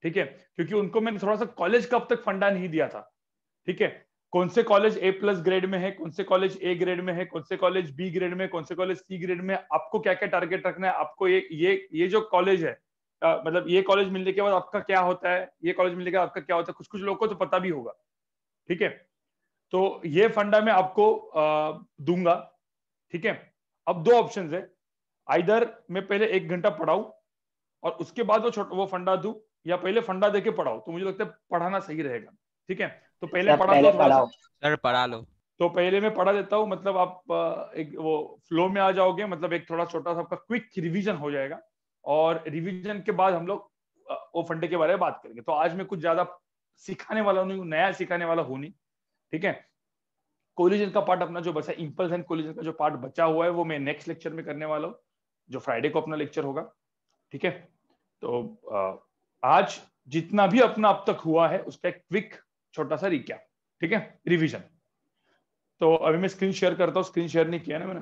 ठीक है, क्योंकि उनको मैंने थोड़ा सा कॉलेज का अब तक फंडा नहीं दिया था। ठीक है, कौन से कॉलेज A+ ग्रेड में है, कौन से कॉलेज A ग्रेड में है, कौन से कॉलेज B ग्रेड में, कौन से कॉलेज C ग्रेड में, आपको क्या क्या टारगेट रखना है, आपको ये जो कॉलेज है, मतलब ये कॉलेज मिलने के बाद आपका क्या होता है, ये कॉलेज मिलने के बाद आपका क्या होता है, कुछ कुछ लोगों को तो पता भी होगा। ठीक है, तो ये फंडा मैं आपको दूंगा। ठीक है, अब दो ऑप्शन है, आइदर मैं पहले 1 घंटा पढ़ाऊं और उसके बाद वो फंडा दूं, या पहले फंडा देके पढ़ाओ, तो मुझे लगता है पढ़ाना सही रहेगा। ठीक है, तो पहले सर पढ़ाता पहले हूं थोड़ा सा। पढ़ाओ। सर पढ़ा लो। तो पहले मैं पढ़ा देता हूं, मतलब आप एक वो फ्लो में आ जाओगे, मतलब एक थोड़ा छोटा सा आपका क्विक रिवीजन हो जाएगा, और रिवीजन के बाद हम लोग वो फंडे के बारे में बात करेंगे। तो आज मैं कुछ ज्यादा सिखाने वाला नहीं हूं, नया सिखाने वाला हूं नहीं। ठीक है, कोलिजन का पार्ट अपना जो बचा, इंपल्स एंड कोलिजन का जो पार्ट बचा हुआ है, वो मैं नेक्स्ट लेक्चर में करने वाला हूँ, जो फ्राइडे को अपना लेक्चर होगा। ठीक है, तो आज जितना भी अपना अब तक हुआ है उसका एक क्विक छोटा सा रिकैप। ठीक है, रिवीजन। तो अभी मैं स्क्रीन शेयर करता हूं, स्क्रीन शेयर नहीं किया ना मैंने।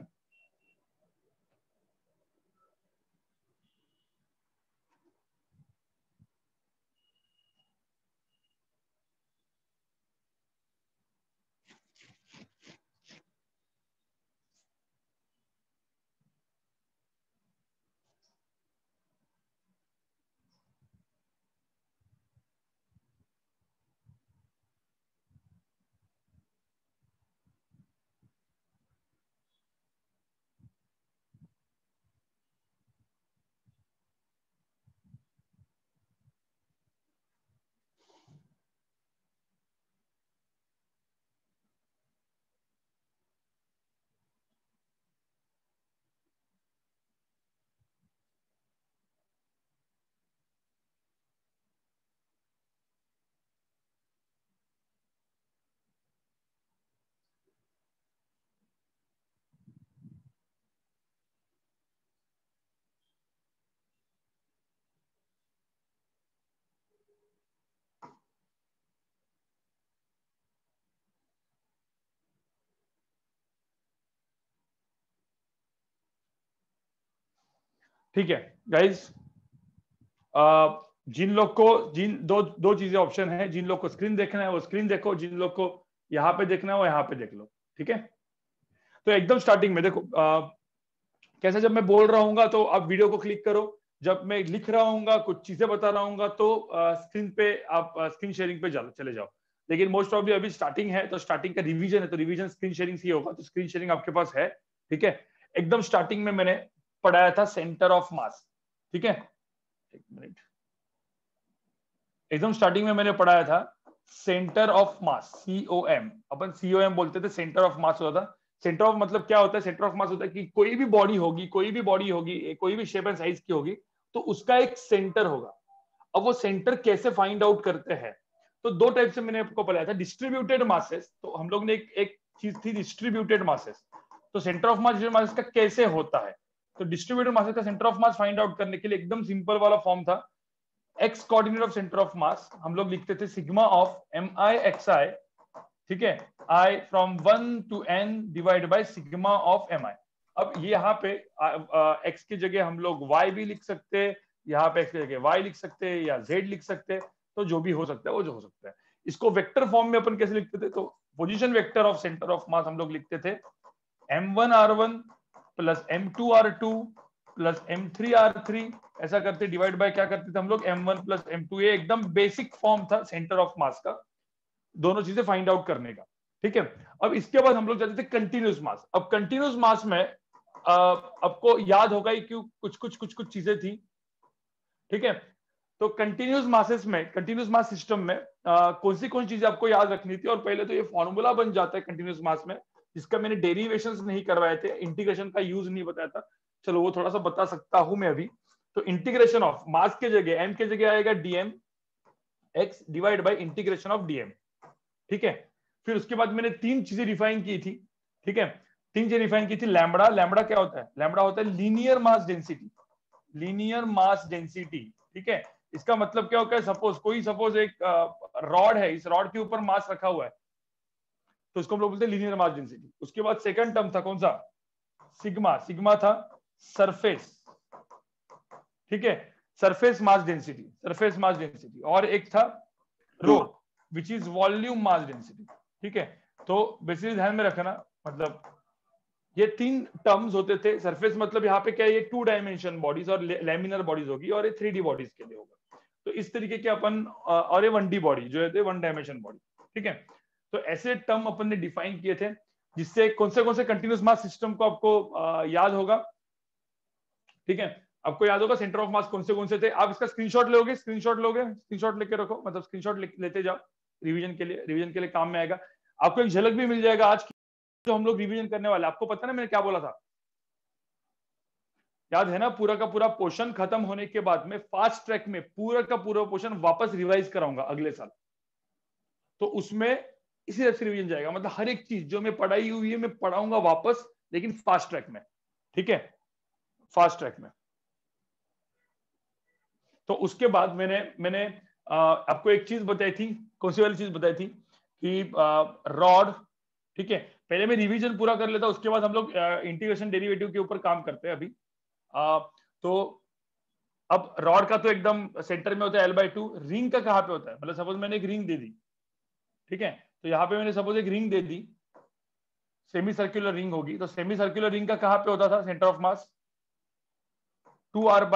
ठीक है गाइज, जिन लोग को जिन दो दो चीजें ऑप्शन है, जिन लोग को स्क्रीन देखना है वो स्क्रीन देखो, जिन लोग को यहाँ पे देखना है वो यहाँ पे देख लो। ठीक है, तो एकदम स्टार्टिंग में देखो, कैसे जब मैं बोल रहा हूँ तो आप वीडियो को क्लिक करो, जब मैं लिख रहा हूँ कुछ चीजें बता रहा हूँ तो स्क्रीन पे आप स्क्रीन शेयरिंग पे चले जाओ। लेकिन मोस्ट प्रॉब्ली अभी स्टार्टिंग है, तो स्टार्टिंग का रिवीजन है, तो रिवीजन स्क्रीन शेयरिंग से ही होगा, तो स्क्रीन शेयरिंग आपके पास है। ठीक है, एकदम स्टार्टिंग में मैंने पढ़ाया था सेंटर ऑफ मास। ठीक है, एक मिनट, एकदम स्टार्टिंग में मैंने पढ़ाया था centre of mass, COM, upon COM बोलते थे, सेंटर ऑफ मास होता था। सेंटर ऑफ मतलब क्या होता है, सेंटर ऑफ मास होता है कि कोई भी बॉडी होगी, कोई भी शेप एंड साइज की होगी, तो उसका एक सेंटर होगा। अब वो सेंटर कैसे फाइंड आउट करते हैं, तो दो टाइप से मैंने आपको बताया था, डिस्ट्रीब्यूटेड मासेस, तो हम लोग ने एक चीज थी डिस्ट्रीब्यूटेड मासेस। तो सेंटर ऑफ मास का कैसे होता है, तो डिस्ट्रीब्यूटेड मासेस का centre of mass find out करने के लिए एकदम सिंपल वाला फॉर्म था, x coordinate of centre of मास हम लोग लिखते थे सिग्मा ऑफ MI/XI। ठीक है, I from 1 to N divide by sigma of MI। अब ये यहाँ पे x की जगह हम लोग y भी लिख सकते हैं, यहाँ पे x की जगह y लिख सकते हैं, या z लिख सकते हैं, तो जो भी हो सकता है वो जो हो सकता है। इसको वेक्टर फॉर्म में अपन कैसे लिखते थे, तो position vector of centre of मास हम लोग लिखते थे M1R1 plus M2R2 plus M3R3, ऐसा करते डिवाइड बाय क्या करते थे हम लोग M1 प्लस M2। ये एकदम बेसिक फॉर्म था सेंटर ऑफ मास का, दोनों चीजें फाइंड आउट करने का। ठीक है, अब इसके बाद हम लोग जाते थे कंटिन्यूस मास। अब कंटिन्यूस मास में आपको याद होगा ही क्यों, कुछ चीजें थी। ठीक है, तो कंटिन्यूस मासेस में, कंटिन्यूस मास सिस्टम में कौन सी चीजें आपको याद रखनी थी, और पहले तो ये फॉर्मूला बन जाता है कंटिन्यूस मास में, जिसका मैंने डेरिवेशंस नहीं करवाए थे, इंटीग्रेशन का यूज नहीं बताया था, चलो वो थोड़ा सा बता सकता हूं मैं अभी। तो इंटीग्रेशन ऑफ मास के जगह m के जगह आएगा dm x divide by integration of dm। ठीक है, फिर उसके बाद मैंने तीन चीजें डिफाइन की थी। ठीक है, तीन चीजें डिफाइन की थी। लैम्बडा, लैम्बडा क्या होता है, लैम्बडा होता है लीनियर मास डेंसिटी, लीनियर मास डेंसिटी। ठीक है, इसका मतलब क्या होता है, सपोज एक रॉड है, इस रॉड के ऊपर मास रखा हुआ है, तो उसको हम लोग बोलते हैं लीनियर मास डेंसिटी। उसके बाद सेकंड टर्म था कौन सा, सिग्मा, सिग्मा था सरफेस। ठीक है, सरफेस मास डेंसिटी, और एक था rho which is volume mass density. ठीक है, तो बेसिकली ध्यान में रखना, मतलब ये 3 टर्म्स होते थे। सरफेस मतलब यहाँ पे क्या है, ये 2 डायमेंशन बॉडीज और लेमिनर बॉडीज होगी, और ये 3D बॉडीज के लिए होगा। तो इस तरीके के अपन, और ये 1D बॉडी जो है 1 डायमेंशन बॉडी। ठीक है, तो ऐसे टर्म अपन ने डिफाइन किए थे, जिससे कौन से कंटिन्यूस मास सिस्टम को आपको याद होगा। ठीक है, आपको याद होगा सेंटर ऑफ मास कौन से थे। आप इसका स्क्रीनशॉट स्क्रीनशॉट लेके रखो, मतलब स्क्रीनशॉट लेते जाओ, रिवीजन के लिए काम में आएगा। आपको एक झलक भी मिल जाएगा आज की जो हम लोग रिवीजन करने वाले। आपको पता ना मैंने क्या बोला था, याद है ना? पूरा का पूरा पोर्शन खत्म होने के बाद में फास्ट ट्रैक में पूरा का पूरा पोर्शन वापस रिवाइज कराऊंगा अगले साल। तो उसमें इसी तरह से रिवीजन जाएगा, मतलब हर एक चीज जो मैं पढ़ाई हुई है मैं पढ़ाऊंगा वापस, लेकिन फास्ट ट्रैक में। ठीक है, फास्ट ट्रैक में। तो उसके बाद मैंने आपको एक चीज बताई थी। कौन सी वाली चीज बताई थी? कि रॉड। ठीक है, पहले मैं रिवीजन पूरा कर लेता, उसके बाद हम लोग इंटीग्रेशन डेरिवेटिव के ऊपर काम करते हैं अभी। तो अब रॉड का तो एकदम सेंटर में होता है L/2। रिंग का कहां पे होता है? मतलब सपोज मैंने एक रिंग दे दी, ठीक है, तो यहाँ पे मैंने सपोज एक रिंग दे दी, सेमी सर्कुलर रिंग होगी, तो सेमी सर्कुलर रिंग का कहां पे होता था सेंटर ऑफ मास? 2r/π,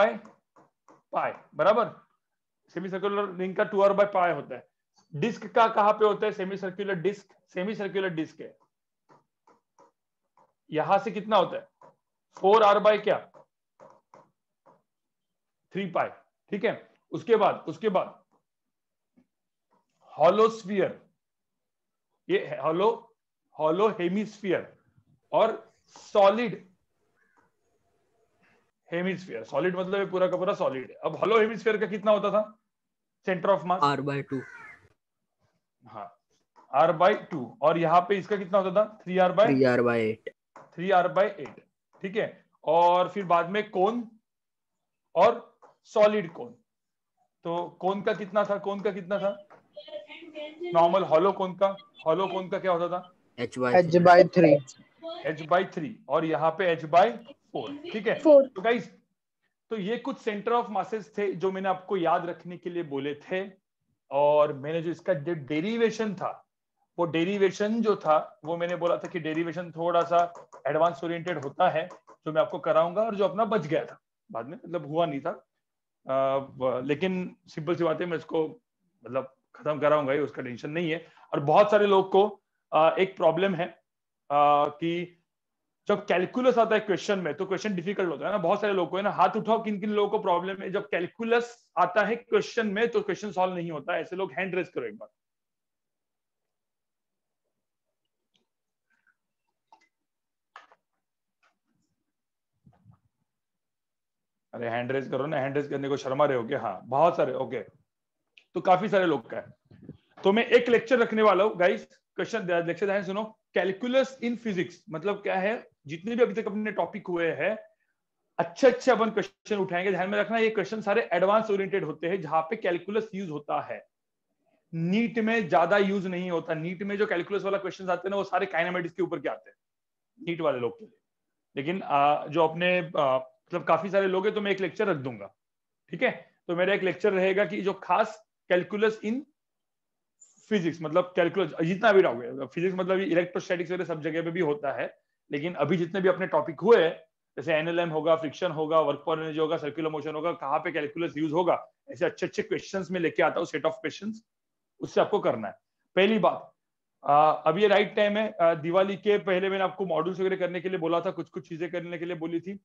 बराबर। सेमी सर्कुलर रिंग का 2r/π होता है। डिस्क का कहां पे होता है? सेमी सर्कुलर डिस्क है, यहां से कितना होता है? 3π। ठीक है, उसके बाद हॉलोस्फीयर, ये हॉलो हेमिस्फीयर और सॉलिड हेमिस्फीयर। सॉलिड मतलब ये पूरा का पूरा सॉलिड है। अब हॉलो हेमिस्फीयर का कितना होता था सेंटर ऑफ मास? r/2। हाँ, r/2। और यहाँ पे इसका कितना होता था? 3r/8। ठीक है, और फिर बाद में कोन और सॉलिड कोन। तो कोन का कितना था? नॉर्मल हॉलो कोन का क्या होता था? h/3 और यहाँ पे h/4। ठीक है, तो गाइस, तो ये कुछ सेंटर ऑफ मासेस थे जो मैंने आपको याद रखने के लिए बोले थे। और मैंने जो इसका डेरिवेशन था, वो डेरिवेशन जो था वो मैंने बोला था कि डेरिवेशन थोड़ा सा एडवांस ओरिएंटेड होता है, जो मैं आपको कराऊंगा, और जो अपना बच गया था बाद में, मतलब हुआ नहीं था। लेकिन सिंपल सी बात है, मैं इसको मतलब खत्म कराऊंगा ही, उसका टेंशन नहीं है। और बहुत सारे लोग को एक प्रॉब्लम है कि जब कैलकुलस आता है क्वेश्चन में तो क्वेश्चन डिफिकल्ट होता है ना। बहुत सारे लोग को है ना, हाथ उठाओ किन किन लोगों को प्रॉब्लम है जब कैलकुलस आता है क्वेश्चन में तो क्वेश्चन सॉल्व नहीं होता। ऐसे लोग हैंड रेज करो एक बार। अरे हैंड रेज करो ना, हैंड रेज करने को शर्मा रहे हो क्या? हाँ, बहुत सारे। ओके, तो काफी सारे लोग का है। तो मैं एक लेक्चर रखने वाला हूँ गाइस। क्वेश्चन लेक्चर ध्यान सुनो। कैलकुलस इन फिजिक्स मतलब क्या है? जितने भी अभी तक अपने टॉपिक हुए हैं, अच्छे अपन क्वेश्चन उठाएंगे। ध्यान में रखना, ये क्वेश्चन सारे एडवांस ओरिएंटेड होते हैं, जहां पे कैलकुलस यूज होता है। नीट में ज्यादा यूज नहीं होता। नीट में जो कैलकुलस वाला क्वेश्चन आते हैं ना, वो सारे काइनेमेटिक्स के ऊपर के आते हैं नीट वाले लोग के लिए। लेकिन जो अपने मतलब काफी सारे लोग हैं, तो मैं एक लेक्चर रख दूंगा। ठीक है, तो मेरा एक लेक्चर रहेगा कि जो खास कैलकुलस इन फिजिक्स, मतलब कैलकुलस जितना भी रहोगे, फिजिक्स मतलब इलेक्ट्रोस्टैटिक्स वगैरह सब जगह पे भी होता है, लेकिन अभी जितने भी अपने टॉपिक हुए हैं, जैसे एनएलएम होगा, फ्रिक्शन होगा, वर्क पर एनर्जी होगा, सर्कुलर मोशन होगा, कहाँ पे कैलकुलस यूज होगा, ऐसे अच्छे अच्छे क्वेश्चंस में लेके आता हूँ, सेट ऑफ क्वेश्चंस। उससे आपको करना है। पहली बात, अब ये राइट टाइम है। दिवाली के पहले मैंने आपको मॉड्यूल्स वगैरह करने के लिए बोला था, कुछ कुछ चीजें करने के लिए बोली थी।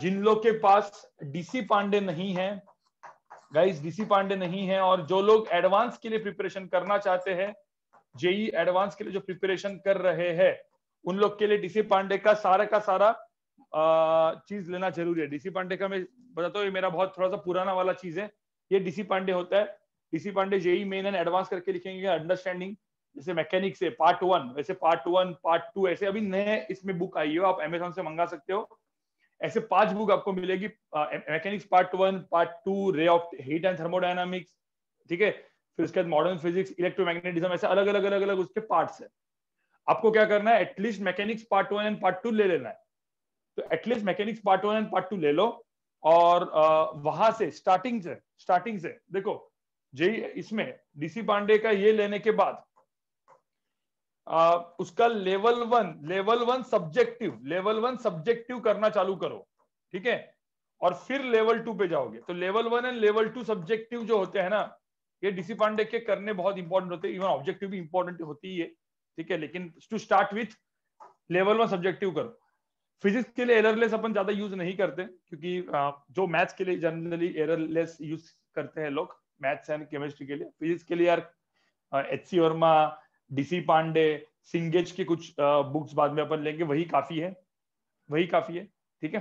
जिन लोग के पास डीसी पांडे नहीं है गाइस, डीसी पांडे नहीं है, और जो लोग एडवांस के लिए प्रिपरेशन करना चाहते हैं, जेई एडवांस के लिए जो प्रिपरेशन कर रहे हैं, उन लोग के लिए डीसी पांडे का सारा चीज लेना जरूरी है। डीसी पांडे का मैं बताता हूँ, ये मेरा बहुत थोड़ा सा पुराना वाला चीज है। ये डीसी पांडे होता है। DC Pandey JEE main and advance करके लिखेंगे अंडरस्टैंडिंग, जैसे मैकेनिक्स है पार्ट 1, वैसे पार्ट 1 पार्ट 2 ऐसे अभी नए इसमें बुक आई हो, आप अमेजोन से मंगा सकते हो। ऐसे 5 बुक आपको मिलेगी, mechanics part 1 part 2, ray of heat and thermodynamics. ठीक है, फिर उसके बाद मॉडर्न फिजिक्स, इलेक्ट्रोमैग्नेटिज्म, ऐसे अलग अलग उसके पार्ट्स है। आपको क्या करना है, at least mechanics part 1 and part 2 ले लेना है। तो at least mechanics part 1 and part 2 ले लो। और वहां से स्टार्टिंग से देखो जे इसमें डीसी पांडे का ये लेने के बाद उसका लेवल वन सब्जेक्टिव करना चालू करो, ठीक है, और फिर लेवल 2 पे जाओगे। तो लेवल 1 एंड लेवल 2 सब्जेक्टिव जो होते हैं ना, ये डीसी पांडे के करने बहुत इंपॉर्टेंट होते हैं, इवन ऑब्जेक्टिव भी इंपॉर्टेंट होती है, ठीक है, लेकिन to start with level 1 subjective करो। फिजिक्स के लिए एररलेस अपन ज्यादा यूज नहीं करते, क्योंकि जो मैथ्स के लिए जनरली एररलेस यूज करते हैं लोग, मैथ्स एंड केमिस्ट्री के लिए। फिजिक्स के लिए यार एचसी वर्मा, डीसी पांडे, सिंगेज के कुछ बुक्स बाद में अपन लेंगे, वही काफी है, ठीक है।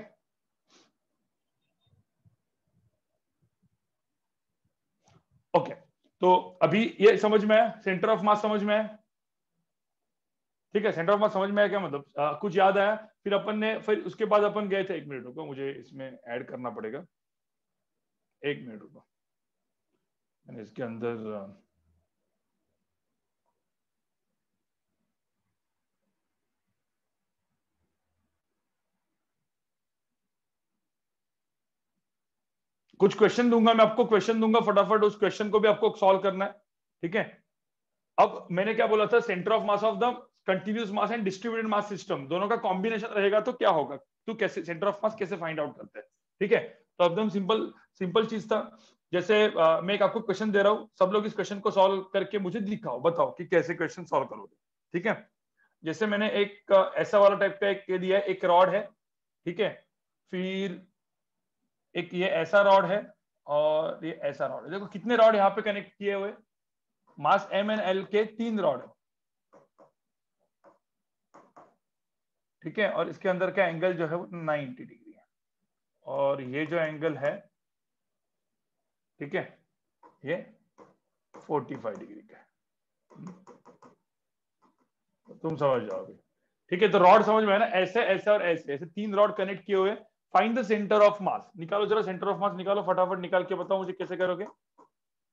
ओके, तो अभी ये समझ में है, सेंटर ऑफ मास समझ में है, ठीक है। सेंटर ऑफ मास समझ में आया क्या, मतलब कुछ याद आया? फिर उसके बाद अपन गए थे, 1 मिनट रुको, मुझे इसमें ऐड करना पड़ेगा, 1 मिनट रुको, मैंने इसके अंदर कुछ क्वेश्चन दूंगा, मैं आपको क्वेश्चन दूंगा, फटाफट उस क्वेश्चन को भी आपको सॉल्व करना है, ठीक है। अब मैंने क्या बोला था, centre of mass of the continuous mass and distributed mass system, दोनों का कॉम्बिनेशन रहेगा तो क्या होगा, तो कैसे सेंटर ऑफ मास कैसे फाइंड आउट करते हैं, ठीक है। तो एकदम सिंपल चीज था। जैसे मैं एक आपको क्वेश्चन दे रहा हूं, सब लोग इस क्वेश्चन को सॉल्व करके मुझे दिखाओ, बताओ कि कैसे क्वेश्चन सॉल्व करोगे, ठीक है। जैसे मैंने एक ऐसा वाला टाइप का एक दिया है, एक रॉड है, ठीक है, फिर एक ये ऐसा रॉड है और ये ऐसा रॉड है। देखो कितने रॉड यहाँ पे कनेक्ट किए हुए, मास एम एंड एल के 3 रॉड है, ठीक है, और इसके अंदर का एंगल जो है वो 90 डिग्री है, और ये जो एंगल है, ठीक है, ये 45 डिग्री का है, तुम समझ जाओगे, ठीक है। तो रॉड समझ में है ना, ऐसे ऐसे और ऐसे ऐसे 3 रॉड कनेक्ट किए हुए। फाइंड द सेंटर ऑफ मास, निकालो जरा सेंटर ऑफ मास निकालो, फटाफट निकाल के बताओ मुझे कैसे करोगे,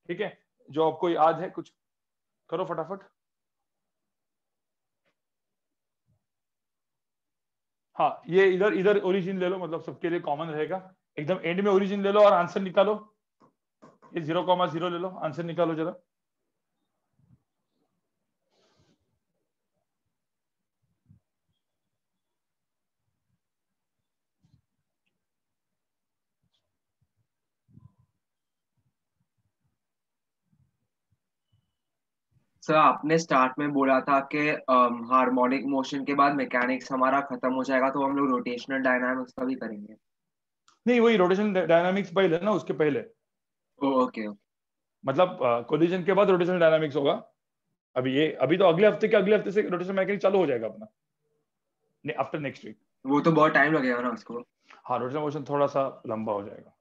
ठीक है, जो आपको याद है कुछ करो फटाफट। हाँ, ये इधर इधर ओरिजिन ले लो, मतलब सबके लिए कॉमन रहेगा, एकदम एंड में ओरिजिन ले लो और आंसर निकालो। ये 0,0 ले लो, आंसर निकालो जरा। सर आपने स्टार्ट में बोला था कि हार्मोनिक मोशन के बाद मैकेनिक्स हमारा खत्म हो जाएगा, तो हम लोग रोटेशनल डायनामिक्स का भी करेंगे। नहीं, वही रोटेशन डायनामिक्स पहले ना, उसके पहले, ओके। मतलब कोलिजन के बाद रोटेशनल डायनामिक्स होगा। अभी तो अगले हफ्ते से रोटेशनल मैकेनिक्स चालू हो जाएगा अपना, आफ्टर नेक्स्ट वीक। वो तो बहुत टाइम लगेगा ना उसको। हाँ, रोटेशनल मोशन थोड़ा सा लंबा हो जाएगा,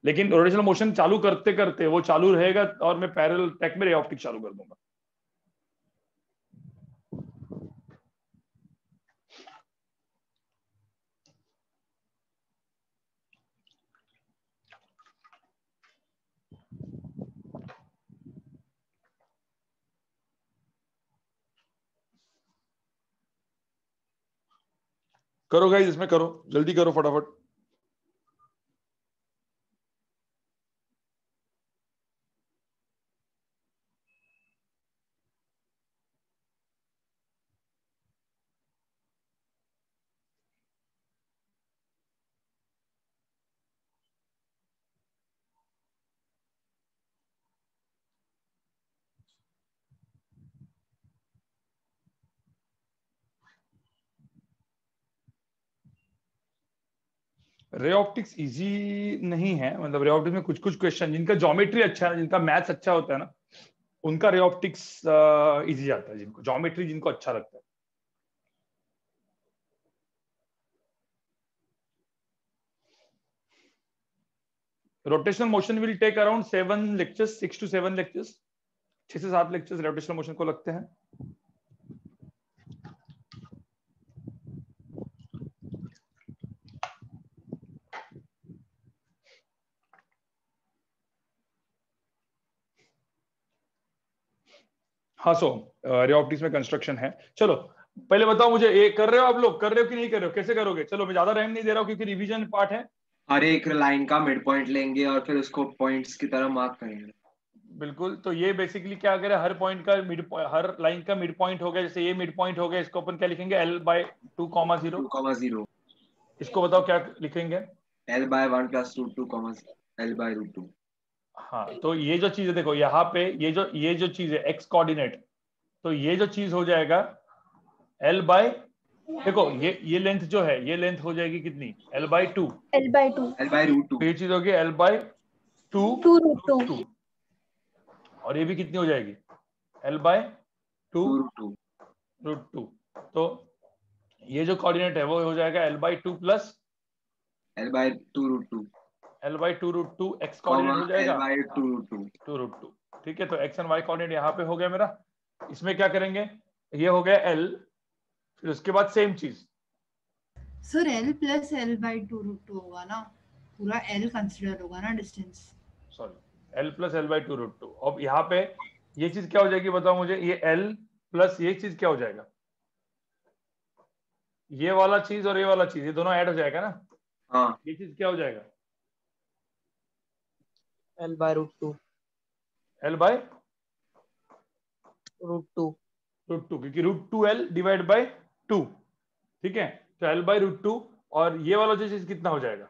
लेकिन रोटेशनल मोशन चालू करते करते वो चालू रहेगा, और मैं पैरेलल ट्रैक में रे ऑप्टिक्स चालू कर दूंगा। करो गाइस, इसमें करो, जल्दी करो फटाफट। रे ऑप्टिक्स इजी नहीं है, मतलब रे ऑप्टिक्स में कुछ कुछ क्वेश्चन जिनका ज्योमेट्री अच्छा है, जिनका मैथ्स अच्छा होता है ना, उनका रे ऑप्टिक्स इजी आता है, जिनको ज्योमेट्री जिनको अच्छा लगता है। Rotational motion will take around 7 lectures, 6 to 7 lectures, 6 से 7 लेक्चर्स रोटेशनल मोशन को लगते हैं। हाँ, सो रे ऑप्टिक्स में कंस्ट्रक्शन है। चलो पहले बताओ मुझे, ये कर रहे हो आप लोग, कर रहे हो कि नहीं कर रहे हो, कैसे करोगे? चलो मैं ज्यादा टाइम नहीं दे रहा हूँ क्योंकि रिवीजन पार्ट है, हर एक लाइन का मिड पॉइंट लेंगे और फिर उसको पॉइंट्स की तरह मार्क करेंगे। बिल्कुल। तो ये बेसिकली क्या करें, हर पॉइंट का हर लाइन का मिड पॉइंट हो गया, जैसे ये मिड पॉइंट हो गया, इसको अपन क्या लिखेंगे, L/2, 2,0। इसको बताओ क्या लिखेंगे। L/1 + 2 L/√2। हाँ, तो ये जो चीज है देखो यहाँ पे, ये जो चीज है एक्स कोऑर्डिनेट, तो ये जो चीज हो जाएगा L बाय, देखो ये लेंथ जो है, ये लेंथ हो जाएगी कितनी, L/2। L/2। L/√2। तो ये चीज होगी L/2 2√2। √2, और ये भी कितनी हो जाएगी, L/2 2√2। √2। तो ये जो कोऑर्डिनेट है वो हो जाएगा L/2 plus L/2√2 L/2 x comma coordinate हो जाएगा L/2√2। 2√2। ठीक है, तो x एंड y कोऑर्डिनेट यहाँ पे हो गया मेरा। इसमें क्या करेंगे, ये हो गया L, फिर उसके बाद सेम चीज, सर L + L/2√2 होगा ना, पूरा L कंसीडर होगा ना डिस्टेंस। Sorry L + L/2√2। अब यहाँ पे ये चीज क्या हो जाएगी बताओ मुझे, ये L प्लस ये चीज क्या हो जाएगा, ये वाला चीज और ये वाला चीज, ये दोनों ऐड हो जाएगा ना। हाँ, ये चीज क्या हो जाएगा, L/√2 L/√2, क्योंकि √2L डिवाइड बाय 2। ठीक है, तो L/√2, और ये वाला जो चीज कितना हो जाएगा,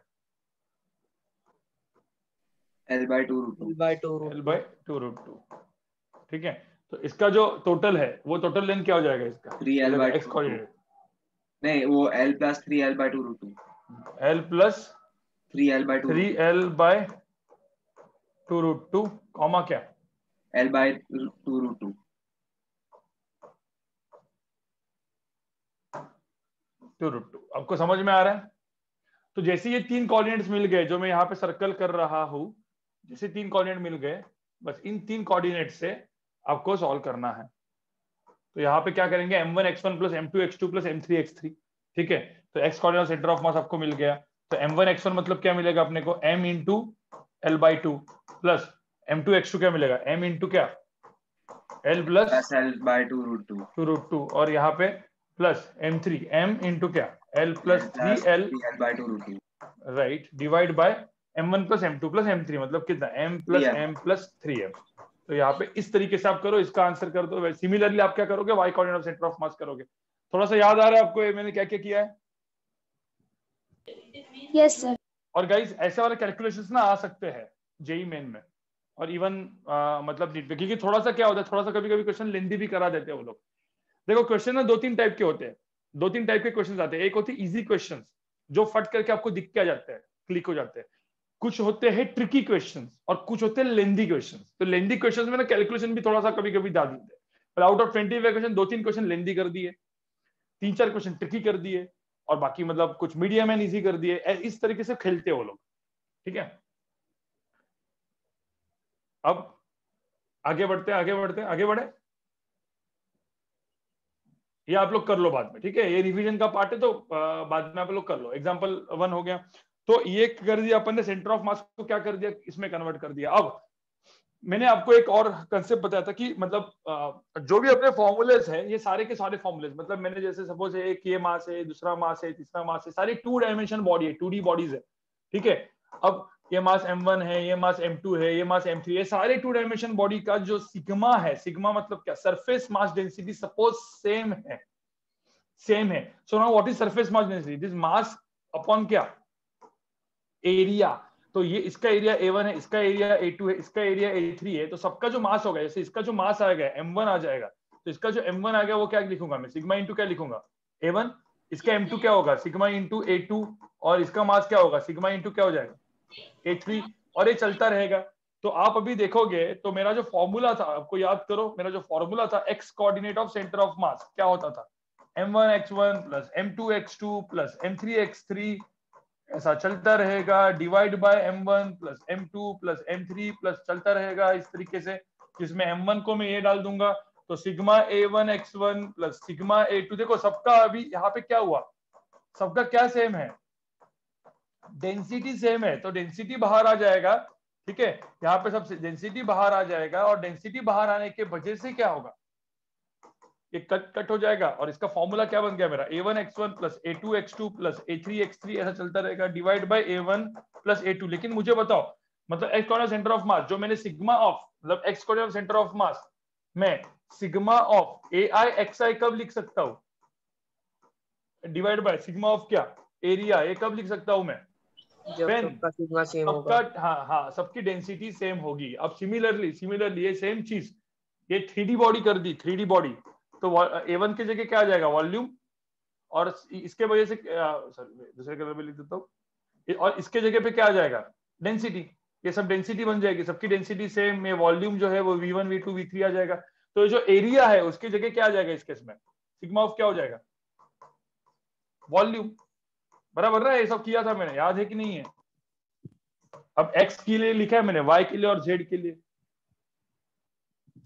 L/2√2। L/2√2। ठीक है, तो इसका जो टोटल है वो टोटल लेंथ क्या हो जाएगा इसका, 3L/2। एक्स कोऑर्डिनेट, नहीं, वो L + 3L/2√2। L plus 3L/2। 3L/2√2 comma क्या, L/2√2। 2√2। आपको समझ में आ रहा है। तो जैसे ये तीन कोऑर्डिनेट्स मिल गए जो मैं यहाँ पे सर्कल कर रहा हूं, जैसे तीन कोऑर्डिनेट मिल गए, बस इन तीन कोऑर्डिनेट से आपको सॉल्व करना है। तो यहाँ पे क्या करेंगे, m1x1 + m2x2 + m3x3। ठीक है, तो x कोऑर्डिनेट सेंटर ऑफ मास आपको मिल गया, तो m1x1 मतलब क्या मिलेगा अपने को, m × L/2 प्लस m2x2 क्या मिलेगा, m × क्या, L प्लस L/2√2। 2√2, और यहाँ पे प्लस m3 m × क्या, L plus 3L, 3L/2√2। Right, divide by m1 + m2 + m3 मतलब कितना, m + m + 3m। तो यहाँ पे इस तरीके से आप करो, इसका आंसर कर दो। सिमिलरली आप क्या करोगे, y coordinate of centre of मास करोगे। थोड़ा सा याद आ रहा है आपको ये मैंने क्या क्या किया है। Yes sir. और गाइस ऐसे वाले कैलकुलेशंस ना आ सकते हैं जेई मेन में, और इवन मतलब नीट में, क्योंकि थोड़ा सा क्या होता है, थोड़ा सा कभी कभी क्वेश्चन लेंथी भी करा देते हैं वो लोग। देखो क्वेश्चन ना 2-3 टाइप के होते हैं, 2-3 टाइप के क्वेश्चन आते हैं। एक होती है इजी क्वेश्चन जो फट करके आपको दिख के आ जाते हैं, क्लिक हो जाते हैं। कुछ होते हैं ट्रिकी क्वेश्चंस और कुछ होते हैं लेंदी क्वेश्चंस। तो लेंदी क्वेश्चंस में ना कैलकुलेशन भी थोड़ा सा कभी कभी डाल देते हैं, पर आउट ऑफ 25 क्वेश्चन 2-3 क्वेश्चन लेंदी कर दिए, 3-4 क्वेश्चन ट्रिकी कर दिए, और बाकी मतलब कुछ मीडियम एंड इजी कर दिए। इस तरीके से खेलते हैं वो लोग। ठीक है, अब आगे बढ़ते आगे बढ़े। ये आप लोग कर लो बाद में, ठीक है, ये रिवीजन का पार्ट है, तो बाद में आप लोग कर लो। एग्जांपल 1 हो गया, तो ये कर दिया अपन ने, सेंटर ऑफ मास को क्या कर दिया, इसमें कन्वर्ट कर दिया। अब मैंने आपको एक और कंसेप्ट बताया था कि मतलब जो भी अपने फॉर्मूलेस है, ये सारे के सारे फॉर्मूलेस, मतलब मैंने जैसे सपोज एक ये मास है, दूसरा मास है, तीसरा मास है, सारी 2 डायमेंशन बॉडी है, 2D बॉडीज है। ठीक है, अब ये मास m1 है, ये मास m2 है, ये मास m3, ये सारे 2 डायमेंशन बॉडी का जो सिग्मा है, सिग्मा मतलब क्या, surface mass density suppose same है। So now what is surface mass density, this mass upon क्या, एरिया। तो ये इसका एरिया A1 है, इसका एरिया A2 है, इसका एरिया A3 है। तो सबका जो मास होगा, जैसे इसका जो मास आएगा M1 आ जाएगा, तो इसका जो M1 आ गया वो क्या लिखूंगा मैं, सिग्मा इंटू क्या लिखूंगा, A1। इसका M2 क्या होगा, सिग्मा इंटू A2, और इसका मास क्या होगा, सिग्मा इंटू क्या हो जाएगा, A3, और ये चलता रहेगा। तो आप अभी देखोगे तो मेरा जो फॉर्मूला था, आपको याद करो, मेरा जो फॉर्मूला था x coordinate of centre of मास क्या होता था, m1x1 + m2x2 + m3x3, ऐसा चलता रहेगा, divide by m1 + m2 + m3 plus चलता रहेगा इस तरीके से, जिसमें m1 को मैं ये डाल दूंगा, तो सिग्मा a1x1 + सिग्मा a2। देखो सबका अभी यहाँ पे क्या हुआ, सबका क्या सेम है, डेंसिटी सेम है, तो डेंसिटी बाहर आ जाएगा। ठीक है, यहाँ पे सबसे डेंसिटी बाहर आ जाएगा, और डेंसिटी बाहर आने के वजह से क्या होगा, ये कट हो जाएगा और इसका फॉर्मूला क्या बन गया मेरा, a1x1 plus a2x2 plus a3x3 ऐसा चलता रहेगा divide by a1 plus a2। लेकिन मुझे बताओ मतलब x कोऑर्डिनेट सेंटर ऑफ मास, जो मैंने सिग्मा ऑफ मतलब x कोऑर्डिनेट सेंटर ऑफ मास मैं सिग्मा ऑफ ai कब लिख सकता हूं, डिवाइड बाय सिग्मा ऑफ क्या, एरिया, ये कब लिख सकता हूं मैं, जब सबका सिग्मा सेम होगा। सबका हाँ सबकी डेंसिटी सेम होगी। अब सिमिलरली ये सेम चीज ये 3D बॉडी कर दी, 3D बॉडी, तो A1 की जगह क्या आ जाएगा, वॉल्यूम, और इसके वजह से सॉरी दूसरे कलर में लिख देता हूँ, और इसके जगह पे क्या आ जाएगा, डेंसिटी। ये सब डेंसिटी बन जाएगी, सबकी डेंसिटी सेम में, वॉल्यूम जो है वो V1 V2 V3 आ जाएगा। तो जो एरिया है उसकी जगह क्या आ जाएगा इस केस में, सिग्मा ऑफ क्या हो जाएगा, वॉल्यूम। बराबर ना, ये सब किया था मैंने, याद है कि नहीं है। अब x के लिए लिखा है मैंने, y के लिए और z के लिए,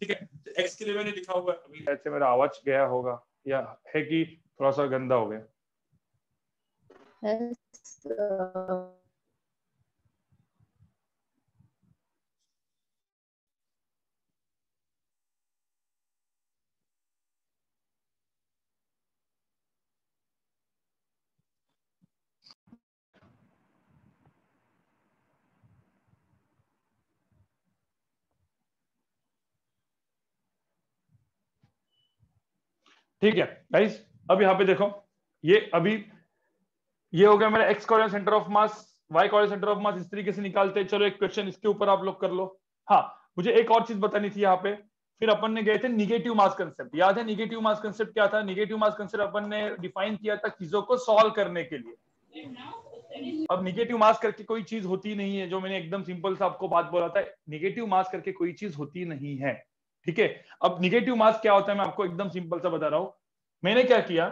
ठीक है। x के लिए मैंने लिखा हुआ है, अभी ऐसे मेरा आवाज गया होगा या है कि थोड़ा सा गंदा हो गया। ठीक है गाइस, अब यहाँ पे देखो, ये अभी ये हो गया मेरा x coordinate centre of mass, y coordinate centre of मास, इस तरीके से निकालते हैं। चलो एक क्वेश्चन इसके ऊपर आप लोग कर लो। हाँ मुझे एक और चीज बतानी थी यहाँ पे, फिर अपन ने गए थे निगेटिव मास कंसेप्ट, याद है निगेटिव मास कंसेप्ट क्या था। निगेटिव मास कंसेप्ट अपन ने डिफाइन किया था चीजों को सॉल्व करने के लिए। अब निगेटिव मास करके कोई चीज होती नहीं है, जो मैंने एकदम सिंपल सा आपको बात बोला था, निगेटिव मास करके कोई चीज होती नहीं है, ठीक है। अब निगेटिव मास क्या होता है मैं आपको एकदम सिंपल सा बता रहा हूं। मैंने क्या किया,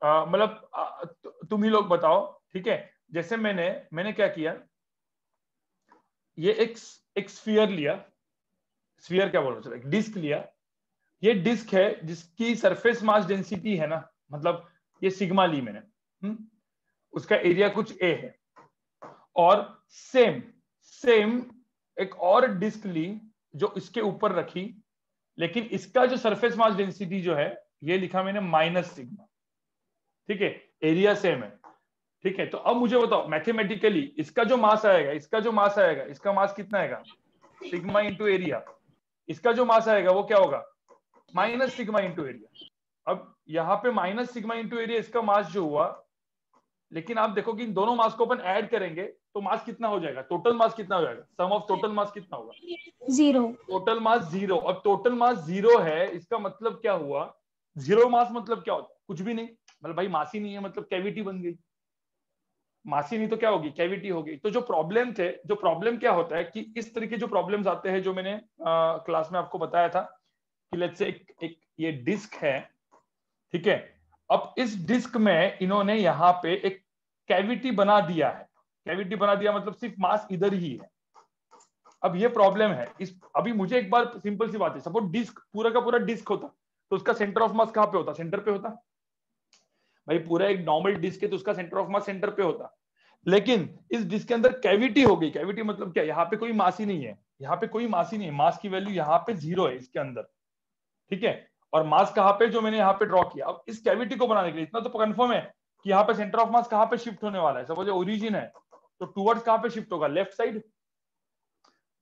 मतलब तुम ही लोग बताओ, ठीक है। जैसे मैंने क्या किया, ये एक स्फीयर लिया, स्फीयर क्या बोल रहा हूं, एक डिस्क लिया। ये डिस्क है जिसकी सरफेस मास डेंसिटी है ना, मतलब ये सिग्मा ली मैंने, उसका एरिया कुछ ए है। और सेम एक और डिस्क ली जो इसके ऊपर रखी, लेकिन इसका जो सरफेस मास डेंसिटी जो है ये लिखा मैंने माइनस सिग्मा, ठीक है। एरिया सेम है, ठीक है। तो अब मुझे बताओ मैथमेटिकली इसका जो मास आएगा, इसका मास कितना आएगा, सिग्मा इंटू एरिया। इसका जो मास आएगा वो क्या होगा, माइनस सिग्मा इंटू एरिया। अब यहाँ पे माइनस सिग्मा इंटू एरिया इसका मास जो हुआ, लेकिन आप देखो कि इन दोनों मास को अपन ऐड करेंगे तो मास कितना हो जाएगा, टोटल मास कितना हो जाएगा, सम ऑफ टोटल मास कितना होगा, 0। Total mass 0। और टोटल मास 0 है, इसका मतलब क्या हुआ, 0 मास मतलब क्या होता है, कुछ भी नहीं, मतलब भाई मास ही नहीं है, मतलब कैविटी बन गई। मास ही नहीं तो क्या होगी, कैविटी होगी। तो जो प्रॉब्लम क्या होता है कि इस तरीके जो प्रॉब्लम्स आते हैं, जो मैंने क्लास में आपको बताया था कि लेट्स से एक ये डिस्क है, ठीक है। अब इस डिस्क में इन्होंने यहाँ पे एक कैविटी बना दिया है। कैविटी बना दिया मतलब सिर्फ मास इधर ही है। अब ये प्रॉब्लम है अभी मुझे एक बार सिंपल सी बात है, सपोज डिस्क पूरा का पूरा डिस्क होता तो उसका सेंटर ऑफ मास कहाँ पे होता, सेंटर पे होता भाई। पूरा एक नॉर्मल डिस्क है तो उसका सेंटर ऑफ मास सेंटर पे होता। लेकिन इस डिस्क के अंदर कैविटी हो गई। कैविटी मतलब क्या, यहाँ पे कोई मास ही नहीं है, यहाँ पे कोई मास ही नहीं है, मास की वैल्यू यहाँ पे 0 है इसके अंदर, ठीक है। और मास कहाँ पे, जो मैंने यहाँ पे ड्रॉ किया। अब इस कैविटी को बनाने के लिए इतना तो कंफर्म है कि यहाँ पे सेंटर ऑफ मास कहाँ पे शिफ्ट होने वाला है। सपोज ओरिजिन है तो टुवर्ड्स कहाँ पे शिफ्ट होगा, left side,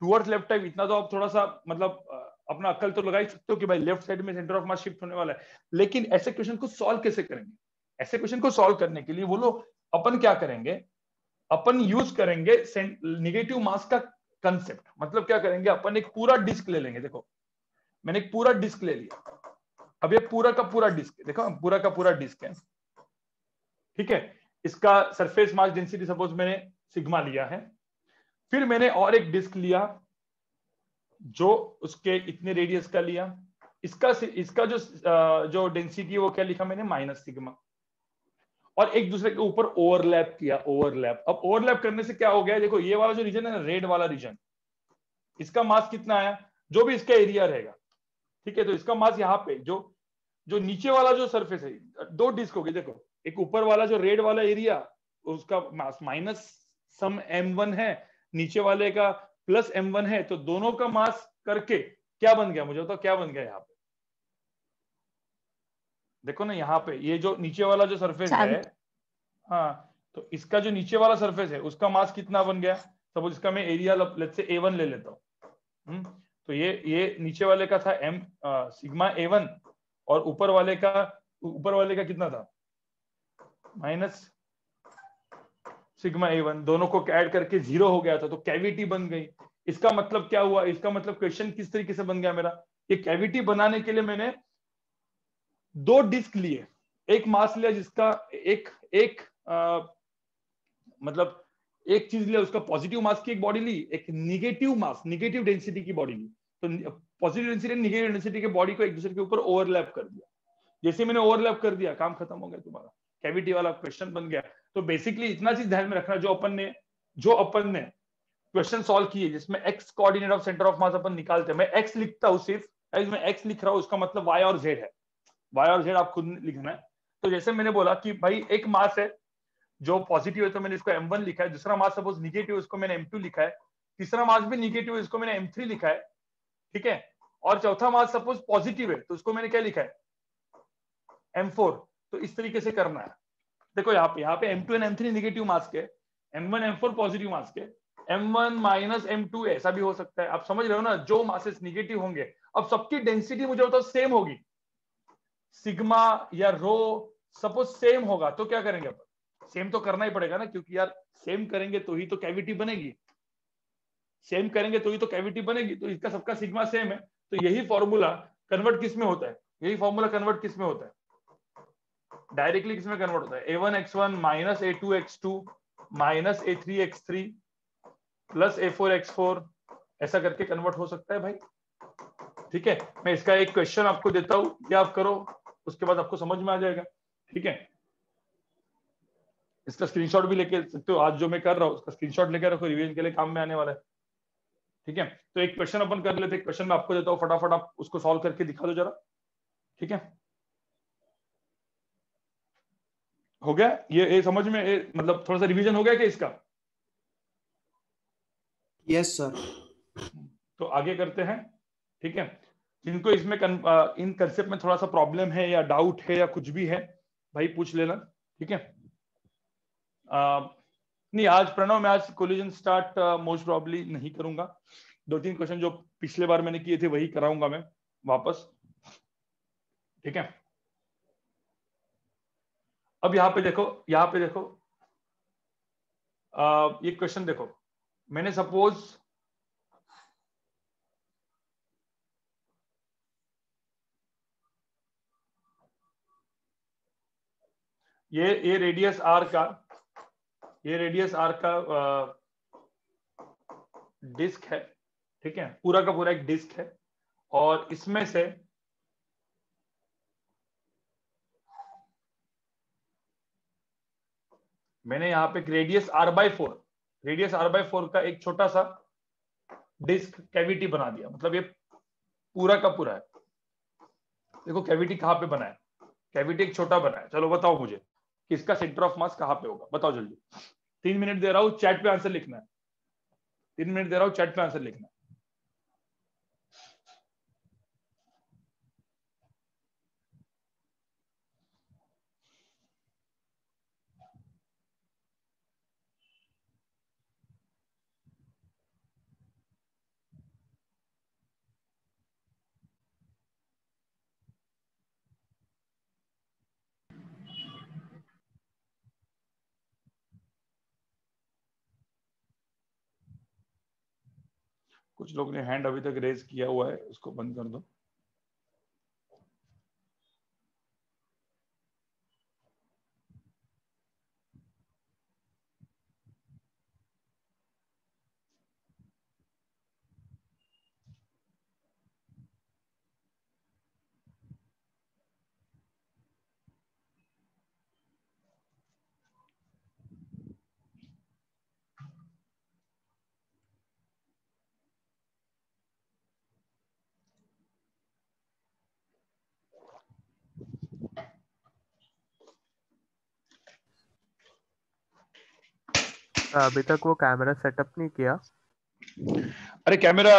towards left side. इतना तो आप थोड़ा सा मतलब अपना अक्ल तो लगा ही सकते हो कि भाई लेफ्ट साइड में सेंटर ऑफ मास शिफ्ट होने वाला है। लेकिन ऐसे क्वेश्चन को सॉल्व कैसे करेंगे, ऐसे क्वेश्चन को सॉल्व करने के लिए बोलो अपन क्या करेंगे, अपन यूज करेंगे नेगेटिव मास का कंसेप्ट। मतलब क्या करेंगे, अपन एक पूरा डिस्क ले लेंगे। देखो मैंने एक पूरा डिस्क ले लिया, अब ये पूरा का पूरा डिस्क, देखो पूरा का पूरा डिस्क है, ठीक है। इसका सरफेस मास डेंसिटी सपोज मैंने सिग्मा लिया है। फिर मैंने और एक डिस्क लिया जो उसके इतने रेडियस का लिया। इसका जो डेंसिटी है वो क्या लिखा मैंने, माइनस सिग्मा। और एक दूसरे के ऊपर ओवरलैप किया, ओवरलैप। अब ओवरलैप करने से क्या हो गया, देखो ये वाला जो रीजन है ना, रेड वाला रीजन, इसका मास कितना आया, जो भी इसका एरिया रहेगा, ठीक है। तो इसका मास यहाँ पे जो नीचे वाला जो सरफेस है, दो डिस्क हो गई। देखो एक ऊपर वाला जो रेड वाला एरिया, उसका मास माइनस सम m1 है, नीचे वाले का प्लस m1 है। तो दोनों का मास करके क्या बन गया, मुझे बताओ क्या बन गया यहाँ पे, देखो ना यहाँ पे ये जो नीचे वाला जो सरफेस है, हाँ, तो इसका जो नीचे वाला सरफेस है उसका मास कितना बन गया? सपोज इसका मैं एरिया लेट्स से A1 ले लेता हूँ। तो ये नीचे वाले का था m सिग्मा A1 और ऊपर वाले का कितना था? Minus sigma A1। दोनों को ऐड करके 0 हो गया था, तो कैविटी बन गई। इसका मतलब क्या हुआ? इसका मतलब क्वेश्चन किस तरीके से बन गया मेरा? ये कैविटी बनाने के लिए मैंने 2 डिस्क लिए, एक मास लिया जिसका मतलब एक चीज लिया, उसका पॉजिटिव मास की एक बॉडी ली, एक निगेटिव डेंसिटी की बॉडी ली। तो पॉजिटिव डेंसिटी निगेटिव डेंसिटी के बॉडी को एक दूसरे के ऊपर ओवरलैप कर दिया। जैसे मैंने ओवरलैप कर दिया, काम खत्म हो गया, तुम्हारा कैविटी वाला क्वेश्चन बन गया। तो बेसिकली इतना चीज ध्यान में रखना, जो अपन ने क्वेश्चन सॉल्व किए जिसमें x coordinate of centre of mass अपन निकालते हैं, मैं एक्स लिखता हूँ सिर्फ, मैं एक्स लिख रहा हूँ, उसका मतलब वाई और जेड है। वाई और जेड आप खुद लिखना है। तो जैसे मैंने बोला कि भाई एक मास है जो पॉजिटिव है तो मैंने इसको m1 लिखा है, दूसरा मास सपोज निगेटिव, उसको मैंने m2 लिखा है, तीसरा मास भी निगेटिव है, इसको मैंने m3 लिखा है, ठीक है, और चौथा मास सपोज पॉजिटिव है तो उसको मैंने क्या लिखा है? m4। तो इस तरीके से करना है। देखो यहाँ पे m2 एंड m3 निगेटिव मास के, m1 m4 पॉजिटिव मास के, m1 माइनस m2 ऐसा भी हो सकता है। आप समझ रहे हो ना? जो मासेस निगेटिव होंगे, अब सबकी डेंसिटी मुझे बताओ सेम होगी, सिग्मा या रो सपोज सेम होगा, तो क्या करेंगे अपन? सेम तो करना ही पड़ेगा ना, क्योंकि यार सेम करेंगे तो ही तो कैविटी बनेगी, सेम करेंगे तो ही तो कैविटी बनेगी। तो इसका सबका सिग्मा सेम है, तो यही फॉर्मूला कन्वर्ट किस में होता है? डायरेक्टली किस में कन्वर्ट होता है? a1x1 minus a2x2 minus a3x3 plus a4x4, ऐसा करके कन्वर्ट हो सकता है भाई। ठीक है, मैं इसका एक क्वेश्चन आपको देता हूं, ये आप करो, उसके बाद आपको समझ में आ जाएगा। ठीक है, इसका स्क्रीनशॉट भी लेके सकते हो, आज जो मैं कर रहा हूँ उसका स्क्रीनशॉट लेके रखो, रिवीजन के लिए काम में आने वाला है। ठीक है, तो एक क्वेश्चन अपन कर लेते हैं, क्वेश्चन मैं आपको देता हूँ, फटाफट आप उसको सॉल्व करके दिखा दो जरा। ठीक है, हो गया ये समझ में, मतलब थोड़ा सा रिवीजन हो गया क्या इसका? Yes sir. तो आगे करते हैं। ठीक है, जिनको इसमें इन कंसेप्ट में थोड़ा सा प्रॉब्लम है या डाउट है या कुछ भी है भाई पूछ लेना। ठीक है, नहीं आज प्रणव, मैं आज कोलिजन स्टार्ट मोस्ट प्रॉब्ली नहीं करूंगा। 2-3 क्वेश्चन जो पिछले बार मैंने किए थे वही कराऊंगा मैं वापस। ठीक है, अब यहाँ पे देखो ये क्वेश्चन देखो, मैंने सपोज ये रेडियस आर का डिस्क है। ठीक है, पूरा का पूरा एक डिस्क है, और इसमें से मैंने यहाँ पे रेडियस r/4 का एक छोटा सा डिस्क कैविटी बना दिया। मतलब ये पूरा का पूरा है। देखो कैविटी कहाँ पे बना है, कैविटी एक छोटा बना है। चलो बताओ मुझे कि इसका सेंटर ऑफ मास कहाँ पे होगा, बताओ जल्दी। 3 मिनट दे रहा हूँ, चैट पे आंसर लिखना है। 3 मिनट दे रहा हूँ, चैट पे आंसर लिखना है। कुछ लोग ने हैंड अभी तक रेज किया हुआ है, उसको बंद कर दो। अभी तक वो कैमरा सेटअप नहीं किया। अरे कैमरा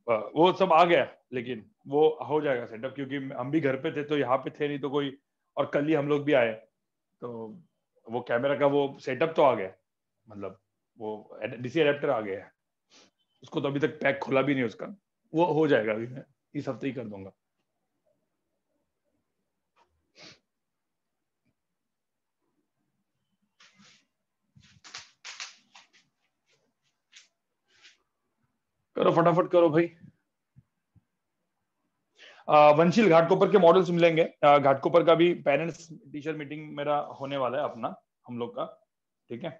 वो सब आ गया, लेकिन वो हो जाएगा सेटअप, क्योंकि हम भी घर पे थे तो यहाँ पे थे नहीं, तो कोई और कल ही हम लोग भी आए, तो वो कैमरा का वो सेटअप तो आ गया, मतलब वो डीसी एडेप्टर आ गया है, उसको तो अभी तक पैक खुला भी नहीं उसका, वो हो जाएगा, अभी मैं इस हफ्ते ही कर दूंगा। करो फटाफट करो भाई। वंशिल, घाटकोपर के मॉडल्स मिलेंगे। घाटकोपर का भी पेरेंट्स टीचर मीटिंग मेरा होने वाला है अपना, हम लोग का, ठीक है।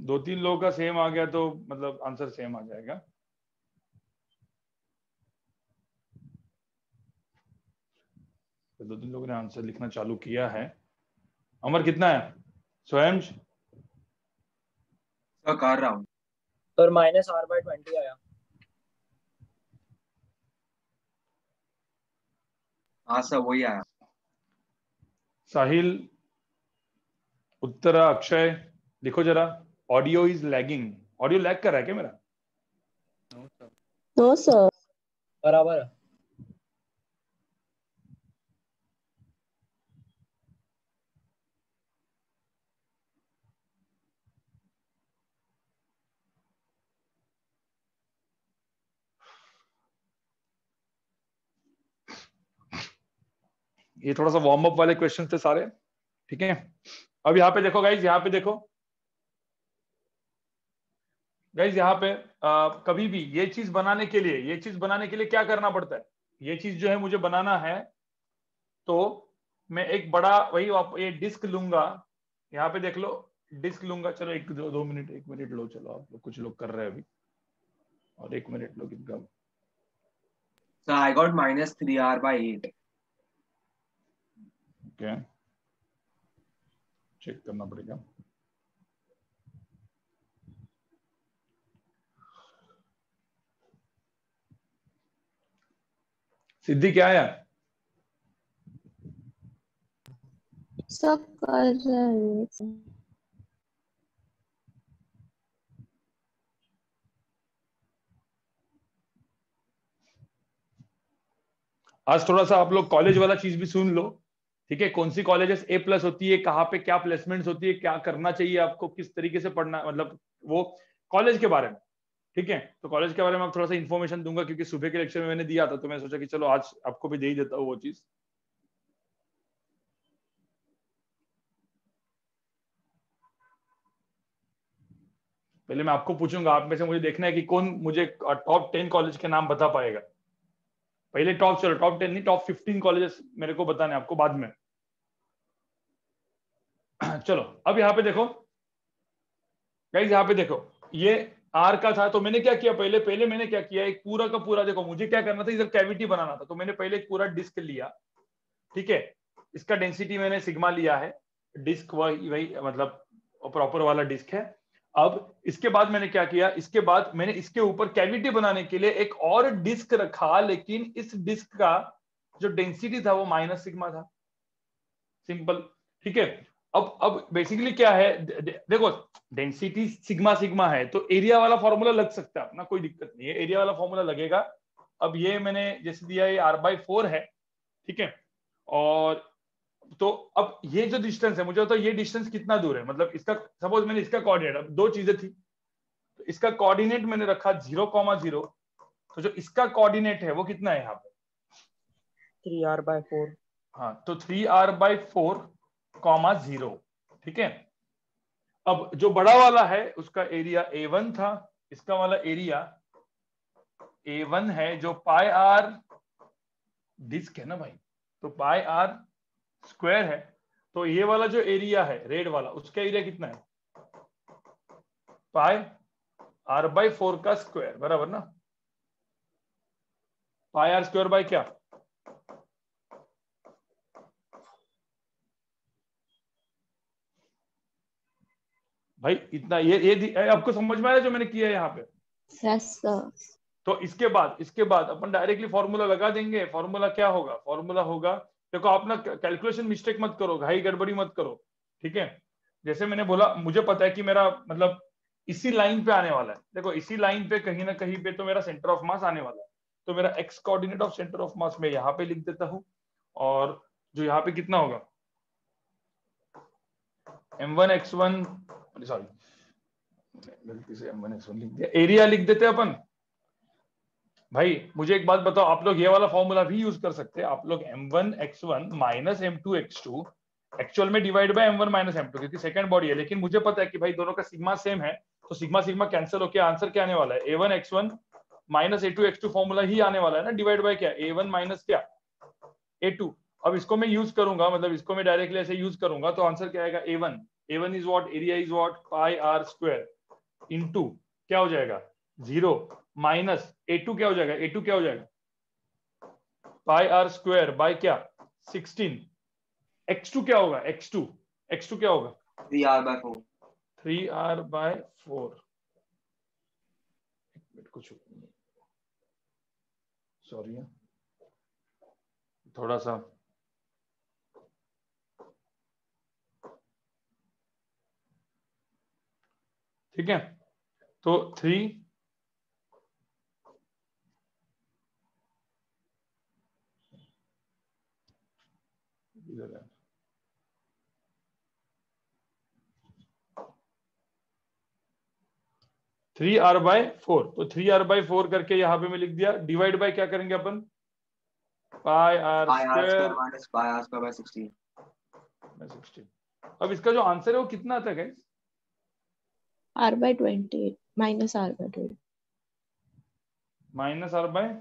दो तीन लोगों का सेम आ गया तो मतलब आंसर सेम आ जाएगा। तो दो तीन लोगों ने आंसर लिखना चालू किया है। अमर कितना है? स्वयं सर कर रहा हूँ। सर -r/20 आया। हाँ सर वही आया। साहिल, उत्तरा, अक्षय, लिखो जरा। Audio is lagging. Audio lag कर रहा है क्या मेरा? No sir. बराबर है। ये थोड़ा सा वार्म अप वाले क्वेश्चन थे सारे, ठीक है। अब यहाँ पे देखो गाइज, यहाँ पे देखो गाइज, यहाँ पे कभी भी ये चीज बनाने के लिए, ये चीज बनाने के लिए क्या करना पड़ता है? ये चीज जो है मुझे बनाना है, तो मैं एक बड़ा वही ये डिस्क लूंगा। यहाँ पे देख लो, डिस्क लूंगा। चलो एक दो मिनट, एक मिनट लो, चलो आप लोग कुछ लोग कर रहे हैं अभी, और एक मिनट लो कितना। Sir I got -3r/8। Okay, check करना पड़ेगा। सिद्धि क्या है? सब कर रहे हैं। आज थोड़ा सा आप लोग कॉलेज वाला चीज भी सुन लो, ठीक है। कौन सी कॉलेजेस A+ होती है, कहाँ पे क्या प्लेसमेंट्स होती है, क्या करना चाहिए आपको, किस तरीके से पढ़ना, मतलब वो कॉलेज के बारे में, ठीक है। तो कॉलेज के बारे में आप थोड़ा सा इन्फॉर्मेशन दूंगा, क्योंकि सुबह के लेक्चर में मैंने दिया था, तो मैं सोचा कि चलो आज आपको भी दे ही देता हूँ वो चीज। पहले मैं आपको पूछूंगा, आप में से मुझे देखना है कि कौन मुझे टॉप 10 कॉलेज के नाम बता पाएगा। पहले टॉप, चलो टॉप 10 नहीं, टॉप 15 कॉलेजेस मेरे को बताने, आपको बाद में। चलो अब यहाँ पे देखो गाइस, यहाँ पे देखो, ये आर का था, तो मैंने क्या किया, पहले पहले मैंने क्या किया, एक पूरा का पूरा, देखो मुझे क्या करना था, इधर कैविटी बनाना था, तो मैंने पहले एक पूरा डिस्क लिया, ठीक है। इसका डेंसिटी मैंने सिग्मा लिया है, डिस्क वही वही मतलब प्रॉपर वाला डिस्क है। अब इसके बाद मैंने क्या किया, इसके बाद मैंने इसके ऊपर कैविटी बनाने के लिए एक और डिस्क रखा, लेकिन इस डिस्क का जो डेंसिटी था वो -σ था। सिंपल, ठीक है। अब बेसिकली क्या है, देखो डेंसिटी सिग्मा सिग्मा है, तो एरिया वाला फॉर्मूला लग सकता है अपना, कोई दिक्कत नहीं है, एरिया वाला फॉर्मूला लगेगा। अब ये मैंने जैसे दिया, ये r/4 है, ठीक है। और तो अब ये जो डिस्टेंस है, मुझे बताओ ये डिस्टेंस कितना दूर है, मतलब इसका सपोज मैंने इसका कोऑर्डिनेट, अब दो चीजें थी, तो इसका कोऑर्डिनेट मैंने रखा 0,0, तो जो इसका कोऑर्डिनेट है वो कितना है यहाँ पे? 3r/4। हाँ, तो 3r/4, 0, ठीक है। अब जो बड़ा वाला है उसका एरिया A1 था, इसका वाला एरिया A1 है, जो πr डिस्क है ना भाई, तो πr² है। तो ये वाला जो एरिया है रेड वाला, उसका एरिया कितना है? πr/4 का स्क्वायर, बराबर ना। πr² बाय क्या? भाई इतना ये आपको समझ में आया जो मैंने किया है यहाँ पे? Yes sir. तो इसके बाद अपन डायरेक्टली फॉर्मूला लगा देंगे। फॉर्मूला क्या होगा? फॉर्मूला होगा, देखो आप ना कैलकुलेशन मिस्टेक मत करो, घाई गड़बड़ी मत करो, ठीक है? जैसे मैंने बोला, मुझे पता है कि मेरा मतलब इसी लाइन पे आने वाला है। देखो इसी लाइन पे कहीं ना कहीं पे तो मेरा सेंटर ऑफ मास आने वाला है, तो मेरा x coordinate of centre of मास में यहाँ पे लिख देता हूँ, और जो यहाँ पे कितना होगा m1 x1, सॉरी गलती से m1 x1 लिख दिया, एरिया लिख देते हैं अपन। भाई मुझे एक बात बताओ, आप लोग ये वाला फॉर्मूला भी यूज कर सकते हैं। आप लोग m1 x1 minus m2 x2 actual में divide by m1 minus m2, क्योंकि सेकंड बॉडी है, लेकिन मुझे पता है कि भाई दोनों का सिग्मा सेम है, तो सिग्मा सिग्मा कैंसिल होकर आंसर क्या आने वाला है? a1 x1 minus a2 x2 formula ही आने वाला है ना, डिवाइड बाय क्या? a1 माइनस क्या? a2। अब इसको मैं यूज करूंगा, मतलब इसको मैं डायरेक्टली ऐसे यूज करूंगा, तो आंसर क्या आएगा? a1 is what? Area is what? Pi r square into क्या हो जाएगा? 0 माइनस a2 क्या हो जाएगा? a2 क्या हो जाएगा? पाई आर स्क्वायर बाय क्या? 16। x2 क्या होगा? x2 क्या होगा? 3r/4। 3r/4। कुछ सॉरी थोड़ा सा ठीक है। तो 3 इधर है, 3r/4, तो 3r/4 करके यहाँ पे मैं लिख दिया, डिवाइड बाय क्या करेंगे अपन? Pi r square minus pi r square by 16। अब इसका जो आंसर है वो कितना आता है guys? r/20 minus r/20 minus r/20।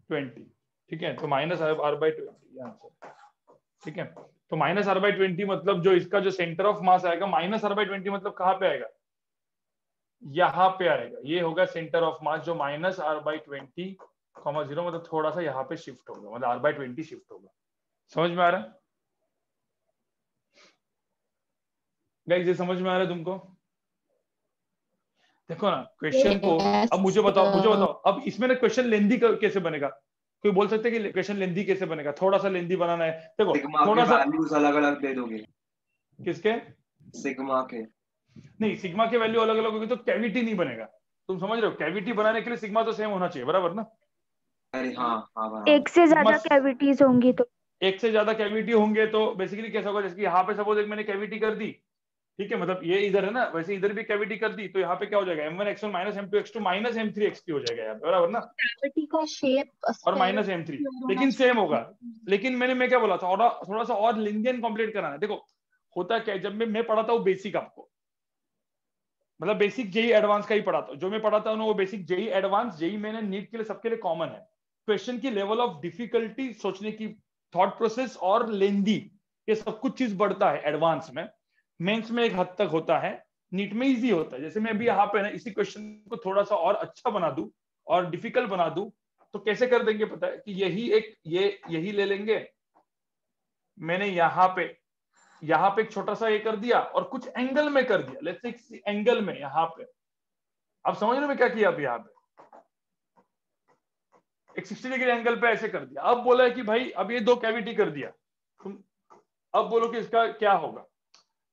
20 ठीक है, तो माइनस r/20 आंसर। ठीक है, तो माइनस r/20 मतलब जो इसका जो सेंटर ऑफ मास आएगा, माइनस r/20 मतलब कहाँ पे आएगा? यहाँ पे आएगा। ये होगा सेंटर ऑफ मास, जो माइनस r/20, 0 मतलब थोड़ा सा यहाँ पे शिफ्ट होगा, मतलब r/20 शिफ्ट होगा। समझ में आ रहा है गाइस? ये समझ में आ रहा है तुमको? देखो ना क्वेश्चन को, अब मुझे बताओ अब इसमें ना क्वेश्चन लेंदी कैसे बनेगा? कोई बोल सकते हैं कि क्वेश्चन लेंदी कैसे बनेगा? थोड़ा सा लेंदी बनाना है, देखो थोड़ा सा। वैल्यूज अलग-अलग दे दोगे? किसके? सिग्मा के। नहीं, सिग्मा के वैल्यू अलग अलग होगी तो कैविटी नहीं बनेगा। तुम समझ रहे हो? कैविटी बनाने के लिए सिग्मा तो सेम होना चाहिए, बराबर ना? अरे हाँ बराबर। एक से ज्यादा कैविटीज होंगी तो एक से ज्यादा कैविटी होंगे तो बेसिकली कैसा होगा? जैसे कि यहाँ पे सपोज एक मैंने कैविटी कर दी, ठीक है, मतलब ये इधर है ना, वैसे इधर भी कैविटी कर दी, तो यहाँ पे क्या हो जाएगा? m1 x1 minus m2 x2 minus m3 x3 हो जाएगा यहाँ पे, बराबर ना? कैविटी का शेप और माइनस m3, लेकिन सेम होगा। लेकिन मैं क्या बोला था, थोड़ा सा और लिंगियन कंप्लीट कराना है। देखो होता क्या है, जब मैं पढ़ाता हूँ बेसिक, आपको मतलब बेसिक जेई एडवांस का ही पढ़ाता हूँ, जो मैं पढ़ाता हूँ वो बेसिक जेई एडवांस, जेई मैंने नीट के लिए सबके लिए कॉमन है। क्वेश्चन की लेवल ऑफ डिफिकल्टी, सोचने की थॉट प्रोसेस और लेंदी, ये सब कुछ चीज बढ़ता है एडवांस में। मेंस में एक हद तक होता है, नीट में इजी होता है। जैसे मैं अभी यहाँ पे ना इसी क्वेश्चन को थोड़ा सा और अच्छा बना दूं और डिफिकल्ट बना दूं, तो कैसे कर देंगे पता है? कि यही ले लेंगे, मैंने यहाँ पे एक छोटा सा ये कर दिया और कुछ एंगल में कर दिया, लेट्स से एंगल में यहाँ पे। अब समझ रहे हो मैं क्या किया? अब यहाँ पे एक 60 डिग्री एंगल पे ऐसे कर दिया। अब बोला है कि भाई अब ये 2 कैविटी कर दिया, तुम अब बोलो कि इसका क्या होगा?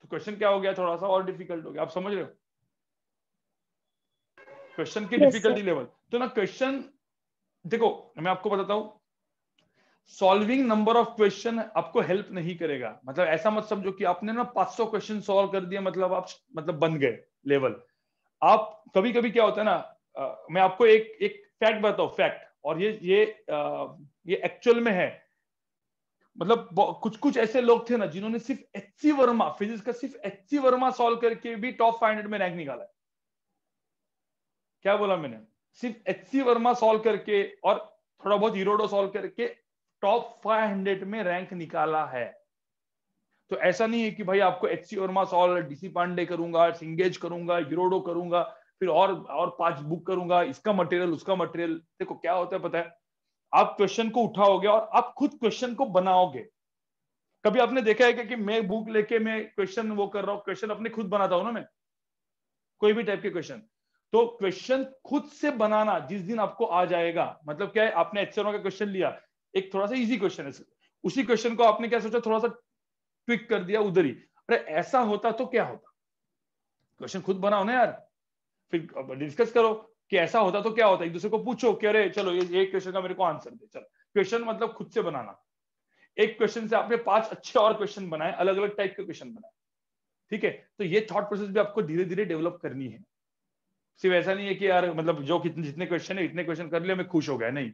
तो क्वेश्चन क्या हो गया? थोड़ा सा और डिफिकल्ट हो गया। आप समझ रहे हो क्वेश्चन की डिफिकल्टी लेवल? तो ना क्वेश्चन, देखो मैं आपको बताता हूं, सॉल्विंग नंबर ऑफ क्वेश्चन आपको हेल्प नहीं करेगा। मतलब ऐसा मत समझो कि आपने ना 500 क्वेश्चन सॉल्व कर दिया मतलब आप बन गए लेवल। आप कभी कभी क्या होता है ना, मैं आपको एक फैक्ट बताऊं, फैक्ट, और ये एक्चुअल में है। मतलब कुछ ऐसे लोग थे ना जिन्होंने सिर्फ एचसी वर्मा, फिजिक्स का सिर्फ एचसी वर्मा सॉल्व करके भी टॉप 500 में रैंक निकाला है। क्या बोला मैंने? सिर्फ एचसी वर्मा सॉल्व करके और थोड़ा बहुत यूरोडो सॉल्व करके टॉप 500 में रैंक निकाला है। तो ऐसा नहीं है कि भाई आपको HC Verma solve, DC Pandey करूंगा, सिंगेज करूंगा, यूरोडो करूंगा, फिर और 5 बुक करूंगा, इसका मटेरियल उसका मटेरियल। देखो क्या होता है पता है, आप क्वेश्चन को उठाओगे और आप खुद क्वेश्चन को बनाओगे। कभी आपने देखा है कि मैं बुक लेके मैं क्वेश्चन वो कर रहा हूँ, क्वेश्चन अपने खुद बनाता हूँ ना मैं, कोई भी टाइप के क्वेश्चन, तो क्वेश्चन खुद से बनाना जिस दिन आपको आ जाएगा, मतलब क्या है, आपने HCNO का क्वेश्चन लिया, एक थोड़ा सा इजी क्वेश्चन है, उसी क्वेश्चन को आपने क्या सोचा, थोड़ा सा ट्विक कर दिया उधर ही, अरे ऐसा होता तो क्या होता, क्वेश्चन खुद बनाओ ना यार, फिर डिस्कस करो कि ऐसा होता तो क्या होता, एक दूसरे को पूछो कि अरे चलो ये क्वेश्चन का मेरे को आंसर दे, चलो क्वेश्चन मतलब खुद से बनाना। एक क्वेश्चन से आपने 5 अच्छे और क्वेश्चन बनाए, अलग अलग टाइप के क्वेश्चन बनाए, ठीक है। तो ये थॉट प्रोसेस भी आपको धीरे धीरे डेवलप करनी है, सिर्फ ऐसा नहीं है कि यार मतलब जो जितने क्वेश्चन है इतने क्वेश्चन कर लिए मैं खुश हो गया, नहीं,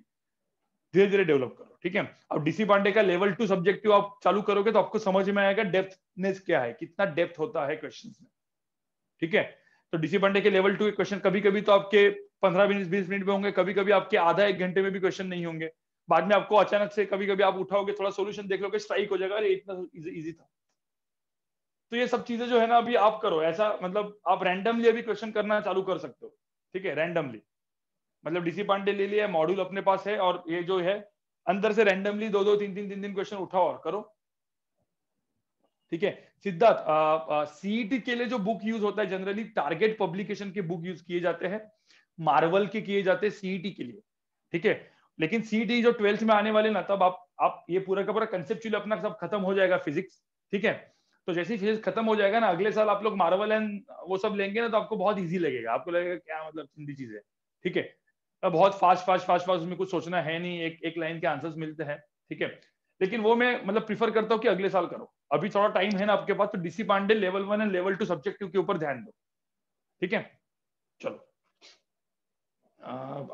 धीरे धीरे डेवलप करो, ठीक है। अब डीसी पांडे का लेवल 2 सब्जेक्टिव आप चालू करोगे तो आपको समझ में आएगा डेप्थनेस क्या है, कितना डेप्थ होता है क्वेश्चंस में, ठीक है। तो डीसी पांडे के लेवल 2 के क्वेश्चन कभी कभी तो आपके 15 मिनट 20 मिनट में होंगे, कभी कभी आपके आधा 1 घंटे में भी क्वेश्चन नहीं होंगे, बाद में आपको अचानक से कभी कभी आप उठाओगे, थोड़ा सोल्यूशन देख लोगे, स्ट्राइक हो जाएगा, अरे इतना इजी था। तो ये सब चीजें जो है ना अभी आप करो, ऐसा मतलब आप रैंडमली अभी क्वेश्चन करना चालू कर सकते हो, ठीक है, रैंडमली, मतलब डीसी पांडे ले लिया, मॉड्यूल अपने पास है, और ये जो है अंदर से रैंडमली 2-2 3-3 क्वेश्चन उठाओ और करो, ठीक है। सिद्धार्थ, सीईटी के लिए जो बुक यूज होता है जनरली टारगेट पब्लिकेशन के बुक यूज किए जाते हैं, मार्वल के किए जाते हैं सीईटी के लिए, ठीक है। लेकिन सीईटी जो 12th में आने वाले ना, तब आप ये पूरा का पूरा कंसेप्चुअली अपना सब खत्म हो जाएगा फिजिक्स, ठीक है। तो जैसे ही फिजिक्स खत्म हो जाएगा ना, अगले साल आप लोग मार्वल एंड वो सब लेंगे ना, तो आपको बहुत इजी लगेगा, आपको लगेगा क्या मतलब हिंदी चीज है, ठीक है। बहुत फास्ट उसमें कुछ सोचना है नहीं, एक लाइन के आंसर्स मिलते हैं, ठीक है। लेकिन वो मैं मतलब प्रीफर करता हूँ कि अगले साल करो, अभी थोड़ा टाइम है ना आपके पास, तो DC Pandey level 1 and level 2 subjective के ऊपर ध्यान दो, ठीक है। चलो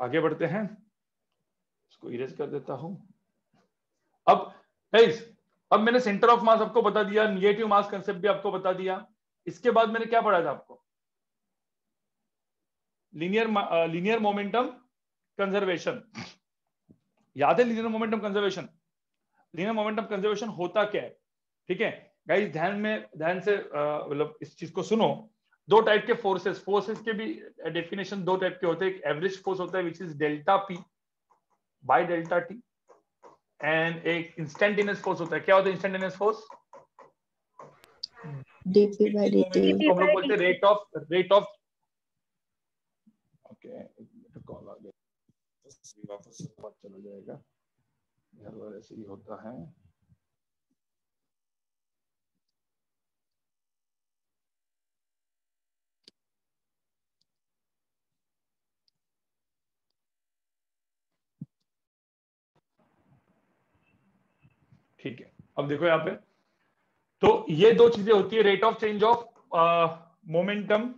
आगे बढ़ते हैं, इसको इरेज कर देता हूं। अब गाइस, अब मैंने सेंटर ऑफ मास आपको बता दिया, निगेटिव मास कंसेप्ट भी आपको बता दिया, इसके बाद मैंने क्या पढ़ा था आपको, लीनियर मोमेंटम कंजर्वेशन, याद है linear momentum conservation? Linear momentum conservation होता क्या है, ठीक है गाइस, ध्यान से मतलब इस चीज को सुनो। 2 टाइप के फोर्सेस के भी डेफिनेशन 2 टाइप के होते हैं, एक एवरेज फोर्स होता है which is delta P by delta T, and एक इंस्टेंटेनियस फोर्स होता है, क्या होता है instantaneous force? dp by dt हम लोग बोलते हैं रेट ऑफ ओके, कॉल आ गया, वापस से बात चला जाएगा, हर बार ऐसे ही होता है। ठीक है, अब देखो यहाँ पे, तो ये 2 चीजें होती है, rate of change of momentum,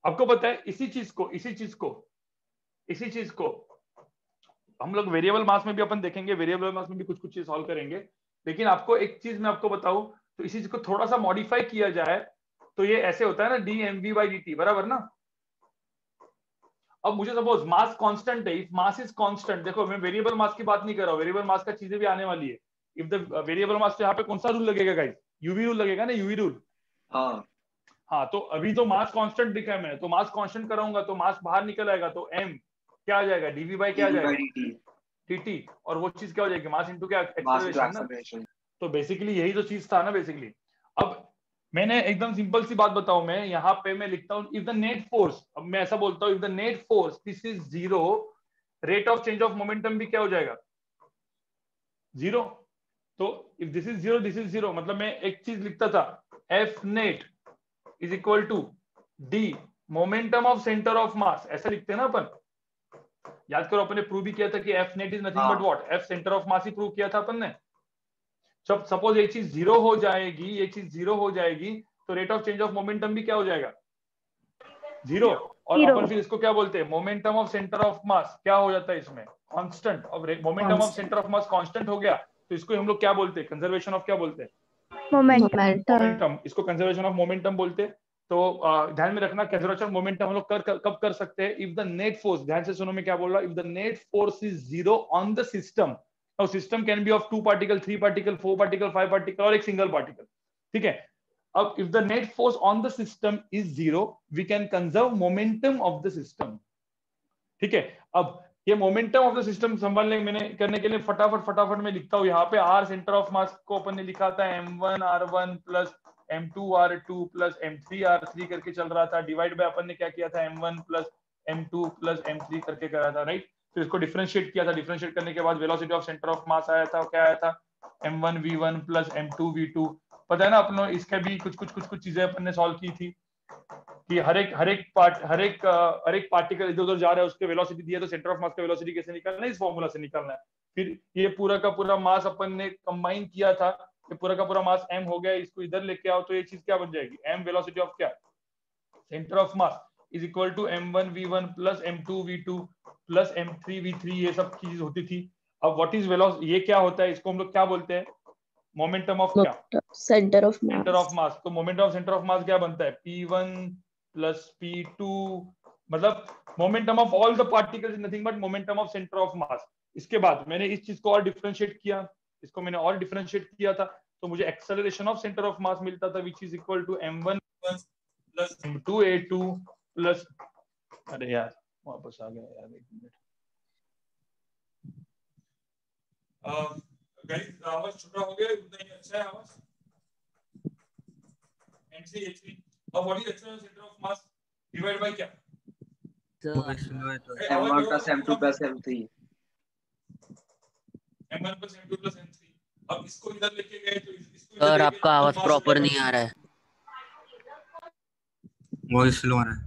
आपको पता है इसी चीज को हम लोग वेरिएबल मास में भी अपन देखेंगे, वेरिएबल मास में भी कुछ चीज सॉल्व करेंगे, लेकिन आपको एक चीज मैं आपको बताऊं, तो इसी चीज को थोड़ा सा मॉडिफाई किया जाए तो ये ऐसे होता है ना, dmv/dt, बराबर ना। अब मुझे सपोज मास कांस्टेंट है, इफ मास इज कांस्टेंट, देखो मैं वेरिएबल मास की बात नहीं कर रहा हूं, वेरिएबल मास का चीजें भी आने वाली है। इफ द वेरिएबल मास, तो यहाँ पे कौन सा रूल लगेगा गाइस? यूवी रूल लगेगा ना, यूवी रूल। हाँ, तो अभी तो मास कांस्टेंट दिखा है मैंने, तो मास कांस्टेंट कराऊंगा तो मास बाहर निकल आएगा, तो m क्या आ जाएगा, dv बाय क्या आ जाएगा, dt, और वो चीज क्या हो जाएगी, मास इनटू क्या, एक्सेलरेशन ना। तो बेसिकली यही तो चीज था ना बेसिकली। अब मैंने एकदम सिंपल सी बात बताऊं, मैं यहाँ पे मैं लिखता हूँ, इफ द नेट फोर्स, अब मैं ऐसा बोलता हूँ, if the net force this is 0, rate of change of momentum भी क्या हो जाएगा, 0। तो if this is 0, this is 0, मतलब मैं एक चीज लिखता था, F net is equal to d momentum of centre of mass, ऐसा लिखते हैं ना अपन, याद करो अपन ने प्रूव भी किया था कि F net is nothing but what, F centre of mass he prove किया था अपन ने। जब सपोज ये चीज 0 हो जाएगी, ये चीज 0 हो जाएगी, तो rate of change of momentum भी क्या हो जाएगा, 0, और अपन फिर इसको क्या बोलते हैं, मोमेंटम ऑफ सेंटर ऑफ मास क्या हो जाता है इसमें, कांस्टेंट। अब momentum of centre of mass constant हो गया, तो इसको हम लोग क्या बोलते हैं, कंजर्वेशन ऑफ क्या बोलते हैं, मोमेंटम, इसको कंजर्वेशन ऑफ मोमेंटम बोलते हैं। तो ध्यान में रखना, कंजर्वेशन मोमेंटम हम लोग कब कर सकते हैं, इफ द नेट फोर्स, ध्यान से सुनो मैं क्या बोल रहा हूं, if the net force is 0 on the system, now system can be of 2 particle, 3 particle, 4 particle, 5 particle और एक सिंगल पार्टिकल, ठीक है। अब if the net force on the system is 0, we can conserve momentum of the system, ठीक है। अब ये momentum of the system संभालने मैंने करने के लिए फटाफट में लिखता हूँ। यहाँ पे आर सेंटर ऑफ मास को अपन ने लिखा था m1r1 plus m2r2 plus m3r3 करके चल रहा था। डिवाइड बाय अपन ने क्या किया था, m1 plus m2 plus m3 करके करा था, राइट। तो इसको डिफरेंशिएट किया था। डिफरेंशिएट करने के बाद वेलोसिटी ऑफ सेंटर ऑफ मास आया था, क्या आया था, m1v1 प्लस m2v2। पता है ना अपनों, इसके भी कुछ चीजें अपन ने सॉल्व की थी कि हर एक पार्टिकल इधर उधर जा रहा है, उसके वेलोसिटी दिया, तो सेंटर ऑफ मास का वेलोसिटी कैसे निकालना है, इस फॉर्मूला से निकालना है। फिर ये पूरा का पूरा मास अपन ने कंबाइन किया था, ये पूरा का पूरा मास m हो गया, इसको इधर लेके आओ तो ये चीज क्या बन जाएगी, m वेलोसिटी ऑफ क्या, centre of mass is equal to m1v1 plus m2v2 plus m3v3, ये सब चीज होती थी। अब व्हाट इज वेलोसिटी, ये क्या होता है, इसको हम लोग क्या बोलते हैं, मोमेंटम ऑफ क्या, सेंटर ऑफ मास। तो मोमेंटम ऑफ सेंटर ऑफ मास क्या बनता है, p1 प्लस p2, मतलब momentum of all the particles is nothing but momentum of centre of मास। इसके बाद मैंने इस चीज को और डिफरेंशिएट किया, इसको मैंने और डिफरेंशिएट किया था, तो मुझे acceleration of centre of mass मिलता था, which is equal to m1 plus m2a2 plus, अरे यार वापस आ गया यार, एक मिनट। गाइस आवाज छोटा हो गया, उतना ही अच्छा है आवाज। m3a3 अब what is acceleration centre of mass divide by क्या, m1 plus m2 plus m3, m1 plus m2 plus m3। अब इसको इधर लेके गए तो इसको सर आपका आवाज प्रॉपर नहीं आ रहा है, वॉइस स्लो आ रहा है।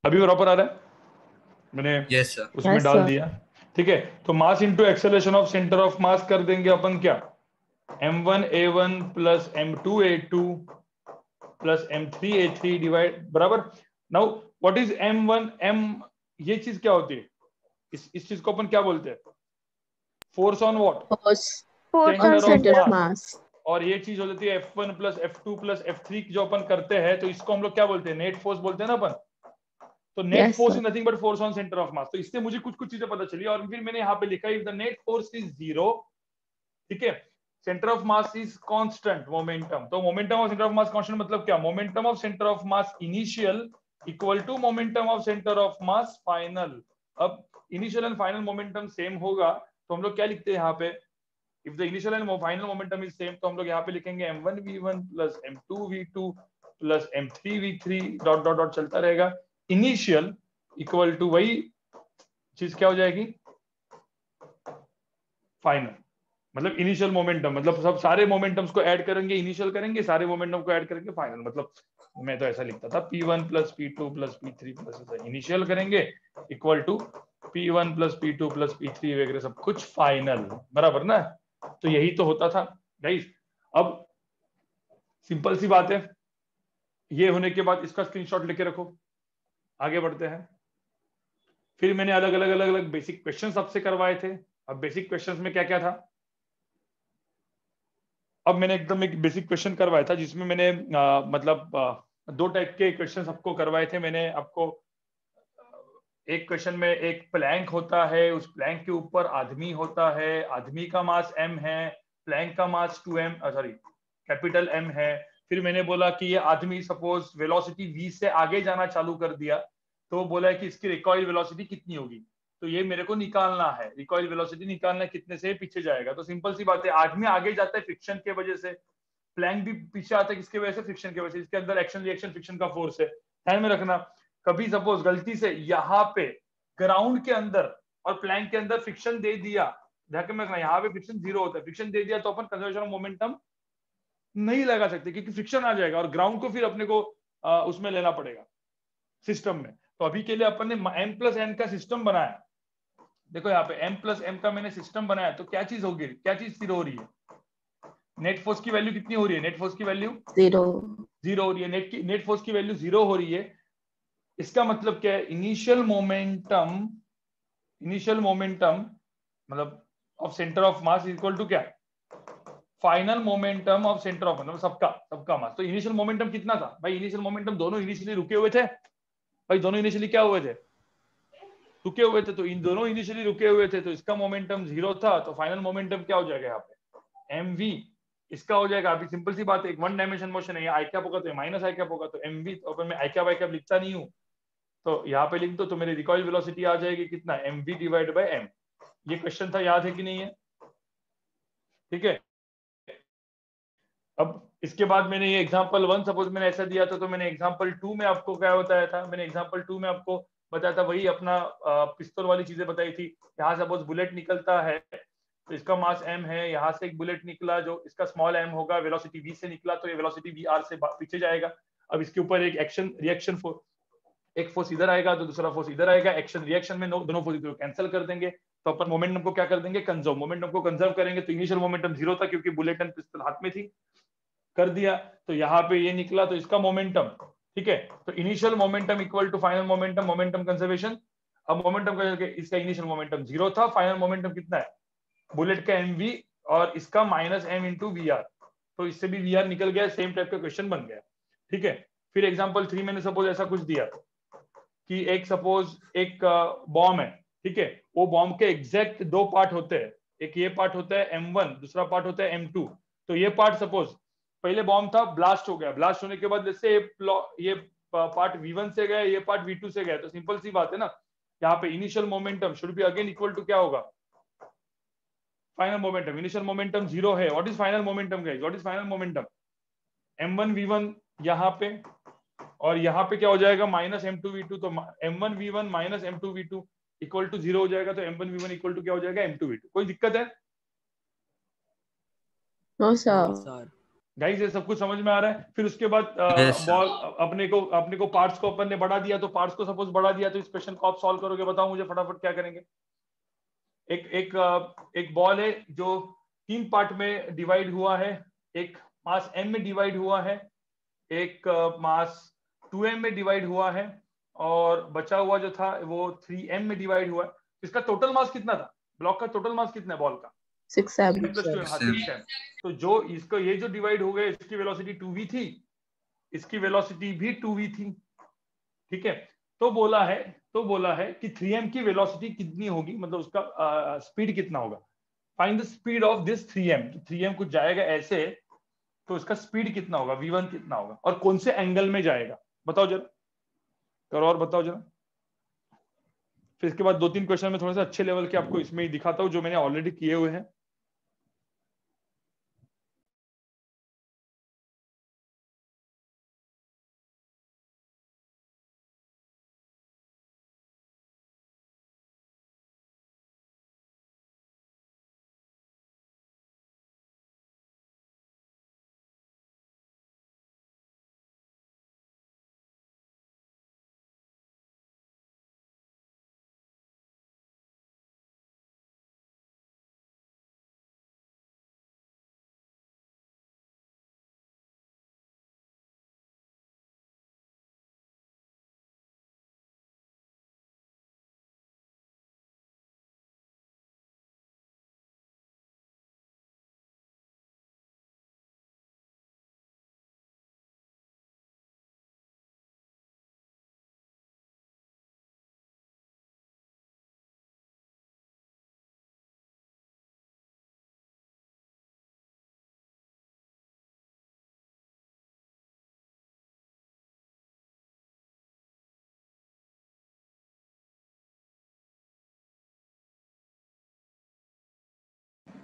अभी प्रॉपर आ रहा है, मैंने यस सर, उसमें डाल दिया, ठीक है। तो mass into acceleration of centre of mass कर देंगे अपन क्या, m1a1 plus m2a2 plus m3a3 divide बराबर। Now what is m1 m, ये चीज क्या होती है, इस चीज को अपन क्या बोलते हैं, force on what, force on centre of मास। और ये चीज हो जाती है f1 plus f2 plus f3 जो अपन करते हैं, तो इसको हम लोग क्या बोलते हैं, नेट फोर्स बोलते हैं ना अपन। तो net force is nothing but force on centre of मास। तो इससे मुझे कुछ चीजें पता चली, और फिर मैंने यहाँ पे लिखा if the net force is 0, ठीक है, centre of mass is constant momentum. तो momentum of centre of mass constant मतलब क्या, momentum of centre of mass initial equal to momentum of centre of mass final. अब initial and final momentum same होगा तो हम लोग क्या लिखते हैं यहाँ पे, if the initial and final momentum is same, तो हम लोग यहाँ पे लिखेंगे m1v1 plus m2v2 plus m3v3 dot dot dot चलता रहेगा। इनिशियल इक्वल टू वही चीज क्या हो जाएगी, फाइनल, मतलब इनिशियल मोमेंटम, मतलब सब सारे मोमेंटम्स को ऐड करेंगे, इनिशियल करेंगे, सारे मोमेंटम को ऐड करेंगे फाइनल। मतलब मैं तो ऐसा लिखता था p1 plus p2 plus p3 plus initial करेंगे equal to p1 plus p2 plus p3 वगैरह सब कुछ फाइनल, बराबर ना। तो यही तो होता था गाइस। अब सिंपल सी बात है, ये होने के बाद इसका स्क्रीनशॉट लेके रखो, आगे बढ़ते हैं। फिर मैंने अलग अलग बेसिक क्वेश्चंस आपसे करवाए थे। अब बेसिक क्वेश्चंस में क्या क्या था, अब मैंने एकदम एक बेसिक क्वेश्चन करवाया था जिसमें मैंने दो टाइप के क्वेश्चन आपको करवाए थे। मैंने आपको एक क्वेश्चन में एक प्लैंक होता है, उस प्लैंक के ऊपर आदमी होता है, आदमी का मास m है, प्लैंक का मास 2m कैपिटल M है। फिर मैंने बोला कि ये आदमी सपोज वेलोसिटी v से आगे जाना चालू कर दिया, तो बोला है कि इसकी रिकॉइल वेलोसिटी कितनी होगी, तो ये मेरे को निकालना है, रिकॉइल वेलोसिटी निकालना है कितने से पीछे जाएगा। तो सिंपल सी बात है, आदमी आगे जाता है फ्रिक्शन के वजह से, प्लैंक भी पीछे आता है किसके वजह से, फ्रिक्शन की वजह से। इसके अंदर एक्शन रिएक्शन फ्रिक्शन का फोर्स है, ध्यान में रखना। कभी सपोज गलती से यहाँ पे ग्राउंड के अंदर और प्लैंक के अंदर फ्रिक्शन दे दिया, ध्यान में रखना, यहाँ पे फ्रिक्शन 0 होता है, फ्रिक्शन दे दिया तो अपन कंजर्वेशन ऑफ मोमेंटम नहीं लगा सकते क्योंकि फ्रिक्शन आ जाएगा और ग्राउंड को फिर अपने को उसमें लेना पड़ेगा सिस्टम में। तो अभी के लिए अपन ने m प्लस n का सिस्टम बनाया। देखो यहाँ पे m प्लस m का मैंने सिस्टम बनाया, तो क्या चीज होगी, क्या चीज 0 हो रही है, नेट फोर्स की वैल्यू कितनी हो रही है, नेट फोर्स की वैल्यू 0 हो रही है, नेट फोर्स की वैल्यू 0 हो रही है। इसका मतलब क्या है, इनिशियल मोमेंटम मतलब of centre of mass equal to क्या, final momentum of centre of, मतलब सबका मास। तो इनिशियल मोमेंटम कितना था भाई, इनिशियल मोमेंटम दोनों इनिशियली रुके हुए थे भाई, दोनों इनिशियली क्या हुए थे, रुके हुए थे। तो इन दोनों इनिशियली रुके हुए थे, तो इसका मोमेंटम 0 था, तो फाइनल मोमेंटम क्या हो जाएगा यहाँ पे, mv। इसका हो जाएगा, अभी सिंपल सी बात है, एक वन डायमेंशन मोशन है, आई कैप होगा तो माइनस आई कैप होगा, तो mv, तो अपन मैं आई कैप लिखता नहीं हूँ, तो यहाँ पे लिख दो, तो मेरी रिकॉइल वेलोसिटी आ जाएगी कितना, mv डिवाइड बाय m। ये क्वेश्चन था, याद है कि नहीं है, ठीक है। अब इसके बाद मैंने ये एग्जांपल 1 सपोज मैंने ऐसा दिया था, तो मैंने एग्जांपल 2 में आपको क्या बताया था, मैंने एग्जांपल 2 में आपको बताया था वही अपना पिस्तौल वाली चीजें बताई थी। यहाँ सपोज बुलेट निकलता है, तो इसका मास m है, यहाँ से एक बुलेट निकला जो इसका स्मॉल m होगा, वेलोसिटी v से निकला, तो ये वेलोसिटी vr से पीछे जाएगा। अब इसके ऊपर एक एक्शन रिएक्शन फोर्स, एक फोर्स इधर आएगा तो दूसरा फोर्स इधर आएगा, एक्शन रिएक्शन में दोनों फोर्स को कैंसिल कर देंगे, तो अपन मोमेंटम को क्या कर देंगे, कंजर्व, मोमेंटम को कंजर्व करेंगे। तो इनिशियल मोमेंटम 0 था क्योंकि बुलेट एंड पिस्तौल हाथ में थी, कर दिया, तो यहाँ पे ये निकला, तो इसका मोमेंटम, ठीक है। तो initial momentum equal to final momentum, momentum conservation. अब मोमेंटम का इसका इनिशियल मोमेंटम 0 था, फाइनल मोमेंटम कितना है, बुलेट का mv और इसका minus m into v r, तो इससे भी वी आर निकल गया, सेम टाइप का क्वेश्चन बन गया, ठीक है। फिर एग्जांपल 3 मैंने सपोज ऐसा कुछ दिया कि एक सपोज एक बॉम्ब है, ठीक है, वो बॉम्ब के एग्जैक्ट 2 पार्ट होते हैं, एक ये पार्ट होता है m1, दूसरा पार्ट होता है m2। तो ये पार्ट सपोज पहले बॉम्ब था, ब्लास्ट हो गया, ब्लास्ट होने के बाद जैसे ये पार्ट v1 से गया, ये पार्ट v2 से गया, तो सिंपल सी बात है ना, यहाँ पे initial momentum should be again equal to क्या होगा, फाइनल मोमेंटम। इनिशियल मोमेंटम 0 है, what is final momentum guys, what is final momentum, m1 v1 यहाँ पे, और यहाँ पे क्या हो जाएगा, माइनस m2 v2, तो m1 v1 minus m2 v2 equal to 0 हो जाएगा, तो m1 v1 इक्वल टू क्या हो जाएगा, m2 v2। कोई दिक्कत है नो सर। गाइस, ये सब कुछ समझ में आ रहा है। फिर उसके बाद Yes, sir. बॉल अपने को पार्ट्स को अपन ने बढ़ा दिया, तो पार्ट्स को सपोज बढ़ा दिया, तो इस क्वेश्चन को आप सॉल्व करोगे, बताओ मुझे फटाफट क्या करेंगे। एक एक एक बॉल है जो 3 पार्ट में डिवाइड हुआ है, एक मास m में डिवाइड हुआ है, एक मास 2m में डिवाइड हुआ है, और बचा हुआ जो था वो 3m में डिवाइड हुआ है। इसका टोटल मास कितना था, ब्लॉक का टोटल मास कितना है बॉल का, 6m। 6m। तो जो इसको ये जो डिवाइड हो गए, इसकी वेलोसिटी 2v थी, इसकी वेलोसिटी भी 2v थी, ठीक है। तो बोला है कि 3m की वेलोसिटी कितनी होगी, मतलब उसका स्पीड कितना होगा, find the speed of this 3m। तो 3m कुछ जाएगा ऐसे, तो इसका स्पीड कितना होगा, v1 कितना होगा, और कौन से एंगल में जाएगा, बताओ जरा, करो और बताओ जरा। फिर इसके बाद 2-3 क्वेश्चन में थोड़े से अच्छे लेवल के आपको इसमें ही दिखाता हूं जो मैंने ऑलरेडी किए हुए हैं।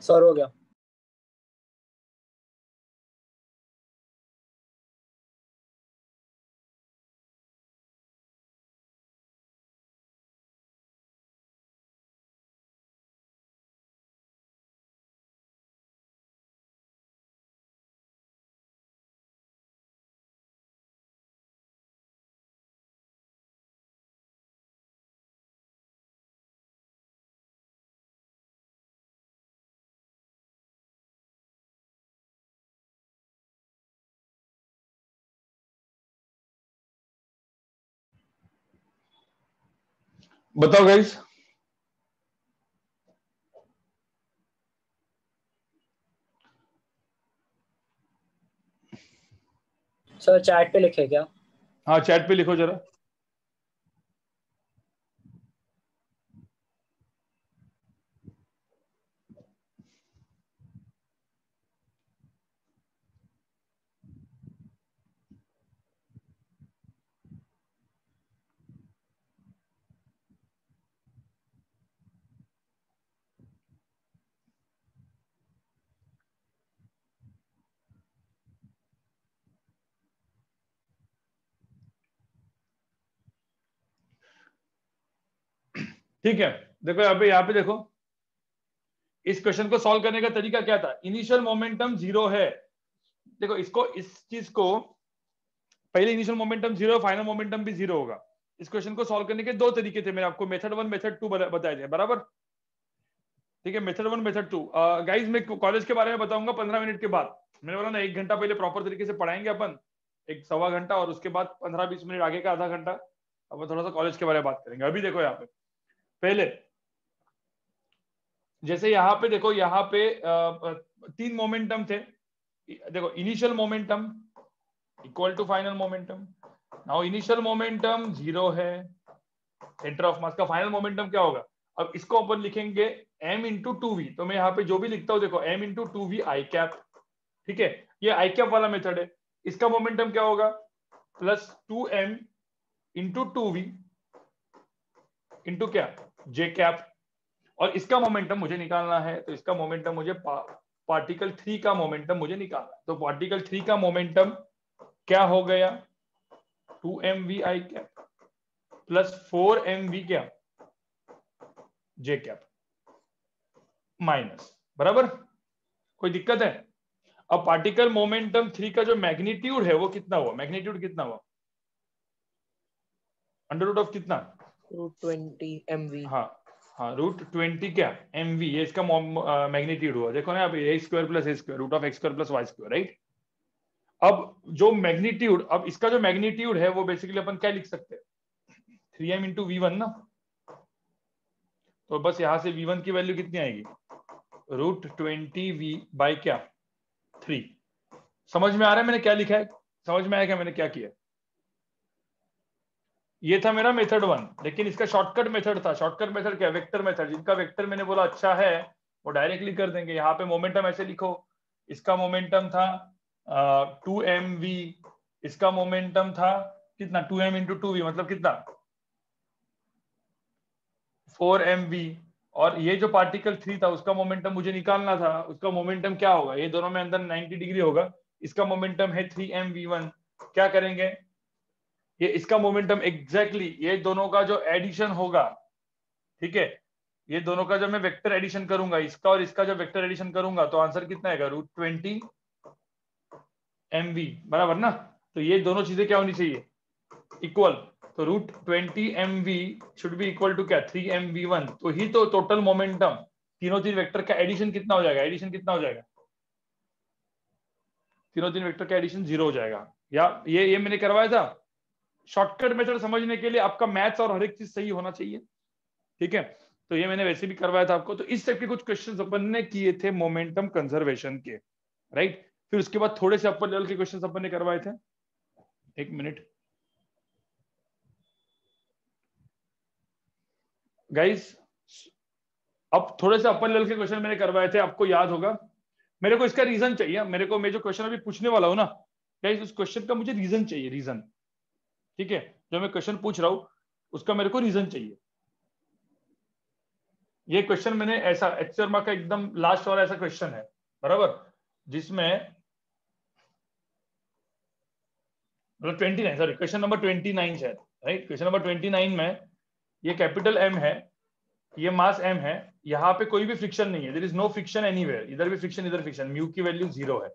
सर हो गया। बताओ गाइस। सर चैट पे लिखे क्या? हाँ चैट पे लिखो जरा। ठीक है, देखो यहाँ पे देखो, इस क्वेश्चन को सॉल्व करने का तरीका क्या था। इनिशियल मोमेंटम 0 है। देखो इसको, इस चीज को पहले इनिशियल मोमेंटम 0, फाइनल मोमेंटम भी 0 होगा। इस क्वेश्चन को सॉल्व करने के दो तरीके थे, मैंने आपको मेथड 1 मेथड 2 बताए थे, बराबर। ठीक है, मेथड 1 मेथड 2। गाइस मैं कॉलेज के बारे में बताऊंगा 15 मिनट के बाद। मैंने बोला ना 1 घंटा पहले प्रॉपर तरीके से पढ़ाएंगे अपन, 1-1.25 घंटा, और उसके बाद 15-20 मिनट आगे का आधा घंटा अपन थोड़ा सा कॉलेज के बारे में बात करेंगे। अभी देखो यहाँ पे पहले, जैसे यहाँ पे देखो, यहाँ पे 3 मोमेंटम थे। देखो initial momentum equal to final momentum. Now initial momentum 0 है, सेंटर ऑफ मास का फाइनल मोमेंटम क्या होगा। अब इसको अपन लिखेंगे m इंटू 2v। तो मैं यहाँ पे जो भी लिखता हूँ देखो, m इंटू 2v आई कैप। ठीक है, ये आई कैप वाला मेथड है। इसका मोमेंटम क्या होगा, plus 2m into 2v into क्या, j कैप। और इसका मोमेंटम मुझे निकालना है, तो इसका मोमेंटम मुझे पार्टिकल 3 का मोमेंटम मुझे निकालना है। तो पार्टिकल 3 का मोमेंटम क्या हो गया, 2mv आई कैप प्लस 4mv क्या, जे कैप माइनस, बराबर। कोई दिक्कत है। अब पार्टिकल मोमेंटम 3 का जो मैग्नीट्यूड है वो कितना हुआ, मैग्नीट्यूड कितना हुआ, अंडर रूट ऑफ कितना, √20 mv। हाँ √20 क्या mv, ये इसका मैग्नीट्यूड हुआ। देखो ना, अब a square plus a square, root of x square plus y square, right. अब जो मैग्नीट्यूड, अब इसका जो मैग्नीट्यूड है वो बेसिकली अपन क्या लिख सकते हैं, 3m इंटू v1 ना। तो बस यहां से v1 की वैल्यू कितनी आएगी, √20v बाई क्या 3। समझ में आ रहा है मैंने क्या लिखा है, समझ में आया क्या मैंने क्या किया। ये था मेरा मेथड 1, लेकिन इसका शॉर्टकट मेथड था। शॉर्टकट मेथड क्या, वेक्टर मेथड। जिनका वेक्टर मैंने बोला अच्छा है वो डायरेक्टली कर देंगे। यहाँ पे मोमेंटम ऐसे लिखो, इसका मोमेंटम था 2mv, इसका मोमेंटम था कितना, 2m इंटू 2v मतलब कितना 4mv। और ये जो पार्टिकल 3 था उसका मोमेंटम मुझे निकालना था, उसका मोमेंटम क्या होगा, ये दोनों में अंदर 90 डिग्री होगा। इसका मोमेंटम है 3mv1। क्या करेंगे, ये इसका मोमेंटम एग्जैक्टली ये दोनों का जो एडिशन होगा, ठीक है, ये दोनों का जब मैं वेक्टर एडिशन करूंगा, इसका और इसका जब वेक्टर एडिशन करूंगा, तो आंसर कितना आएगा, √20 mv, बराबर ना। तो ये दोनों चीजें क्या होनी चाहिए, इक्वल। तो √20 mv should be equal to क्या, 3mv1। तो ही तो टोटल मोमेंटम, तीनों तीन वेक्टर का एडिशन कितना हो जाएगा, एडिशन कितना हो जाएगा, तीनों तीन वेक्टर का एडिशन 0 हो जाएगा। या ये मैंने करवाया था। शॉर्टकट मेथड समझने के लिए आपका मैथ्स और हर एक चीज सही होना चाहिए, ठीक है। तो ये मैंने वैसे भी करवाया था आपको। तो इस टाइप के कुछ क्वेश्चंस अपन ने किए थे मोमेंटम कंजर्वेशन के, राइट। फिर उसके बाद थोड़े से अपर लेवल के क्वेश्चंस अपन ने करवाए थे। एक मिनट गाइस, अब थोड़े से अपर लेवल के क्वेश्चन मैंने करवाए थे, आपको याद होगा। मेरे को इसका रीजन चाहिए, मेरे को, मैं जो क्वेश्चन अभी पूछने वाला हूं ना गाइस, उस क्वेश्चन का मुझे रीजन चाहिए, रीजन, ठीक है। जो मैं क्वेश्चन पूछ रहा हूं उसका मेरे को रीजन चाहिए। ये क्वेश्चन मैंने ऐसा एच शर्मा का एकदम लास्ट वाला ऐसा क्वेश्चन है, बराबर, जिसमें मतलब 29, सॉरी क्वेश्चन नंबर 29 है, राइट। क्वेश्चन नंबर 29 में ये कैपिटल M है, ये मास M है, यहाँ पे कोई भी फ्रिक्शन नहीं है, there is no friction anywhere, इधर भी फ्रिक्शन इधर फ्रिक्शन, म्यू की वैल्यू 0 है,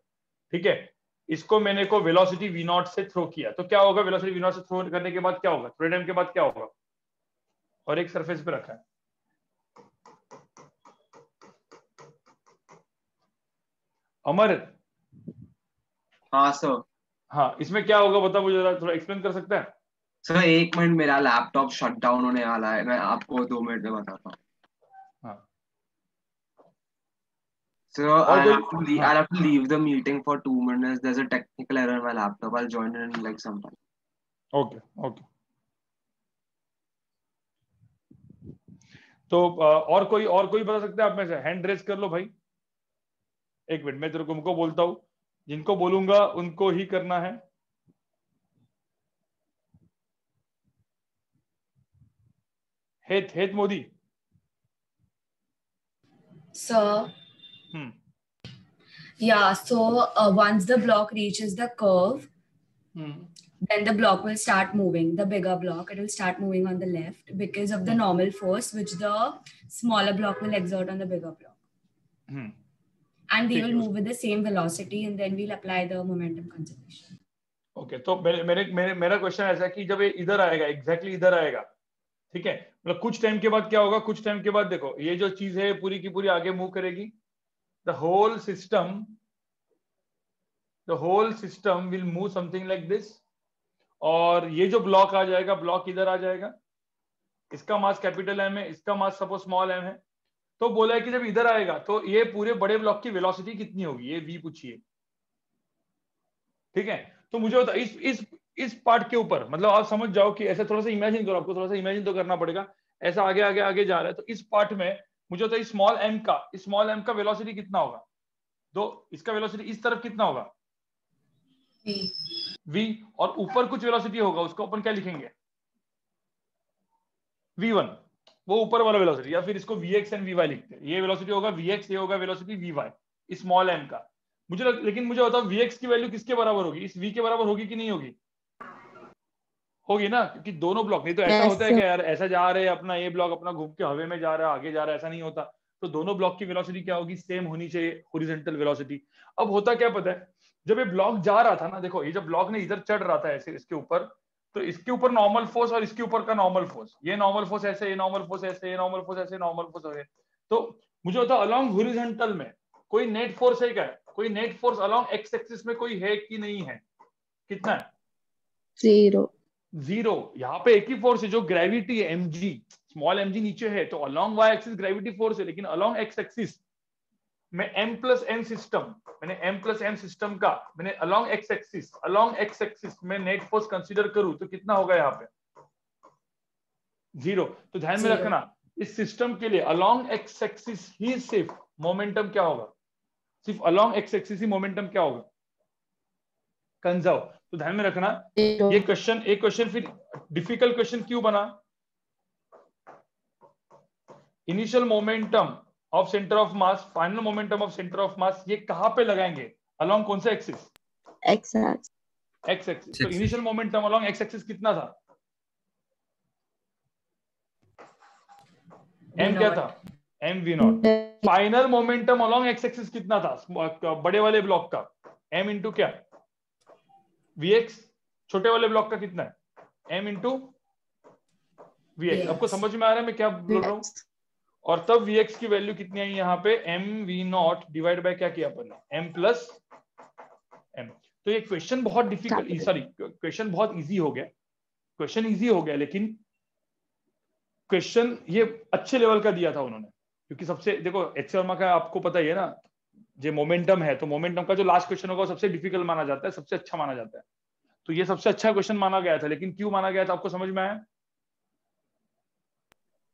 ठीक है। इसको मैंने को वेलोसिटी v0 से थ्रो किया, तो क्या होगा, वेलोसिटी v0 से थ्रो करने के बाद क्या होगा, थ्रो टाइम के बाद क्या होगा, और एक सरफेस पे रखा है, अमर। हाँ सर। हाँ, इसमें क्या होगा बताओ मुझे, थोड़ा एक्सप्लेन कर सकता है। सर 1 मिनट, मेरा लैपटॉप शट डाउन होने वाला है, मैं आपको 2 मिनट में बताता हूँ। हाँ So और I'll कोई, have to leave, हाँ I'll have to leave the meeting for 2 minutes. There's a technical error in my laptop. I'll join in like some time. Okay okay. तो और कोई बता सकते हैं आप में से? हैंड रेज कर लो भाई। एक मिनट, मैं तेरे को उनको बोलता हूँ, जिनको बोलूंगा उनको ही करना है। हेत Modi. Sir, yeah, so once the block reaches the curve, then the block will start moving. The bigger block, it will start moving on the left because of the normal force which the smaller block will exert on the bigger block. And they will move with the same velocity, and then we'll apply the momentum conservation. Okay तो मेरा question ऐसा है कि जब ये इधर आएगा, exactly इधर आएगा, ठीक है, मतलब कुछ टाइम के बाद क्या होगा, कुछ टाइम के बाद देखो ये जो चीज है पूरी की पूरी आगे मूव करेगी। The whole system will move something like this, और ये जो ब्लॉक आ जाएगा, ब्लॉक इधर आ जाएगा, इसका मास कैपिटल एम है, इसका मास सपोज स्मॉल एम है। तो बोला है कि जब इधर आएगा तो ये पूरे बड़े ब्लॉक की वेलोसिटी कितनी होगी, ये v पूछिए, ठीक है। तो मुझे बता इस पार्ट के ऊपर, मतलब आप समझ जाओ कि ऐसे थोड़ा सा इमेजिन करो, आपको थोड़ा सा इमेजिन तो करना पड़ेगा, ऐसा आगे आगे आगे जा रहा है। तो इस पार्ट में मुझे बता स्मॉल एम का वेलोसिटी कितना होगा, तो इसका वेलोसिटी इस तरफ कितना होगा v, और ऊपर कुछ वेलोसिटी होगा, उसको अपन क्या लिखेंगे v1, वो ऊपर वाला वेलोसिटी, या फिर इसको vx एंड vy लिखते हैं। ये वेलोसिटी होगा vx, ये होगा वेलोसिटी vy स्मॉल एम का। लेकिन मुझे बताओ vx की वैल्यू किसके बराबर होगी, इस v के बराबर होगी कि नहीं होगी? होगी ना, क्योंकि दोनों ब्लॉक, नहीं तो ऐसा होता है कि यार ऐसा जा रहे हैं अपना, ये ब्लॉक अपना घूम के हवे में जा रहा है, आगे जा रहा है, ऐसा नहीं होता। तो दोनों ब्लॉक की वेलोसिटी क्या होगी, सेम होनी चाहिए, हॉरिजॉन्टल वेलोसिटी। अब होता क्या पता है, जब ये ब्लॉक जा रहा था ना, देखो ये जब ब्लॉक ने इधर चढ़ रहा था ऐसे इसके ऊपर, तो इसके ऊपर नॉर्मल फोर्स और इसके ऊपर का नॉर्मल फोर्स, ये नॉर्मल फोर्स ऐसे, ये नॉर्मल फोर्स ऐसे, ये नॉर्मल फोर्स ऐसे, नॉर्मल फोर्स ऐसे। तो मुझे होता अलोंग हॉरिजॉन्टल में कोई नेट फोर्स है क्या, कोई net force along x axis में कोई है कि नहीं है? कितना है? जीरो। यहाँ पे एक ही फोर्स है जो ग्रेविटी है, mg, स्मॉल mg नीचे है, तो along y axis gravity force है, लेकिन अलोंग x एक्सिस में m प्लस n सिस्टम, मैंने m प्लस m सिस्टम का मैंने अलोंग x एक्सिस में नेट फोर्स कंसीडर करूं तो कितना होगा यहाँ पे? जीरो। तो ध्यान में रखना इस सिस्टम के लिए अलोंग x एक्सिस ही सिर्फ मोमेंटम क्या होगा, सिर्फ अलोंग x एक्सिस ही मोमेंटम क्या होगा, कंजर्व। तो ध्यान में रखना ये क्वेश्चन, एक क्वेश्चन फिर डिफिकल्ट क्वेश्चन क्यों बना, initial momentum of centre of mass, final momentum of centre of mass, ये कहां पे लगाएंगे, अलोंग कौन सा एक्सिस? X axis. तो initial momentum along x axis कितना था, m क्या था, mv0। Final momentum along x axis कितना था बड़े वाले ब्लॉक का, m इंटू क्या, vx। छोटे वाले ब्लॉक का कितना है, m इंटू vx। आपको समझ में आ रहा है मैं क्या बोल रहा हूँ? और तब vx की वैल्यू कितनी आई यहाँ पे, mv0 डिवाइड बाय क्या किया अपन ने, m प्लस m। तो ये क्वेश्चन बहुत डिफिकल्ट, सॉरी क्वेश्चन बहुत इजी हो गया, क्वेश्चन इजी हो गया, लेकिन क्वेश्चन ये अच्छे लेवल का दिया था उन्होंने, क्योंकि सबसे देखो एच शर्मा का आपको पता ही है ना, जो मोमेंटम है, तो मोमेंटम का जो लास्ट क्वेश्चन होगा सबसे डिफिकल्ट माना जाता है, सबसे अच्छा माना जाता है। तो ये सबसे अच्छा क्वेश्चन माना गया था, लेकिन क्यों माना गया था आपको समझ में आया?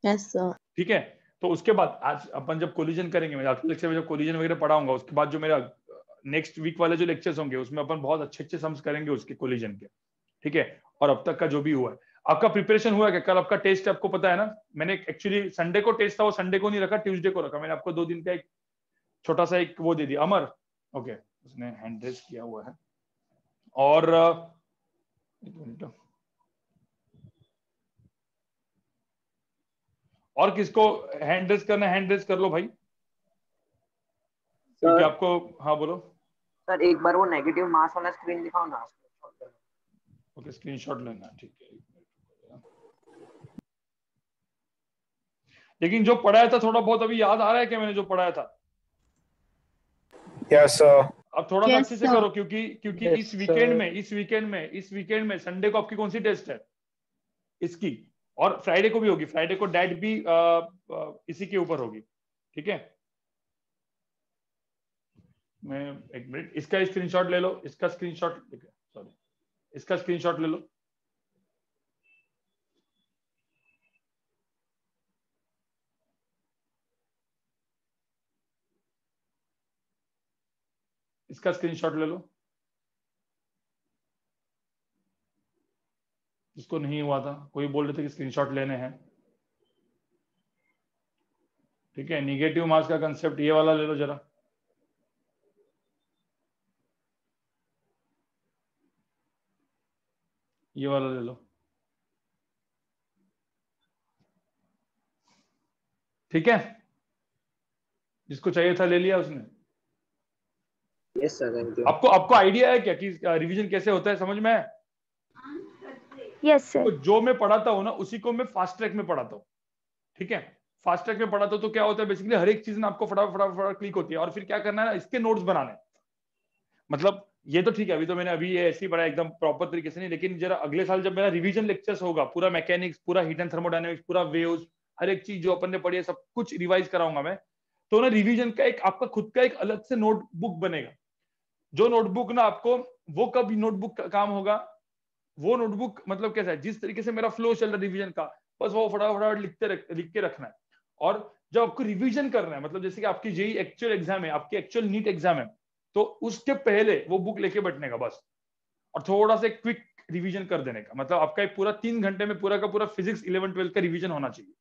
Yes sir. ठीक है, तो उसके बाद आज अपन जब कोलिजन करेंगे, मैं आपके लेक्चर में जब कोलिजन वगैरह पढ़ाऊंगा, उसके बाद जो मेरा नेक्स्ट वीक वाले जो लेक्चर्स होंगे उसमें अपन बहुत अच्छे सम्स करेंगे उसके कोलिजन के, ठीक है। और अब तक का जो भी हुआ है, आपका प्रिपरेशन हुआ क्या? कल आपका टेस्ट है, आपको पता है ना, मैंने एक्चुअली संडे को टेस्ट था, वो संडे को नहीं रखा, ट्यूसडे को रखा। मैंने आपको 2 दिन का एक छोटा सा एक वो दे दिया। अमर, ओके, उसने हैंड रेज किया हुआ है। और एक मिनट, और किसको हैंड रेज करना है, हैंड रेज कर लो भाई, क्योंकि आपको, हाँ बोलो सर। एक बार वो नेगेटिव मास वाला स्क्रीन दिखाओ ना। ओके, स्क्रीनशॉट लेना, ठीक है। लेकिन जो पढ़ाया था थोड़ा बहुत अभी याद आ रहा है क्या, मैंने जो पढ़ाया था? Yes sir. अब थोड़ा सा अच्छे से करो, क्योंकि इस वीकेंड में संडे को आपकी कौन सी टेस्ट है? इसकी, और फ्राइडे को भी होगी, फ्राइडे को डेट भी इसी के ऊपर होगी, ठीक है। मैं एक मिनट, इसका स्क्रीनशॉट ले लो, इसका स्क्रीनशॉट, सॉरी इसका स्क्रीनशॉट ले लो। इसका स्क्रीनशॉट ले लो, जिसको नहीं हुआ था, कोई बोल रहे थे कि स्क्रीनशॉट लेने हैं, ठीक है। निगेटिव मास का कंसेप्ट ये वाला ले लो जरा, ये वाला ले लो, ठीक है। जिसको चाहिए था ले लिया उसने। Yes sir, thank you. आपको आइडिया है क्या कि रिवीजन कैसे होता है, समझ में है? Yes sir. तो जो मैं पढ़ाता हूँ ना उसी को मैं फास्ट ट्रैक में पढ़ाता हूँ, ठीक है। फास्ट ट्रैक में पढ़ाता हूँ तो क्या होता है, बेसिकली हर एक चीज ना आपको फटाफट क्लिक होती है, और फिर क्या करना है ना, इसके नोट्स बनाने। मतलब ये तो ठीक है, अभी तो मैंने अभी ये ऐसे ही पढ़ा एकदम प्रॉपर तरीके से नहीं, लेकिन जरा अगले साल जब मेरा रिवीजन लेक्चर्स होगा, पूरा मैकेनिक्स, पूरा हीट एंड थर्मोडायनेमिक्स, पूरा वेव्स, हर एक चीज जो अपन ने पढ़ी है सब कुछ रिवाइज कराऊंगा मैं। तो ना रिवीजन का एक आपका खुद का एक अलग से नोटबुक बनेगा, जो नोटबुक ना आपको, वो कब नोटबुक का काम होगा, वो नोटबुक मतलब कैसा है, जिस तरीके से मेरा फ्लो चल रहा है रिवीजन का, बस वो फटाफट लिख के रखना है। और जब आपको रिवीजन करना है, मतलब जैसे कि आपकी जेई एक्चुअल एग्जाम है, आपकी एक्चुअल नीट एग्जाम है, तो उसके पहले वो बुक लेके बैठने का बस, और थोड़ा सा क्विक रिवीजन कर देने का। मतलब आपका एक पूरा 3 घंटे में पूरा का पूरा फिजिक्स 11-12 का रिवीजन होना चाहिए,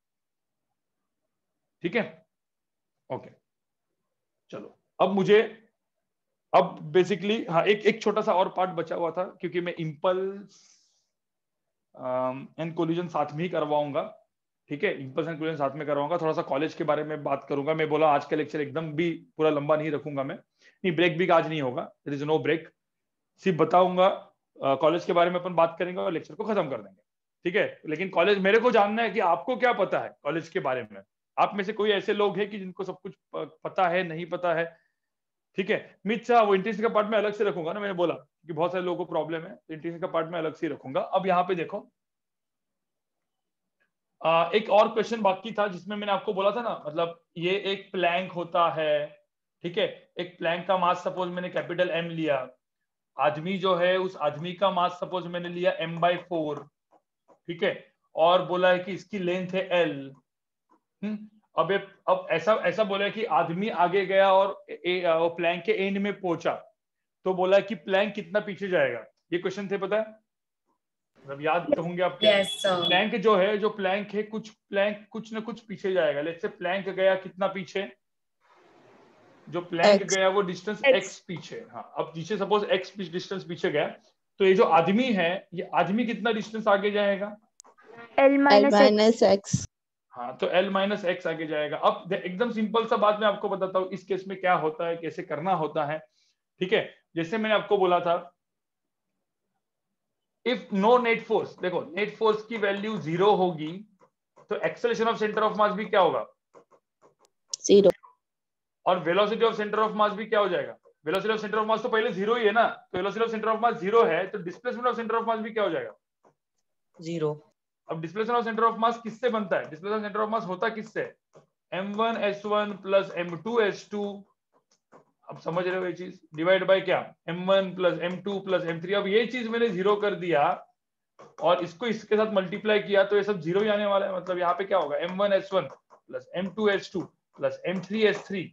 ठीक है। ओके चलो, अब बेसिकली हाँ एक छोटा सा और पार्ट बचा हुआ था, क्योंकि मैं इंपल्स एंड कोलिजन साथ में ही करवाऊंगा, ठीक है। इंपल्स एंड कोलिजन साथ में करवाऊंगा, थोड़ा सा कॉलेज के बारे में बात करूंगा। मैं बोला आज का लेक्चर एकदम भी पूरा लंबा नहीं रखूंगा मैं, नहीं ब्रेक भी आज नहीं होगा, देयर इज नो ब्रेक, सिर्फ बताऊंगा कॉलेज के बारे में अपन बात करेंगे और लेक्चर को खत्म कर देंगे, ठीक है। लेकिन कॉलेज मेरे को जानना है कि आपको क्या पता है कॉलेज के बारे में। आप में से कोई ऐसे लोग हैं कि जिनको सब कुछ पता है, नहीं पता है, ठीक है। मिच्छा वो इंट्रेंस का पार्ट में अलग से रखूंगा ना, मैंने बोला कि बहुत सारे लोगों को प्रॉब्लम है, तो इंट्रेंस का पार्ट में अलग से रखूंगा। अब यहाँ पे देखो एक और क्वेश्चन बाकी था जिसमें मैंने आपको बोला था ना, मतलब ये एक प्लैंक होता है, ठीक है। एक प्लैंक का मास सपोज मैंने कैपिटल M लिया, आदमी जो है उस आदमी का मास सपोज मैंने लिया m/4, ठीक है, और बोला है कि इसकी लेंथ है L। अब ऐसा बोला है कि आदमी आगे गया और प्लैंक के एंड में पहुंचा, तो बोला है कि प्लैंक कितना पीछे जाएगा। ये क्वेश्चन थे, पता है, मतलब याद तो होंगे आपके। प्लैंक जो है, जो प्लैंक है, कुछ ना कुछ पीछे जाएगा। लेट्स से प्लैंक गया कितना पीछे, जो प्लैंक गया वो डिस्टेंस x पीछे। हाँ, अब पीछे सपोज x डिस्टेंस पीछे गया, तो ये जो आदमी है, ये आदमी कितना डिस्टेंस आगे जाएगा, L-x। हाँ, तो L-x आगे जाएगा। अब एकदम सिंपल सा बात मैं आपको बताता हूँ इस केस में क्या होता है, कैसे करना होता है, ठीक है। जैसे मैंने आपको बोला था, इफ नो नेट फोर्स, देखो नेट फोर्स की वैल्यू 0 होगी तो एक्सेलरेशन ऑफ सेंटर ऑफ मास भी क्या होगा, 0। और वेलोसिटी ऑफ सेंटर ऑफ मास भी क्या हो जाएगा, वेलोसिटी ऑफ सेंटर ऑफ मास तो पहले 0 ही है ना, तो वेलोसिटी ऑफ सेंटर ऑफ मास 0 है, तो डिस्प्लेसमेंट ऑफ सेंटर ऑफ मास भी क्या हो जाएगा, 0। अब डिस्प्लेसमेंट ऑफ सेंटर ऑफ मास किससे बनता है, डिस्प्लेसमेंट ऑफ सेंटर ऑफ मास होता किससे, m1s1 प्लस m2s2, अब समझ रहे हो ये चीज, डिवाइड बाय क्या, m1 plus m2 plus m3। अब ये चीज मैंने 0 कर दिया और इसको इसके साथ मल्टीप्लाई किया तो ये सब 0 ही आने वाला है। मतलब यहाँ पे क्या होगा, m1s1 plus m2s2 plus m3s3,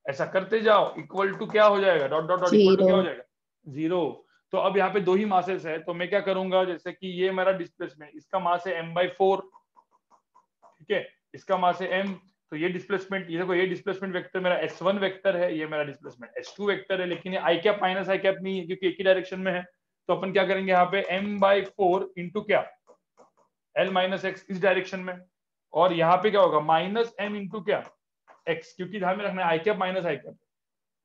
ऐसा करते जाओ, इक्वल टू क्या हो जाएगा, dot dot dot, equal to क्या हो जाएगा, 0। तो अब यहाँ पे 2 ही मासेस है, तो मैं क्या करूंगा, जैसे कि ये मेरा डिस्प्लेसमेंट, इसका मास है m/4, ठीक है, इसका मास है m, तो ये डिस्प्लेसमेंट, ये देखो ये डिस्प्लेसमेंट वेक्टर मेरा s1 वेक्टर है, ये मेरा डिस्प्लेसमेंट s2 वेक्टर है, लेकिन ये i cap minus i cap नहीं है क्योंकि एक ही डायरेक्शन में है। तो अपन क्या करेंगे यहाँ पे m/4 इंटू क्या, L-x इस डायरेक्शन में, और यहाँ पे क्या होगा माइनस m इंटू क्या x, क्योंकि ध्यान में रखना है i cap minus i cap,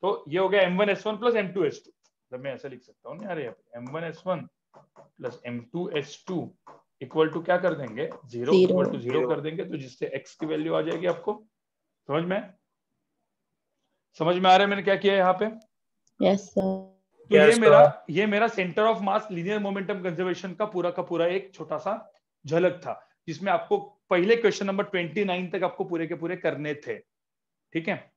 तो ये हो गया m1s1 प्लस m2s2। तो मैं ऐसा लिख सकता हूँ यार, m1s1 plus m2s2 equal to क्या कर देंगे, 0, इक्वल टू 0 कर देंगे, तो जिससे x की वैल्यू आ जाएगी आपको। समझ में आ रहा है मैंने क्या किया यहाँ पे? Yes sir. तो ये मेरा centre of mass linear momentum conservation का पूरा एक छोटा सा झलक था, जिसमें आपको पहले क्वेश्चन नंबर 29 तक आपको पूरे के पूरे करने थे। ठीक है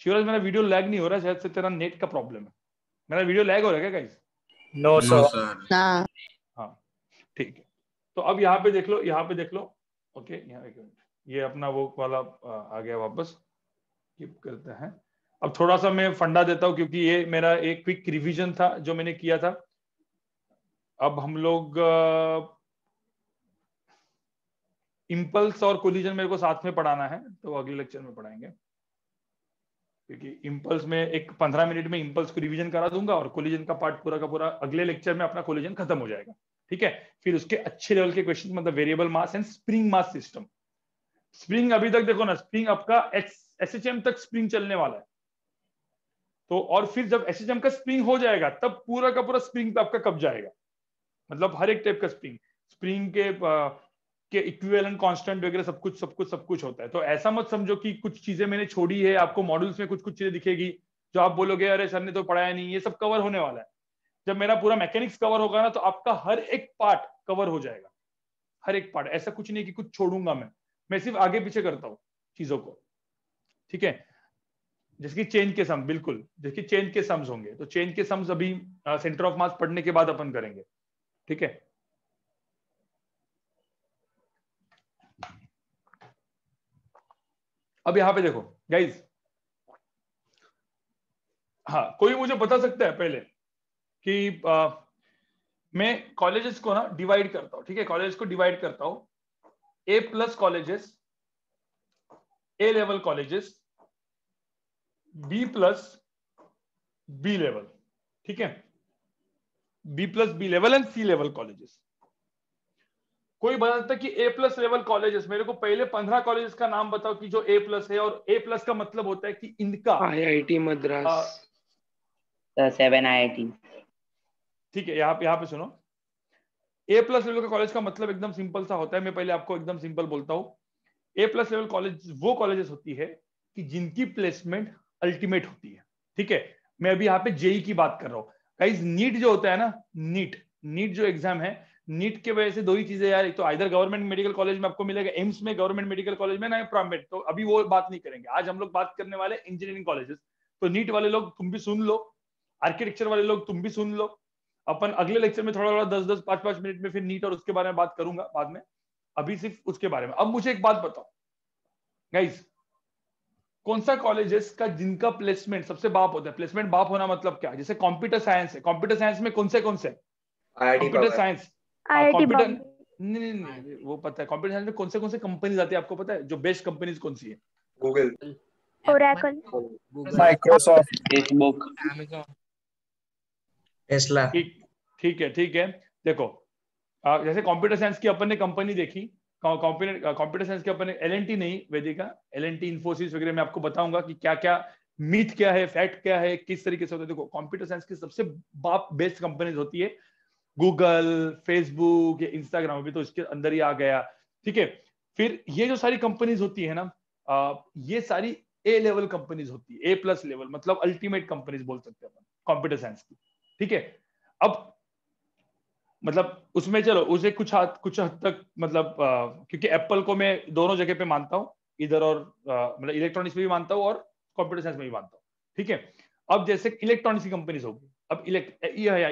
शिवराज, मेरा वीडियो लैग नहीं हो रहा, शायद से तेरा नेट का प्रॉब्लम है। मेरा वीडियो लैग हो रहा है क्या गाइस? No sir. हाँ ठीक है, तो अब यहाँ पे देख लो, यहाँ पे देख लो। ओके यहाँ एक मिनट, ये अपना वो वाला आ गया वापस, कीप करते हैं। अब थोड़ा सा मैं फंडा देता हूँ, क्योंकि ये मेरा एक क्विक रिवीजन था जो मैंने किया था। अब हम लोग इम्पल्स और कोलिजन मेरे को साथ में पढ़ाना है, तो अगले लेक्चर में पढ़ाएंगे, क्योंकि इम्पल्स में एक 15 मिनट में इम्पल्स को रिवीजन करा दूंगा, और कोलिजन का पार्ट पूरा का पूरा अगले लेक्चर में अपना कोलिजन खत्म हो जाएगा। ठीक है, फिर उसके अच्छे लेवल के क्वेश्चन, मतलब variable mass and spring mass system. Spring अभी तक देखो ना, स्प्रिंग आपका एसएचएम तक स्प्रिंग चलने वाला है, तो और फिर जब एसएचएम का स्प्रिंग हो जाएगा तब पूरा का पूरा स्प्रिंग पे आपका कब जाएगा, मतलब हर एक टाइप का स्प्रिंग के इक्विवेलेंट कांस्टेंट वगैरह सब कुछ होता है। तो ऐसा मत समझो कि कुछ चीजें मैंने छोड़ी है, आपको मॉड्यूल्स में कुछ चीजें दिखेगी जो आप बोलोगे अरे सर ने तो पढ़ाया नहीं, ये सब कवर होने वाला है। जब मेरा पूरा मैकेनिक्स कवर होगा ना, तो आपका हर एक पार्ट कवर हो जाएगा, हर एक पार्ट। ऐसा कुछ नहीं कि कुछ छोड़ूंगा मैं सिर्फ आगे पीछे करता हूँ चीजों को। ठीक है, जैसे कि चेन के सम, बिल्कुल जैसे कि चेन के सम्स होंगे, तो चेन के सम्स अभी सेंटर ऑफ मास पढ़ने के बाद अपन करेंगे। ठीक है, अब यहां पे देखो गाइज, हाँ कोई मुझे बता सकता है पहले कि मैं कॉलेजेस को ना डिवाइड करता हूं। ठीक है, कॉलेजेस को डिवाइड करता हूं, A plus colleges, A level colleges, B plus B level. ठीक है, B plus B level and C level colleges. कोई बता सकता है कि ए प्लस लेवल कॉलेजेस, मेरे को पहले 15 कॉलेजेस का नाम बताओ कि जो ए प्लस है, और ए प्लस का मतलब होता है कि इनका IIT मद्रास, 7 IIT। ठीक है, यहाँ पे सुनो, ए प्लस लेवल का कॉलेज का मतलब एकदम सिंपल सा होता है। मैं पहले आपको एकदम सिंपल बोलता हूँ, ए प्लस लेवल कॉलेज वो कॉलेजेस होती है कि जिनकी प्लेसमेंट अल्टीमेट होती है। ठीक है, मैं अभी यहाँ पे जेई की बात कर रहा हूँ गाइस। नीट जो होता है ना, नीट जो एग्जाम है, नीट के वजह से दो ही चीजें यार, एक तो आइदर गवर्नमेंट मेडिकल कॉलेज में आपको मिलेगा, एम्स में गवर्नमेंट मेडिकल कॉलेज में, ना प्राइवेट। तो अभी वो बात नहीं करेंगे, आज हम लोग बात करने वाले इंजीनियरिंग कॉलेजेस। तो नीट वाले लोग तुम भी सुन लो, आर्किटेक्चर वाले लोग तुम भी सुन लो। अपन अगले लेक्चर में थोड़ा 10-10, 5-5 मिनट में फिर नीट और उसके बारे में बात करूंगा बाद में, अभी सिर्फ उसके बारे में। अब मुझे एक बात बताओ गाइस, कौन सा कॉलेजेस का जिनका प्लेसमेंट सबसे बाप होता है? प्लेसमेंट बाप होना मतलब क्या? जैसे कंप्यूटर साइंस है, कंप्यूटर साइंस में कौन से कंप्यूटर साइंस, कंप्यूटर नहीं वो पता है। कंप्यूटर साइंस में कौन से कंपनीज आती है आपको पता है? जो बेस्ट कंपनीज कौन सी है? Google, Oracle, Microsoft, Facebook, Tesla. ठीक है देखो, जैसे कंप्यूटर साइंस की अपन ने कंपनी देखी, कंप्यूटर साइंस के अपन ने एलएनटी नहीं, वेदिका, एलएनटी, इन्फोसिस वगैरह में आपको बताऊंगा कि क्या क्या मिथ क्या है, फैक्ट क्या है, किस तरीके से होता है। देखो कंप्यूटर साइंस की सबसे बाप बेस्ट कंपनीज होती है गूगल, फेसबुक, इंस्टाग्राम, अभी तो इसके अंदर ही आ गया। ठीक है, फिर ये जो सारी कंपनीज होती है ना, ये सारी ए लेवल कंपनीज होती है, ए प्लस लेवल, मतलब अल्टीमेट कंपनीज बोल सकते हैं अपन कंप्यूटर साइंस की। ठीक है, अब मतलब उसमें चलो उसे कुछ हद तक मतलब क्योंकि एप्पल को मैं दोनों जगह पे मानता हूँ, इधर और मतलब इलेक्ट्रॉनिक्स में भी मानता हूँ और कंप्यूटर साइंस में भी मानता हूँ। ठीक है, अब जैसे इलेक्ट्रॉनिक्स की कंपनीज होगी, अब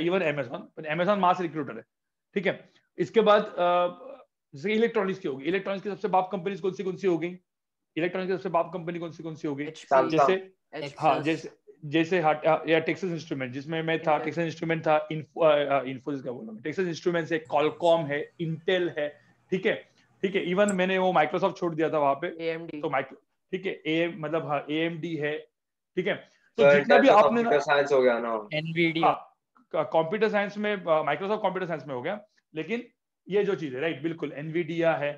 इवन अमेजॉन मास रिक्रूटर है। ठीक है, इसके बाद जैसे इलेक्ट्रॉनिक्स की होगी, इलेक्ट्रॉनिक्स की सबसे बाप कंपनीज कौन सी होगी? इलेक्ट्रॉनिक्स की सबसे बाप कंपनी कौन सी होगी? जैसे या टेक्सास इंस्ट्रूमेंट, जिसमें मैं था, टेक्सास इंस्ट्रूमेंट था, इन्फोसिस का बोल रहा हूं, टेक्सास इंस्ट्रूमेंट है, कॉलकॉम है, इंटेल है। ठीक है, इवन मैंने वो माइक्रोसॉफ्ट छोड़ दिया था वहां पे, AMD, तो ठीक है, मतलब हाँ AMD है। ठीक है, तो जितना भी आपने कंप्यूटर साइंस हो गया ना, एनवीडिया, कंप्यूटर साइंस में माइक्रोसॉफ्ट कंप्यूटर साइंस में हो गया, लेकिन ये जो चीज है राइट, बिल्कुल एनवीडिया है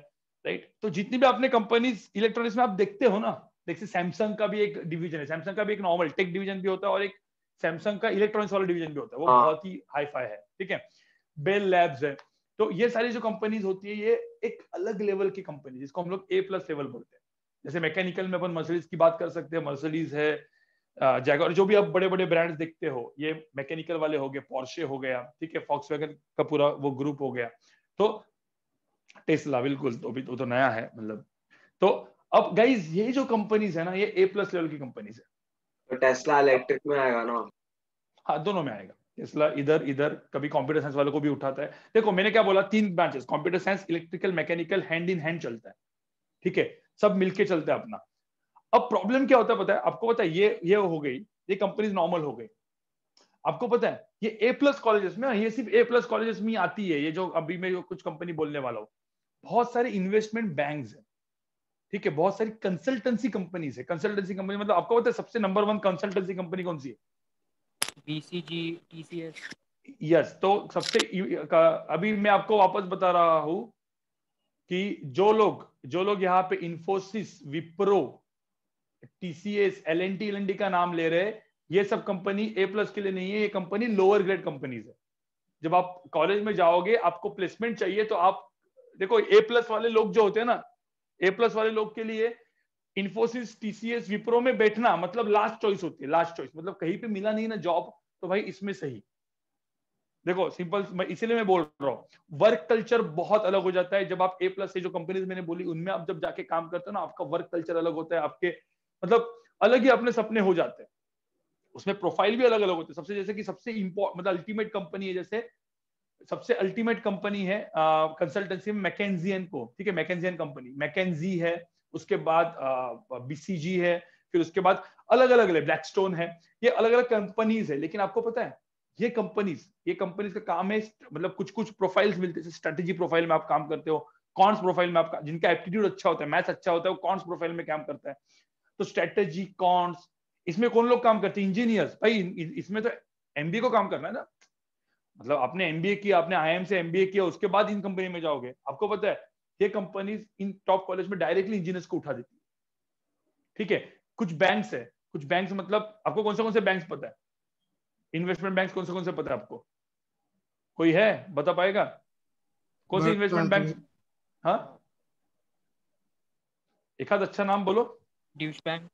राइट। तो जितनी भी आपने कंपनीज इलेक्ट्रॉनिक्स में आप देखते हो ना, देखिए सैमसंग का भी एक डिवीजन है, सैमसंग का भी एक नॉर्मल टेक डिवीजन भी होता है और एक सैमसंग का इलेक्ट्रॉनिक्स वाला डिवीजन भी होता है, वो बहुत ही हाई फाई है। ठीक है, बेल लैब्स है। तो ये सारी जो कंपनीज होती है, ये एक अलग लेवल की कंपनी, जिसको हम लोग ए प्लस लेवल बोलते हैं। जैसे मैकेनिकल में अपन मर्सिडीज की बात कर सकते हैं, मर्सिडीज है, जैगुआर, जो भी आप बड़े बड़े ब्रांड्स देखते हो, ये मैकेनिकल वाले हो गए, पोर्शे हो गया, ठीक है, फॉक्सवैगन का पूरा वो ग्रुप हो गया। तो टेस्ला बिल्कुल, तो नया है मतलब। तो अब गाइस ये जो कंपनीज है ना, ये A+ लेवल की कंपनीज है। तो टेस्ला इलेक्ट्रिक में आएगा ना? हाँ, दोनों में आएगा। टेस्ला इधर कभी कंप्यूटर साइंस वालों को भी उठाता है। देखो मैंने क्या बोला, 3 branches, computer science, electrical, mechanical, hand in hand चलता है, ठीक है, सब मिलके चलता है अपना। अब प्रॉब्लम क्या होता है पता है आपको? पता है ये हो गई, ये कंपनीज नॉर्मल हो गई। आपको पता है ये A+ कॉलेजेस में, ये सिर्फ A+ कॉलेजेस में आती है, ये जो अभी मैं जो कुछ कंपनी बोलने वाला हूँ। बहुत सारे इन्वेस्टमेंट बैंक्स है, ठीक है, बहुत सारी कंसल्टेंसी कंपनीज है। कंसल्टेंसी कंपनी मतलब आपको पता है सबसे नंबर 1 कंसल्टेंसी कंपनी कौन सी है? BCG, TCS। यस, तो सबसे अभी मैं आपको वापस बता रहा हूं कि जो लोग यहाँ पे इंफोसिस, विप्रो, TCS, LNT का नाम ले रहे हैं, ये सब कंपनी A+ के लिए नहीं है, ये कंपनी लोअर ग्रेड कंपनीज है। जब आप कॉलेज में जाओगे, आपको प्लेसमेंट चाहिए, तो आप देखो A+ वाले लोग जो होते हैं ना, A+ वाले लोग के लिए इंफोसिस, TCS, विप्रो में बैठना मतलब लास्ट चॉइस होती है। लास्ट चॉइस मतलब कहीं पे मिला नहीं ना जॉब, तो भाई इसमें सही। देखो सिंपल, इसीलिए मैं बोल रहा हूँ वर्क कल्चर बहुत अलग हो जाता है जब आप A+ से जो कंपनीज मैंने बोली उनमें आप जब जाके काम करते हो ना, आपका वर्क कल्चर अलग होता है, आपके मतलब अलग ही अपने सपने हो जाते हैं। उसमें प्रोफाइल भी अलग अलग होते हैं। सबसे जैसे कि सबसे इम्पोर्टेंट मतलब अल्टीमेट कंपनी है, जैसे सबसे अल्टीमेट कंपनी है कंसल्टेंसी में मैकेंजी एंड को, ठीक है, मैकेंजी एंड कंपनी, मैकेंजी है, उसके बाद BCG है, फिर उसके बाद अलग अलग ब्लैकस्टोन है, ये अलग अलग कंपनीज है। लेकिन आपको पता है ये कंपनीज का काम है मतलब कुछ प्रोफाइल्स मिलते हैं। स्ट्रेटेजी प्रोफाइल में आप काम करते हो, कॉन्स प्रोफाइल में आपका जिनका एप्टीट्यूड अच्छा होता है, मैथ्स अच्छा होता है, वो कॉन्स प्रोफाइल में काम करता है। तो स्ट्रेटेजी, कॉन्स, इसमें कौन लोग काम करते हैं? इंजीनियर्स। भाई इसमें तो MBA को काम करना है ना, मतलब आपने MBA किया, आपने IIM से MBA किया, उसके बाद इन कंपनी में जाओगे। आपको पता है ये कंपनीज इन टॉप कॉलेज में डायरेक्टली इंजीनियर्स को उठा देती है, ठीक है। कुछ बैंक्स मतलब आपको कौन से बैंक्स पता है? इन्वेस्टमेंट बैंक कौन से पता है आपको? कोई है बता पाएगा? कौन से इन्वेस्टमेंट बैंक? हाँ, एक आध अच्छा नाम बोलो। Deutsche bank,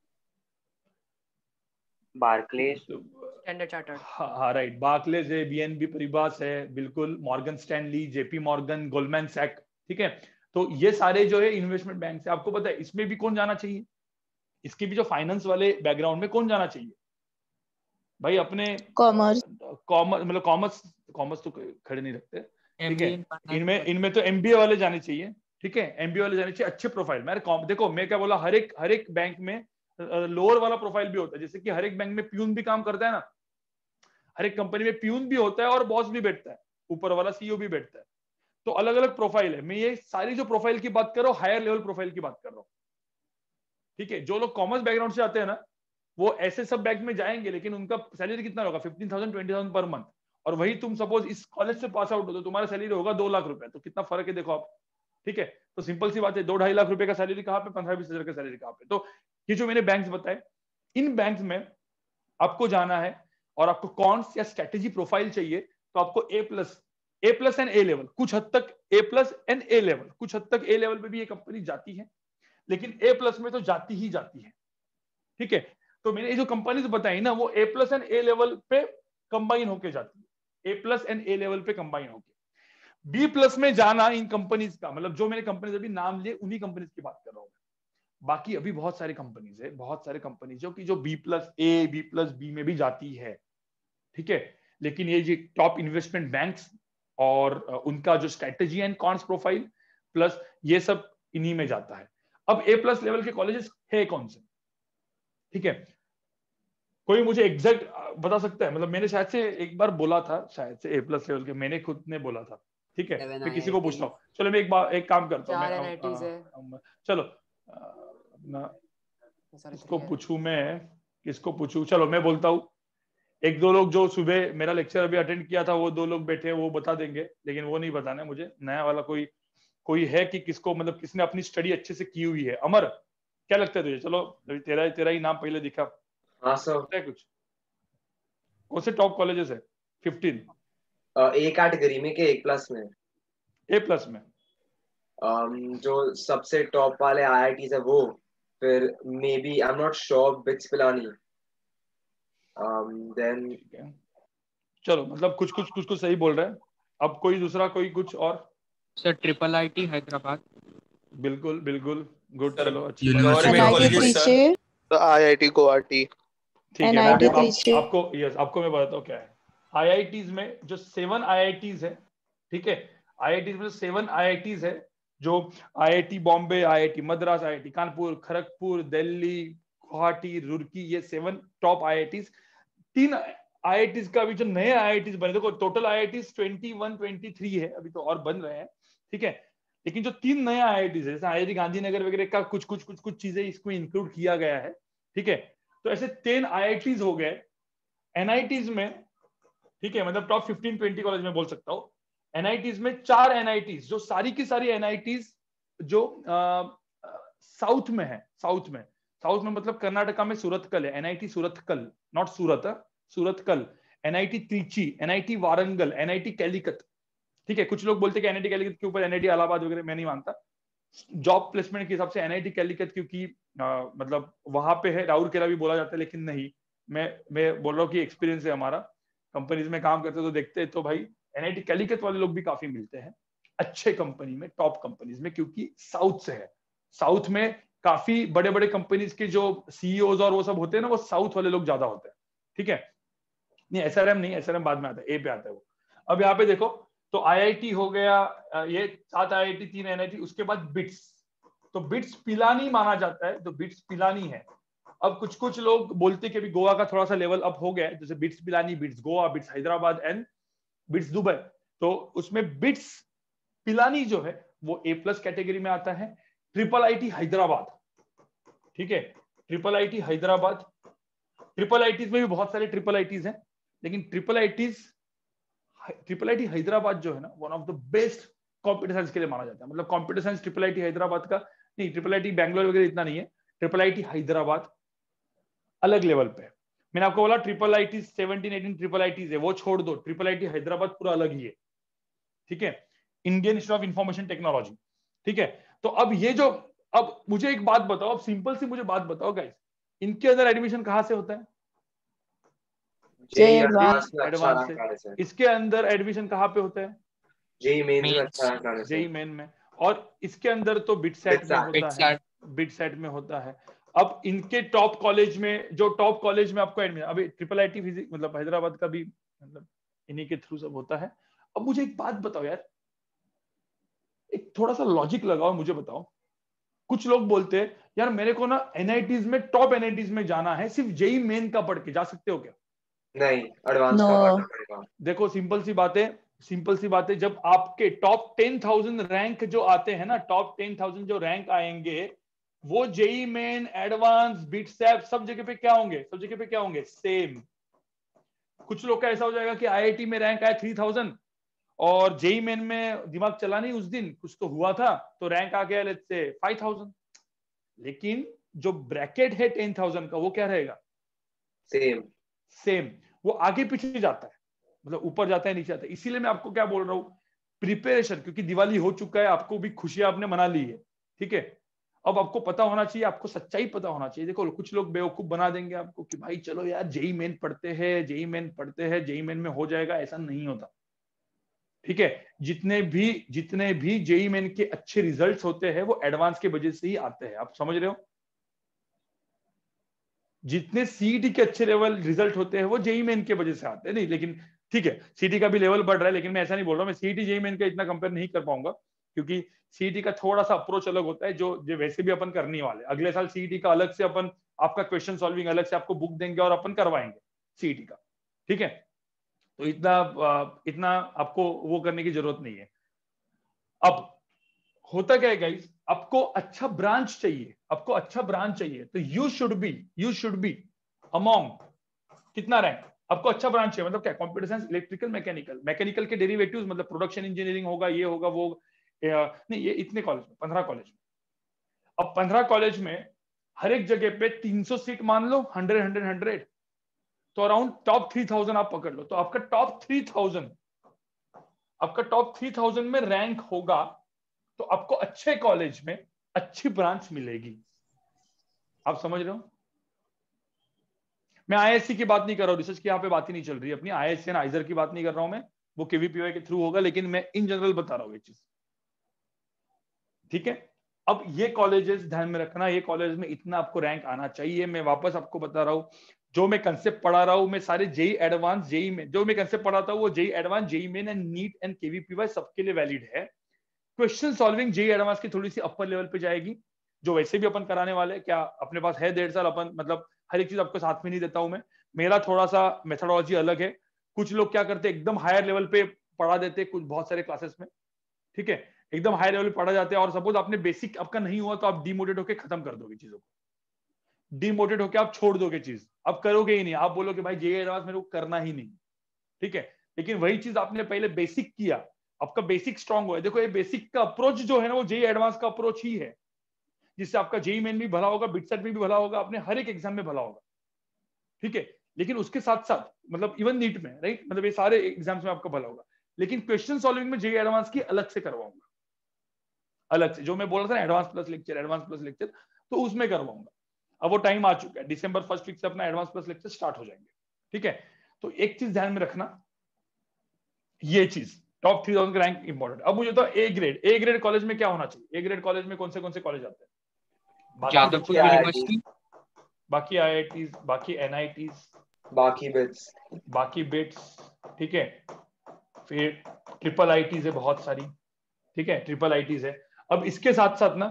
Barclays, standard chartered. हाँ राइट, बार्कलेज है, BNB परिबास है, बिल्कुल, Morgan Stanley, JP Morgan, Goldman Sachs, ठीक है। तो ये सारे जो है इन्वेस्टमेंट बैंक है। आपको पता है इसमें भी कौन जाना चाहिए? इसके भी जो फाइनेंस वाले बैकग्राउंड में कौन जाना चाहिए? भाई अपने कॉमर्स मतलब कॉमर्स तो खड़े नहीं रखते, ठीक है। इनमें तो MBA वाले जाने चाहिए, ठीक है, MBA वाले जाने चाहिए, अच्छे प्रोफाइल में। देखो मैं क्या बोला, हर एक बैंक में लोअर वाला प्रोफाइल भी होता है। जैसे कि हर एक बैंक में प्यून भी काम करता है ना, हर एक कंपनी में प्यून भी होता है और बॉस भी बैठता है, ऊपर वाला CEO भी बैठता है। तो अलग अलग प्रोफाइल है। मैं ये सारी जो प्रोफाइल की बात कर रहा हूँ, हायर लेवल प्रोफाइल की बात कर रहा हूँ, ठीक है। जो लोग कॉमर्स बैकग्राउंड से आते हैं ना, वो ऐसे सब बैंक में जाएंगे, लेकिन उनका सैलरी कितना होगा? 15,000 20,000 पर मंथ। और वही तुम सपोज इस कॉलेज से पास आउट हो तो तुम्हारा सैलरी होगा 2 लाख रुपए। तो कितना फर्क है देखो आप, ठीक है। तो सिंपल सी बात है, 2-2.5 लाख रुपए का सैलरी कहाँ पे, 15-20 हजार का सैलरी कहाँ पे। तो ये जो मैंने बैंक्स बताए, इन बैंक्स में आपको जाना है और आपको कॉन्स या स्ट्रेटेजी प्रोफाइल चाहिए, तो आपको A+ एंड A लेवल, कुछ हद तक A+ एंड A लेवल, कुछ हद तक A लेवल पे भी ये कंपनी जाती है, लेकिन A+ में तो जाती ही जाती है, ठीक है। तो मैंने ये जो कंपनीज बताई ना, वो A+ एंड A लेवल पे कंबाइन होके जाती है, A+ एंड A लेवल पे कंबाइन होके। B+ में जाना इन कंपनीज का मतलब, जो मैंने कंपनीज अभी नाम लिए उन्हीं कंपनीज की बात कर रहा हूँ। बाकी अभी बहुत सारी कंपनीज है, बहुत सारे कंपनीज जो B+A, B+B में भी जाती है, ठीक है। लेकिन ये जो टॉप इन्वेस्टमेंट बैंक्स और उनका जो strategy and cons profile plus ये सब इन्हीं में जाता है। अब A+ लेवल के कॉलेजेस है कौन से, ठीक है। कोई मुझे एग्जैक्ट बता सकता है? मतलब मैंने शायद से एक बार बोला था, शायद से A+ लेवल के मैंने खुद ने बोला था, ठीक है। मैं किसी को पूछता हूँ, चलो मैं एक काम करता हूँ, चलो किसको पूछूं मैं, किसको पूछूं? चलो मैं बोलता हूँ, 1-2 लोग जो सुबह मेरा लेक्चर अभी अटेंड किया था, वो 2 लोग बैठे हैं, वो बता देंगे, लेकिन वो नहीं बताना है मुझे। नया वाला कोई है कि किसको मतलब किसने अपनी स्टडी अच्छे से की हुई है? अमर, क्या लगता है तुझे? चलो तेरा ही नाम पहले दिखा। हाँ सर। कुछ कौन से टॉप कॉलेजेस है? 15 A कैटेगरी में के A+ में? A+ में जो सबसे टॉप वाले IITs है वो, फिर maybe I am not sure, BITS Pilani, then चलो मतलब कुछ सही बोल रहे हैं। अब कोई दूसरा, कोई कुछ और? Sir triple IT Hyderabad. बिल्कुल बिल्कुल गुड, चलो अच्छी NIT Trichy, तो IIT गुवाहाटी। ठीक है। NIT मैं Trichy, आपको मैं बताता हूँ क्या है। आईआईटीज में जो 7 आईआईटीज है, ठीक है, आईआईटीज में 7 आईआईटीज है, जो IIT Bombay, IIT Madras, IIT Kanpur, Kharagpur, Delhi, Guwahati, Roorkee, ये 7 टॉप आईआईटीज। 3 आईआईटीज का अभी जो नए आईआईटीज बने, देखो टोटल आईआईटीज 21 23 है, अभी तो और बन रहे हैं, ठीक है, लेकिन जो 3 नए आईआईटीज है, जैसे आईआईटी गांधीनगर वगैरह का कुछ चीजें इसमें इंक्लूड किया गया है, ठीक है, तो ऐसे 10 आईआईटीज हो गए। एनआईटीज में, ठीक है, मतलब टॉप 15-20 कॉलेज में बोल सकता हूँ। एनआईटीज में 4 एनआईटीज, जो सारी की सारी एनआईटीज जो साउथ में है, साउथ में मतलब कर्नाटका में सूरतकल है, NIT Surathkal, not Surat, Surathkal, NIT Trichy, NIT Warangal, NIT Calicut, ठीक है। कुछ लोग बोलते हैं कि एनआईटी कैलिकट के ऊपर एनआईटी इलाहाबाद वगैरह, मैं नहीं मानता। जॉब प्लेसमेंट के हिसाब से एनआईटी कैलिकट, क्योंकि मतलब वहां पे है, राउरकेला भी बोला जाता है, लेकिन नहीं, मैं बोल रहा हूँ कि एक्सपीरियंस है हमारा, कंपनीज में काम करते तो देखते हैं, तो भाई एनआईटी कैलिकट वाले लोग भी काफी मिलते हैं अच्छे कंपनी में, टॉप कंपनीज में, क्योंकि साउथ से है। साउथ में काफी बड़े बड़े कंपनीज के जो सीईओज और वो सब होते हैं ना, वो साउथ वाले लोग ज्यादा होते हैं, ठीक है। नहीं एसआरएम नहीं, एसआरएम बाद में आता है, ए पे आता है वो। अब यहाँ पे देखो, तो आईआईटी हो गया, ये 7 आईआईटी 3 एनआईटी, उसके बाद बिट्स, तो बिट्स पिलानी माना जाता है, तो बिट्स पिलानी है। अब कुछ लोग बोलते हैं कि अभी गोवा का थोड़ा सा लेवल अप हो गया है, जैसे bits Pilani, bits Goa, bits Hyderabad and bits Dubai, तो उसमें बिट्स पिलानी जो है वो A+ कैटेगरी में आता है। ट्रिपल आईटी हैदराबाद, ठीक है, triple IT Hyderabad, triple ITs में भी बहुत सारे ट्रिपल आईटीज हैं, लेकिन ट्रिपल आईटी हैदराबाद जो है ना, one of the best computer science के लिए माना जाता है। मतलब computer science triple IT Hyderabad का नहीं, ट्रिपल आईटी बैंगलोर वगैरह इतना नहीं है, ट्रिपल आईटी हैदराबाद अलग लेवल पे। मैंने आपको बोला ट्रिपल आईटी 17-18 ट्रिपल आईटीज है, वो छोड़ दो, ट्रिपल आईटी हैदराबाद पूरा अलग ही है, ठीक है, Indian institute of information technology, ठीक है। तो अब ये जो, अब मुझे एक बात बताओ, अब सिंपल सी मुझे बात बताओ गाइस, इनके अंदर एडमिशन कहां से होता है? एडवांस से। इसके अंदर एडमिशन कहां पे होता है? जेईई मेन में। और इसके अंदर तो बिटसेट में होता है, बिटसेट में होता है। अब इनके टॉप कॉलेज में, जो टॉप कॉलेज में आपको एडमिशन, अभी ट्रिपल आईटी फिजिक्स मतलब हैदराबाद का भी मतलब इन्हीं के थ्रू सब होता है। अब मुझे एक बात बताओ यार, एक थोड़ा सा लॉजिक लगाओ, मुझे बताओ, कुछ लोग बोलते हैं यार मेरे को ना एनआईटीज में, टॉप एनआईटीज में जाना है, सिर्फ जेईई मेन का पढ़ के जा सकते हो क्या? नहीं, एडवांस का पढ़ना पड़ेगा। देखो सिंपल सी बात है, जब आपके टॉप 10,000 रैंक जो आते हैं ना, टॉप 10,000 जो रैंक आएंगे, वो जेईई मेन, एडवांस, बिटसैप सब जगह पे क्या होंगे? सेम। कुछ लोग का ऐसा हो जाएगा कि आईआईटी में रैंक आया 3000 और जेईई मेन में दिमाग चला नहीं उस दिन, कुछ तो हुआ था, तो रैंक आ गया लेट्स से 5000, लेकिन जो ब्रैकेट है 10,000 का वो क्या रहेगा? सेम। वो आगे पीछे जाता है, मतलब ऊपर जाता है, नीचे जाता है। इसीलिए मैं आपको क्या बोल रहा हूँ, प्रिपरेशन, क्योंकि दिवाली हो चुका है, आपको भी खुशियां आपने मना ली है, ठीक है। अब आपको पता होना चाहिए, आपको सच्चाई पता होना चाहिए। देखो कुछ लोग बेवकूफ बना देंगे आपको कि भाई चलो यार जेईई मेन पढ़ते हैं, जेईई मेन में हो जाएगा, ऐसा नहीं होता, ठीक है। जितने भी जेईई मेन के अच्छे रिजल्ट्स होते हैं वो एडवांस के वजह से ही आते हैं, आप समझ रहे हो। जितने सीईटी के अच्छे लेवल रिजल्ट होते हैं वो जेईई मेन के वजह से आते हैं, नहीं, लेकिन ठीक है सीईटी का भी लेवल बढ़ रहा है, लेकिन मैं ऐसा नहीं बोल रहा हूँ, मैं सीईटी जेईई मेन का इतना कंपेयर नहीं कर पाऊंगा, क्योंकि सीईटी का थोड़ा सा अप्रोच अलग होता है, जो वैसे भी अपन करने वाले। अगले साल सीईटी का अलग से अपन, आपका क्वेश्चन सॉल्विंग अलग से आपको बुक देंगे और अपन करवाएंगे सीईटी का, ठीक है। तो इतना आपको वो करने की जरूरत नहीं है। अब होता क्या है गाइस, आपको अच्छा ब्रांच चाहिए, तो यू शुड बी अमॉन्ग कितना रैंक, आपको अच्छा ब्रांच चाहिए, मतलब क्या, कंप्यूटर साइंस, इलेक्ट्रिकल, मैकेनिकल के डेरिवेटिव्स, मतलब प्रोडक्शन इंजीनियरिंग होगा, ये होगा वो, नहीं, ये इतने कॉलेज में 15 कॉलेज में। अब 15 कॉलेज में हर एक जगह पे 300 सीट मान लो, 100, तो अराउंड टॉप 3000 आप पकड़ लो, तो आपका टॉप 3000 में रैंक होगा, तो आपको अच्छे कॉलेज में अच्छी ब्रांच मिलेगी। आप समझ रहे हो। मैं आईएससी की बात नहीं कर रहा हूं, रिसर्च की यहाँ पे बात ही नहीं चल रही है अपनी, आईएससी एंड आइजर की बात नहीं कर रहा हूं मैं, वो केवीपीवाई के थ्रू होगा, लेकिन मैं इन जनरल बता रहा हूँ ये चीज, ठीक है। अब ये कॉलेजेस ध्यान में रखना, ये कॉलेज में इतना आपको रैंक आना चाहिए। मैं वापस आपको बता रहा हूँ, जो मैं कंसेप्ट पढ़ा रहा हूँ, मैं सारे जेई एडवांस, जेई में जो मैं कंसेप्ट पढ़ाता हूँ वो JEE advance, JEE main and NEET and KVPY सबके लिए वैलिड है। क्वेश्चन सॉल्विंग जेई एडवांस की थोड़ी सी अपर लेवल पे जाएगी, जो वैसे भी अपन कराने वाले। क्या अपने पास है 1.5 साल, अपन मतलब हर एक चीज आपको साथ में नहीं देता हूं मैं, मेरा थोड़ा सा मेथोडोलॉजी अलग है। कुछ लोग क्या करते हैं, एकदम हायर लेवल पे पढ़ा देते कुछ बहुत सारे क्लासेस में, ठीक है, एकदम हाई लेवल पे पढ़ा जाते हैं, और सपोज आपने बेसिक आपका नहीं हुआ तो आप डिमोटिवेट होकर खत्म कर दोगे चीजों को, डिमोटिवेट होकर आप छोड़ दोगे चीज, आप करोगे ही नहीं, आप बोलोगे भाई जेई एडवांस मेरे को करना ही नहीं, ठीक है। लेकिन वही चीज आपने पहले बेसिक किया, आपका बेसिक स्ट्रांग हुआ है। देखो ये बेसिक का अप्रोच जो है ना, वो जेई एडवांस का अप्रोच ही है, जिससे आपका जेई मेन भी भला होगा, बिटसेट में भी भला होगा, अपने हर एक एग्जाम में भला होगा, ठीक है। लेकिन उसके साथ साथ मतलब इवन नीट में, राइट, मतलब ये सारे एग्जाम्स में आपका भला होगा। लेकिन क्वेश्चन सॉल्विंग में जेई एडवांस की अलग से करवाऊंगा, अलग से, जो मैं बोल रहा था advance plus lecture, advance plus lecture, तो उसमें करवाऊंगा। अब वो टाइम आ चुका है, दिसंबर 1 वीक से अपना एडवांस प्लस लेक्चर स्टार्ट हो जाएंगे, ठीक है। तो एक चीज ध्यान में रखना, ये चीज टॉप 3000 का रैंक इंपॉर्टेंट। अब मुझे तो ए ग्रेड कॉलेज में क्या होना चाहिए, ए ग्रेड कॉलेज में कौन से कॉलेज आते हैं? जादवपुर यूनिवर्सिटी, बाकी आईआईटीज, बाकी एनआईटीज, बाकी बिट्स, ठीक है। फिर ट्रिपल आईटीज है बहुत सारी, ठीक है, ट्रिपल आईटीज है। अब इसके साथ साथ ना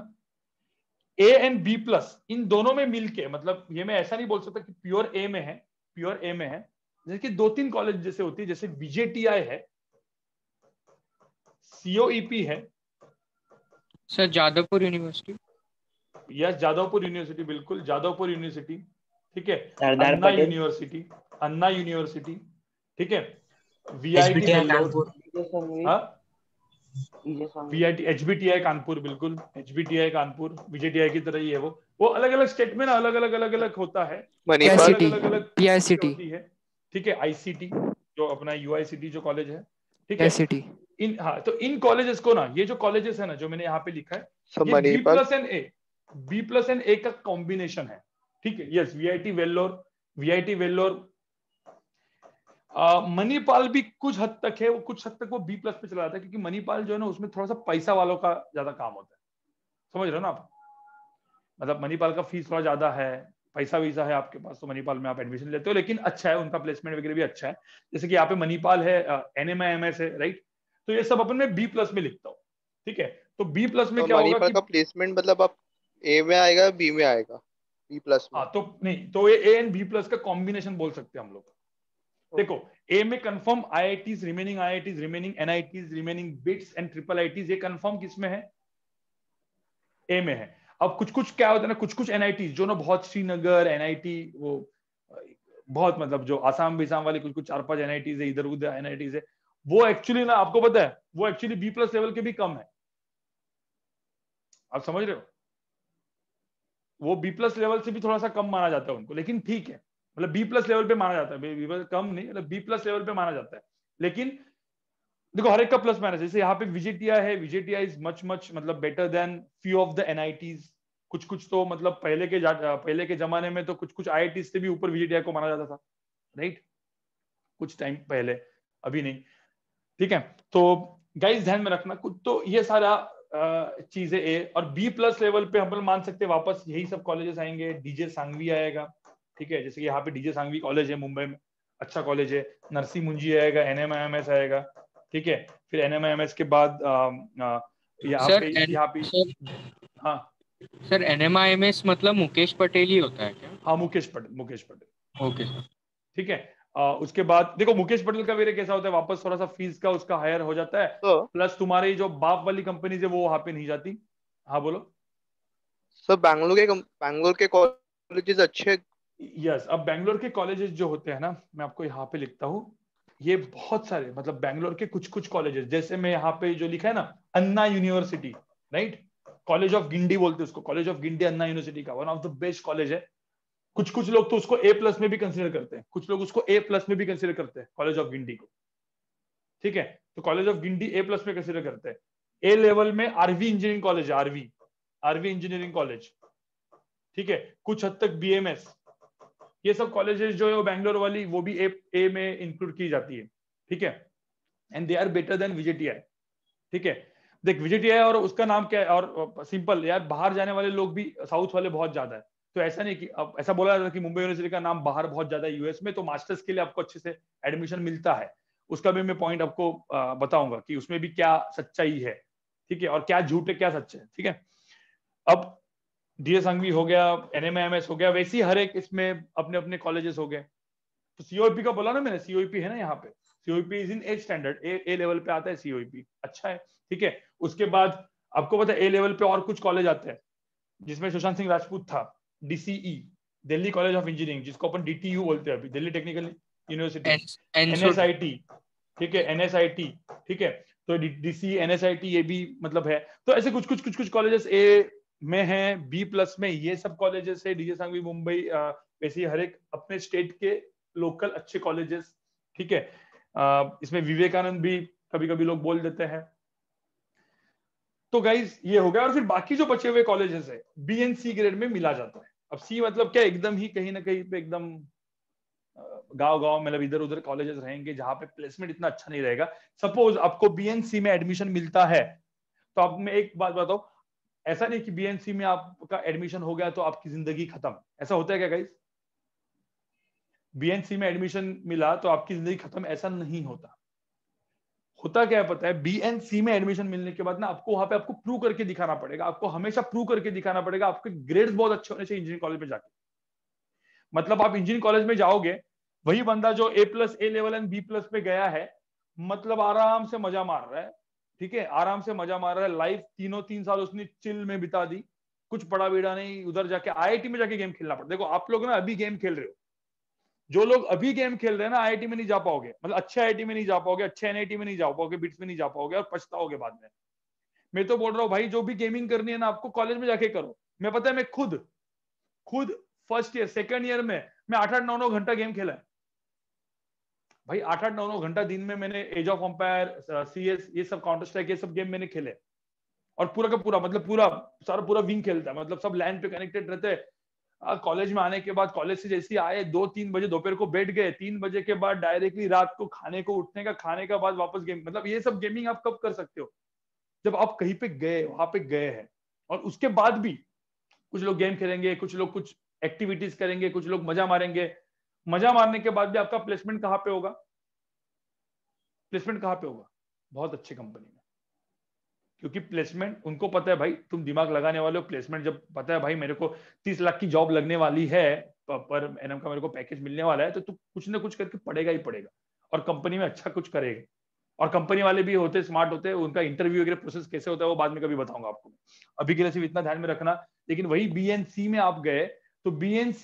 ए एंड बी प्लस, इन दोनों में मिलके, मतलब ये मैं ऐसा नहीं बोल सकता कि प्योर ए में है, प्योर ए में है, जैसे कि 2-3 कॉलेज जैसे होती है, जैसे बीजेटीआई है, सीओईपी है, sir Jadavpur university, yes Jadavpur university, बिल्कुल जादवपुर यूनिवर्सिटी, ठीक है, सरदार अन्ना पटेल, यूनिवर्सिटी, अन्ना यूनिवर्सिटी, ठीक है, वीआईटी वेल्लोर, हाँ वीआईटी, एचबीटीआई कानपुर, बिल्कुल एचबीटीआई कानपुर, बीजेटीआई की तरह ही है वो अलग अलग स्टेट में ना अलग अलग होता है, मणिपाल, अलग पीआईसीटी होती है, ठीक है, आईसीटी जो अपना यूआईसीटी जो कॉलेज है, ठीक है, आईसीटी, इन, हाँ, तो इन कॉलेजेस को ना, ये जो कॉलेजेस है ना जो मैंने यहाँ पे लिखा है, ये बी प्लस एंड ए का कॉम्बिनेशन है, ठीक है। यस, वीआईटी वेल्लोर, मणिपाल भी कुछ हद तक है, वो कुछ हद तक वो बी प्लस पे चला जाता है, क्योंकि मणिपाल जो है ना उसमें थोड़ा सा पैसा वालों का ज्यादा काम होता है, समझ रहे हो ना आप, मतलब मणिपाल का फीस थोड़ा ज्यादा है, पैसा वीसा है आपके पास तो मणिपाल में आप एडमिशन लेते हो, लेकिन अच्छा है, उनका प्लेसमेंट वगैरह भी अच्छा है। जैसे कि यहाँ पे मणिपाल है, NMIMS है, राइट, तो ये सब अपन में बी प्लस में लिखता हूँ, ठीक है। तो बी प्लस में तो क्या होगा मणिपाल कि का प्लेसमेंट मतलब आप ए में आएगा, बी में आएगा, बी प्लस में? हाँ, तो नहीं, तो ये ए एंड बी प्लस का कॉम्बिनेशन बोल सकते हैं हम लोग। देखो ए में confirm IITs, remaining NITs, remaining bits and triple ITs, ये कंफर्म किसमें है? ए में है। अब कुछ क्या होता है ना, कुछ एनआईटीज जो ना बहुत, श्रीनगर एनआईटी, वो बहुत मतलब जो आसाम बिसाम वाली कुछ 4-5 एनआईटीज है, इधर उधर एनआईटीज है, वो एक्चुअली ना आपको पता है वो एक्चुअली बी प्लस लेवल के भी कम है, आप समझ रहे हो, वो बी प्लस लेवल से भी थोड़ा सा कम माना जाता है उनको, लेकिन ठीक है, मतलब बी प्लस लेवल पे माना जाता है, बी प्लस कम नहीं, मतलब बी प्लस लेवल पे माना जाता है। लेकिन देखो हर एक का प्लस माइनस, जैसे यहाँ पे विजेटीआई है, विजेटीआई इज मच मतलब better than few of the NITs, कुछ तो मतलब पहले के जमाने में तो कुछ आईआईटी से भी ऊपर विजेटीआई को माना जाता था, राइट, कुछ टाइम पहले, अभी नहीं, ठीक है। तो गाइस ध्यान में रखना कुछ, तो ये सारा चीजें ए और बी प्लस लेवल पे हम मान सकते हैं, वापस यही सब कॉलेजेस आएंगे, डीजे सांघवी आएगा, ठीक है, जैसे कि यहाँ पे डीजे सांघवी कॉलेज है मुंबई में, अच्छा कॉलेज है, नरसी मुंजी आएगा, NMIMS आएगा, ठीक है, फिर NMIMS के बाद यहाँ पे हाँ सर NMIMS मतलब मुकेश पटेल ही होता है क्या? हाँ, मुकेश पटेल, ओके, ठीक है। उसके बाद देखो मुकेश पटेल का वेरे कैसा होता है, वापस थोड़ा सा फीस का उसका हायर हो जाता है, प्लस तुम्हारी जो बाप वाली कंपनीज है वो वहां पे नहीं जाती। हाँ बोलो सर, बैंगलोर के कॉलेजेस अच्छे? यस, अब बैंगलोर के कॉलेजेस जो होते हैं ना, मैं आपको यहाँ पे लिखता हूँ, ये बहुत सारे, मतलब बैंगलोर के कुछ कॉलेजेस, जैसे मैं यहाँ पे जो लिखा है ना, Anna University, right, college of Guindy बोलते हैं उसको, college of Guindy Anna University का one of the best college है। कुछ लोग तो उसको ए प्लस में भी कंसिडर करते हैं, कुछ लोग उसको ए प्लस में भी कंसिडर करते हैं कॉलेज ऑफ गिंडी को, ठीक है। तो college of Guindy A plus में कंसिडर करते हैं। ए लेवल में आरवी इंजीनियरिंग कॉलेज है, आरवी इंजीनियरिंग कॉलेज, ठीक है, कुछ हद तक BMS, ये सब कॉलेजेस जो है वो बैंगलोर वाली, वो भी ए में इंक्लूड की जाती है, ठीक है, and they are better than VJTI, ठीक है। देख VJTI और उसका नाम क्या है, और सिंपल यार, बाहर जाने वाले लोग भी साउथ वाले बहुत ज्यादा है, तो ऐसा नहीं कि अब ऐसा बोला जाता है कि मुंबई यूनिवर्सिटी का नाम बाहर बहुत ज्यादा है यूएस में, तो मास्टर्स के लिए आपको अच्छे से एडमिशन मिलता है, उसका भी मैं पॉइंट आपको बताऊंगा कि उसमें भी क्या सच्चाई है, ठीक है, और क्या झूठ है क्या सच है, ठीक है। अब डीएस संघवी हो गया, NMIMS हो गया, वैसे ही हर एक इसमें अपने अपने कॉलेजेस हो गए। तो COEP का बोला ना मैंने, COEP है ना यहाँ पे, COEP is in 8 standard, A level पे आता है COEP, अच्छा है, ठीक है। उसके बाद आपको पता है ए लेवल पे और कुछ कॉलेज आते हैं, जिसमें सुशांत सिंह राजपूत था, DCE Delhi college of engineering, जिसको अपन DTU बोलते हैं अभी, दिल्ली टेक्निकल यूनिवर्सिटी, NSIT, ठीक है, NSIT, ठीक है, तो DCE NSIT ये भी मतलब है। तो ऐसे कुछ कॉलेजेस ए में है, B+ में ये सब कॉलेजेस है, डीजे संघवी मुंबई, वैसे हर एक अपने स्टेट के लोकल अच्छे कॉलेजेस, ठीक है। इसमें विवेकानंद भी कभी कभी लोग बोल देते हैं। तो गाइज ये हो गया, और फिर बाकी जो बचे हुए कॉलेजेस है B and C ग्रेड में मिला जाता है। अब C मतलब क्या, एकदम ही कहीं ना कहीं पे एकदम गांव मतलब इधर उधर कॉलेजेस रहेंगे जहां पे प्लेसमेंट इतना अच्छा नहीं रहेगा। सपोज आपको B and C में एडमिशन मिलता है, तो आप मैं एक बात बताओ, ऐसा नहीं कि B and C में आपका एडमिशन हो गया तो आपकी जिंदगी खत्म, ऐसा होता है क्या गाइज? B and C में एडमिशन मिला तो आपकी जिंदगी खत्म, ऐसा नहीं होता। होता क्या है पता है, B and C में एडमिशन मिलने के बाद ना आपको वहां पे आपको प्रूव करके दिखाना पड़ेगा, आपको हमेशा प्रूव करके दिखाना पड़ेगा, आपके ग्रेड्स बहुत अच्छे होने चाहिए इंजीनियरिंग कॉलेज में जाके। मतलब आप इंजीनियरिंग कॉलेज में जाओगे, वही बंदा जो A+ A level and B+ पे गया है, मतलब आराम से मजा मार रहा है, ठीक है, आराम से मजा मार रहा है, लाइफ 3 साल उसने चिल में बिता दी, कुछ पढ़ा बेड़ा नहीं, उधर जाके IIT में जाके गेम खेलना पड़ता। देखो आप लोग ना अभी गेम खेल रहे हो, जो लोग अभी गेम खेल रहे हैं ना, IIT में नहीं जा पाओगे, मतलब अच्छे IIT में नहीं जा पाओगे, अच्छे NIT में नहीं जा पाओगे, बिट्स में नहीं जा पाओगे, और पछताओगे बाद में। मैं तो बोल रहा हूँ भाई, जो भी गेमिंग करनी है ना आपको, कॉलेज में जाके करो। मैं पता है, मैं खुद फर्स्ट ईयर सेकंड ईयर में मैं 8-9 घंटा गेम खेला है भाई, 8-9 घंटा दिन में मैंने एज ऑफ एम्पायर, CS, ये सब काउंटर स्ट्राइक, ये सब गेम मैंने खेले, और पूरा का पूरा मतलब पूरा विंग खेलता है, मतलब सब लैन पे कनेक्टेड रहते हैं। कॉलेज में आने के बाद, कॉलेज से जैसे आए 2-3 बजे दोपहर को बैठ गए, 3 बजे के बाद डायरेक्टली रात को खाने को उठने का, खाने का बाद वापस गेम, मतलब ये सब गेमिंग आप कब कर सकते हो? जब आप कहीं पे गए, वहां पे गए हैं। और उसके बाद भी कुछ लोग गेम खेलेंगे, कुछ लोग कुछ एक्टिविटीज करेंगे, कुछ लोग मजा मारेंगे। मजा मारने के बाद भी आपका प्लेसमेंट कहाँ पे होगा? प्लेसमेंट कहाँ पे होगा? बहुत अच्छी कंपनी में, क्योंकि प्लेसमेंट उनको पता है भाई, तुम दिमाग लगाने वाले हो। प्लेसमेंट जब पता है भाई मेरे को 30 लाख की जॉब लगने वाली है, पर एनएम का मेरे को पैकेज मिलने वाला है, तो तू कुछ ना कुछ करके पड़ेगा ही पड़ेगा, और कंपनी में अच्छा कुछ करेगा। और कंपनी वाले भी होते स्मार्ट होते हैं, उनका इंटरव्यू वगैरह प्रोसेस कैसे होता है वो बाद में कभी बताऊंगा आपको। अभी के लिए सिर्फ इतना ध्यान में रखना। लेकिन वही B and C में आप गए, तो B and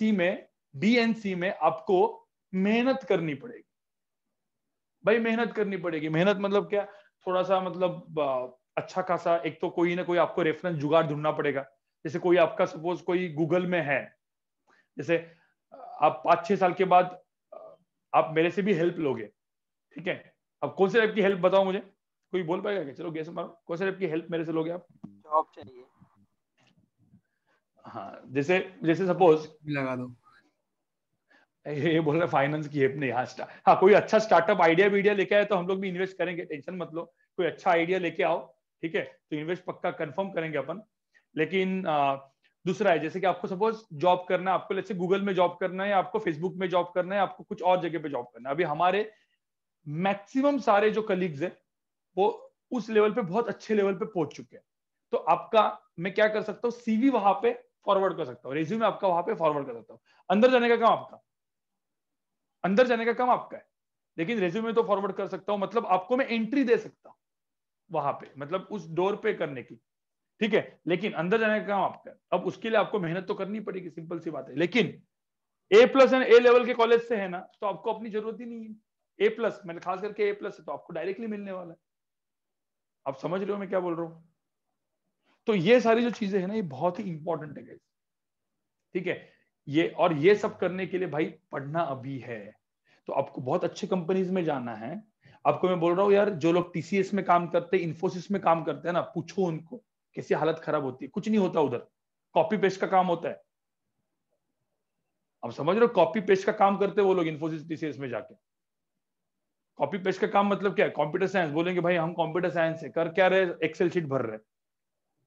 C में आपको मेहनत करनी पड़ेगी भाई, मेहनत करनी पड़ेगी। मेहनत मतलब क्या, थोड़ा सा मतलब अच्छा खासा, एक तो कोई ना कोई आपको रेफरेंस जुगाड़ ढूंढना पड़ेगा। जैसे कोई आपका सपोज कोई गूगल में है, जैसे आप 5-6 साल के बाद आप मेरे से भी हेल्प लोगे, ठीक है। अब कौन से टाइप की हेल्प बताओ मुझे, कोई बोल पाएगा क्या? चलो गैस मारो, कौन से टाइप की हेल्प मेरे से लोगे आप? जॉब चाहिए। हाँ, जैसे सपोज लगा दो, ये बोल रहे फाइनेंस की हेल्प नहीं। हाँ, कोई अच्छा स्टार्टअप आइडिया लेके आए तो हम लोग भी इन्वेस्ट करेंगे, टेंशन मत लो। कोई अच्छा आइडिया लेके आओ, ठीक है, तो इन्वेस्ट पक्का कंफर्म करेंगे अपन। लेकिन दूसरा है, जैसे कि आपको सपोज जॉब करना है, आपको जैसे गूगल में जॉब करना है, आपको फेसबुक में जॉब करना है, आपको कुछ और जगह पे जॉब करना है। अभी हमारे मैक्सिमम सारे जो कलीग्स है वो उस लेवल पे, बहुत अच्छे लेवल पे पहुंच चुके हैं। तो आपका मैं क्या कर सकता हूँ, CV वहां पे फॉरवर्ड कर सकता हूँ, रेज्यूमे आपका वहां पे फॉरवर्ड कर सकता हूँ। अंदर जाने का काम आपका है, लेकिन रेज्यूमे तो फॉरवर्ड कर सकता हूँ, मतलब आपको मैं एंट्री दे सकता हूँ वहां पे, मतलब उस डोर पे करने की, ठीक है। लेकिन अंदर जाने का काम आपका है। अब उसके लिए आपको मेहनत तो करनी पड़ेगी, सिंपल सी बात है। लेकिन A+ एंड A लेवल के कॉलेज से है ना, तो आपको अपनी जरूरत ही नहीं है। A+, मैंने खास करके A+ है तो आपको डायरेक्टली मिलने वाला है। आप समझ रहे हो मैं क्या बोल रहा हूँ? तो ये सारी जो चीजें है ना, ये बहुत ही इंपॉर्टेंट है, ठीक है। ये सब करने के लिए भाई पढ़ना अभी है। तो आपको बहुत अच्छे कंपनीज में जाना है। आपको मैं बोल रहा हूँ यार, जो लोग TCS में काम करते हैं, इन्फोसिस में काम करते हैं ना, पूछो उनको कैसी हालत खराब होती है। कुछ नहीं होता उधर, कॉपी पेस्ट का काम होता है। आप समझ रहे हो, कॉपी पेस्ट का काम करते हैं वो लोग इन्फोसिस TCS में जाके। कॉपी पेस्ट का काम मतलब क्या है? कंप्यूटर साइंस बोलेंगे भाई हम कंप्यूटर साइंस से कर क्या रहे, एक्सेल शीट भर रहे,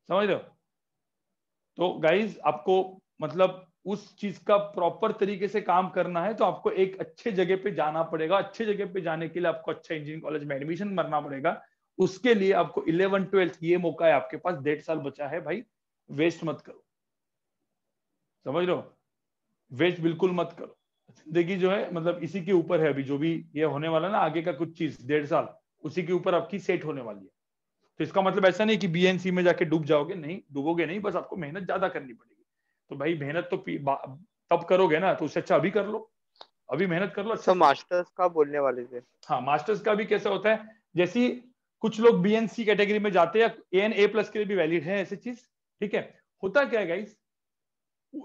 समझ रहे हो? तो गाइज आपको मतलब उस चीज का प्रॉपर तरीके से काम करना है तो आपको एक अच्छे जगह पे जाना पड़ेगा। अच्छे जगह पे जाने के लिए आपको अच्छा इंजीनियरिंग कॉलेज में एडमिशन भरना पड़ेगा। उसके लिए आपको 11th-12th ये मौका है आपके पास, 1.5 साल बचा है भाई, वेस्ट मत करो, समझ लो, वेस्ट बिल्कुल मत करो। जिंदगी जो है मतलब इसी के ऊपर है, अभी जो भी ये होने वाला ना आगे का कुछ चीज 1.5 साल उसी के ऊपर आपकी सेट होने वाली है। तो इसका मतलब ऐसा नहीं कि बीएनसी में जाके डूब जाओगे, नहीं डूबोगे नहीं, बस आपको मेहनत ज्यादा करनी पड़ेगी। तो भाई मेहनत तो तब करोगे ना, तो उससे अच्छा अभी कर लो, अभी मेहनत कर लो। अच्छा मास्टर्स का बोलने वाले थे। हाँ, मास्टर्स का भी कैसा होता है, जैसी कुछ लोग बीएनसी कैटेगरी में जाते हैं, ANA+ के लिए भी वैलिड है ऐसी चीज, ठीक है। होता क्या है गाइस,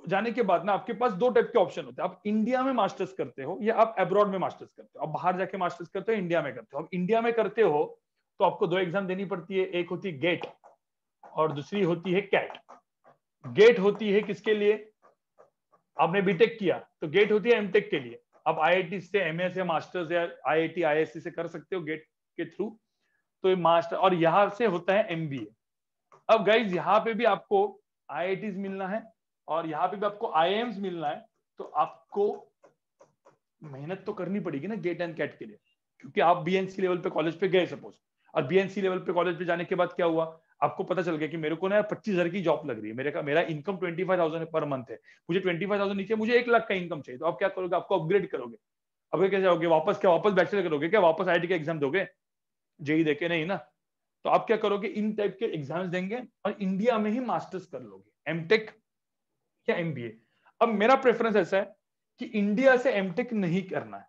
जाने के बाद ना आपके पास 2 टाइप के ऑप्शन होते हैं। आप इंडिया में मास्टर्स करते हो या आप अब्रॉड में मास्टर्स करते हो। आप बाहर जाके मास्टर्स करते हो, इंडिया में करते हो। आप इंडिया में करते हो तो आपको 2 एग्जाम देनी पड़ती है, एक होती है गेट और दूसरी होती है कैट। गेट होती है किसके लिए, आपने बीटेक किया तो गेट होती है एमटेक के लिए। आप आईआईटी से एमएस या मास्टर्स या आईआईटी आईएससी से कर सकते हो गेट के थ्रू, तो ये मास्टर, और यहां से होता है एमबीए। अब गाइज यहाँ पे भी आपको आईआईटीज मिलना है और यहाँ पे भी आपको आईआईएम्स मिलना है, तो आपको मेहनत तो करनी पड़ेगी ना गेट एंड कैट के लिए, क्योंकि आप बीएनसी लेवल पे कॉलेज पे गए सपोज, और बीएनसी लेवल पे कॉलेज पे जाने के बाद क्या हुआ, आपको पता चल गया कि मेरे को ना 25,000 की जॉब लग रही है, मेरा इनकम 25,000 पर मंथ है, मुझे 25,000 नीचे मुझे 1 लाख का इनकम चाहिए। तो आप क्या करोगे, आपको अपग्रेड करोगे। अब कैसे जाओगे वापस, क्या वापस बैचलर करोगे क्या, वापस आईआईटी का एग्जाम दोगे, जेई देके नहीं ना। तो आप क्या करोगे, इन टाइप के एग्जाम्स देंगे और इंडिया में ही मास्टर्स कर लोगे, एमटेक या एमबीए। अब मेरा प्रेफरेंस ऐसा है कि इंडिया से एमटेक नहीं करना है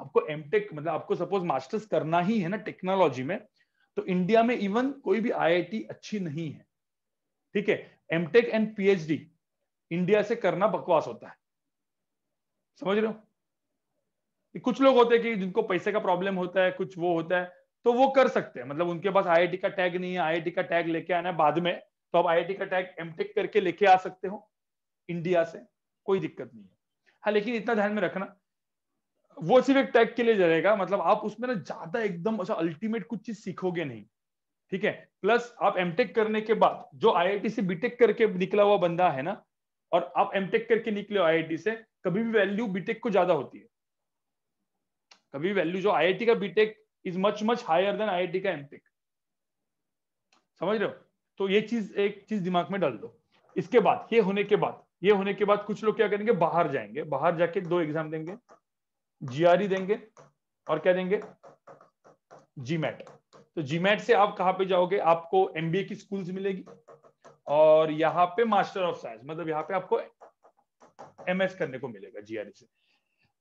आपको। एमटेक मतलब आपको सपोज मास्टर्स करना ही है ना टेक्नोलॉजी में, तो इंडिया में इवन कोई भी आईआईटी अच्छी नहीं है, ठीक है। एमटेक एंड पीएचडी इंडिया से करना बकवास होता है, समझ रहे हो। कुछ लोग होते हैं कि जिनको पैसे का प्रॉब्लम होता है, कुछ वो होता है, तो वो कर सकते हैं, मतलब उनके पास आईआईटी का टैग नहीं है, आईआईटी का टैग लेके आना है बाद में, तो आप आईआईटी का टैग एमटेक करके लेके आ सकते हो इंडिया से, कोई दिक्कत नहीं है। हाँ, लेकिन इतना ध्यान में रखना वो सिर्फ एक टैग के लिए जाएगा, मतलब आप उसमें ना ज्यादा एकदम ऐसा अल्टीमेट कुछ चीज सीखोगे नहीं, ठीक है। प्लस आप एमटेक करने के बाद जो आईआईटी से बीटेक करके निकला हुआ बंदा है ना, और आप एमटेक करके निकले हो आईआईटी से, कभी भी वैल्यू बीटेक को ज्यादा होती है। कभी वैल्यू जो आईआईटी का BTech is much higher than IIT का एमटेक, समझ रहे हो। तो ये चीज, एक चीज दिमाग में डाल दो। इसके बाद ये होने के बाद कुछ लोग क्या करेंगे, बाहर जाएंगे, बाहर जाके 2 एग्जाम देंगे, जीआरई देंगे और क्या देंगे, जीमैट। तो जीमैट से आप कहां पे जाओगे, आपको एमबीए की स्कूल्स मिलेगी और यहाँ पे मास्टर ऑफ साइंस, मतलब यहाँ पे आपको एमएस करने को मिलेगा जीआरई से।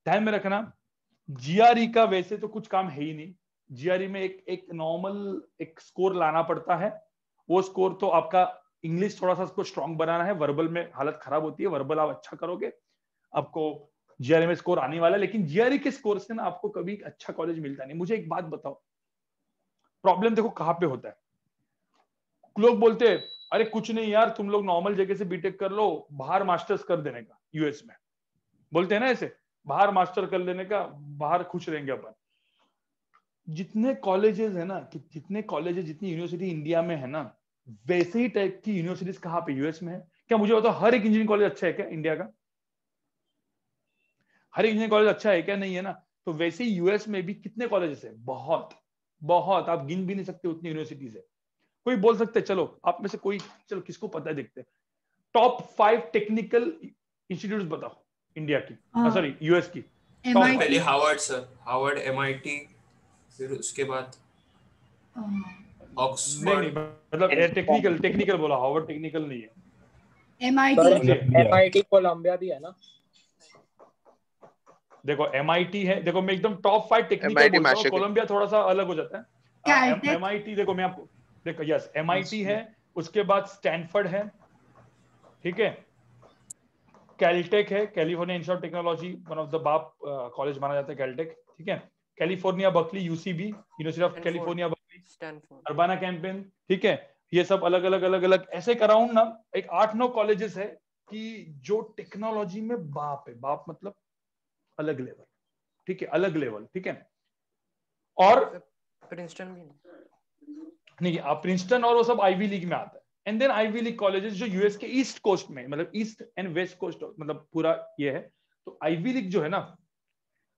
ध्यान में रखना, जीआरई का वैसे तो कुछ काम है ही नहीं। जीआरई में एक नॉर्मल एक स्कोर लाना पड़ता है। वो स्कोर तो आपका इंग्लिश थोड़ा सा उसको स्ट्रांग बनाना है, वर्बल में हालत खराब होती है, वर्बल आप अच्छा करोगे आपको जीआरई में स्कोर आने वाला है। लेकिन जीआरई के स्कोर से ना आपको कभी अच्छा कॉलेज मिलता नहीं। मुझे एक बात बताओ, प्रॉब्लम देखो कहां पे होता है। लोग बोलते हैं अरे कुछ नहीं यार, तुम लोग नॉर्मल जगह से बीटेक कर लो, बाहर मास्टर्स कर देने का, यूएस में बोलते हैं ना ऐसे, बाहर मास्टर कर लेने का, बाहर खुश रहेंगे अपन। जितने कॉलेजेस है ना, जितने कॉलेजेस, जितनी यूनिवर्सिटी इंडिया में है ना, वैसे ही टाइप की यूनिवर्सिटीज कहां पे, यूएस में है। क्या मुझे बताओ, हर एक इंजीनियरिंग कॉलेज अच्छा है क्या इंडिया का, हर एक इंजीनियरिंग कॉलेज अच्छा है क्या, नहीं है ना। तो वैसे ही यूएस में भी कितने कॉलेजेस है, बहुत बहुत, आप गिन भी नहीं सकते उतनी यूनिवर्सिटीज है। कोई बोल सकते हैं, चलो आप में से कोई, चलो किसको पता है देखते हैं, टॉप 5 टेक्निकल इंस्टीट्यूट्स बताओ इंडिया की, सॉरी यूएस की। पहले हार्वर्ड सर, हार्वर्ड, एमआईटी, फिर उसके बाद ऑक्सफोर्ड। नहीं मतलब टेक्निकल बोला, हार्वर्ड टेक्निकल नहीं है। एमआईटी कोलंबिया भी है ना। देखो एमआईटी है, देखो मैं एकदम टॉप 5 टेक्निकल बोलता हूँ, कोलंबिया थोड़ा सा अलग हो जाता है। एमआईटी देखो मैं आपको, देखो यस एमआईटी है, उसके बाद स्टैनफोर्ड है, ठीक है, कैलटेक है, California institute of technology, one of the बाप कॉलेज माना जाता है कैलटेक, ठीक है। California Berkeley, UCB, university of California Berkeley, Urbana campaign, ठीक है। ये सब अलग अलग ऐसे अराउंड ना एक 8-9 कॉलेजेस है कि जो टेक्नोलॉजी में बाप है, बाप मतलब अलग लेवल, ठीक है, अलग लेवल, ठीक है। और प्रिंसटन भी नहीं, प्रिंसटन और वो सब आईवी लीग में आता है। And then Ivy League colleges जो यूएस के ईस्ट कोस्ट में, मतलब ईस्ट एंड वेस्ट कोस्ट, मतलब पूरा ये है। तो आईवी लीग जो है ना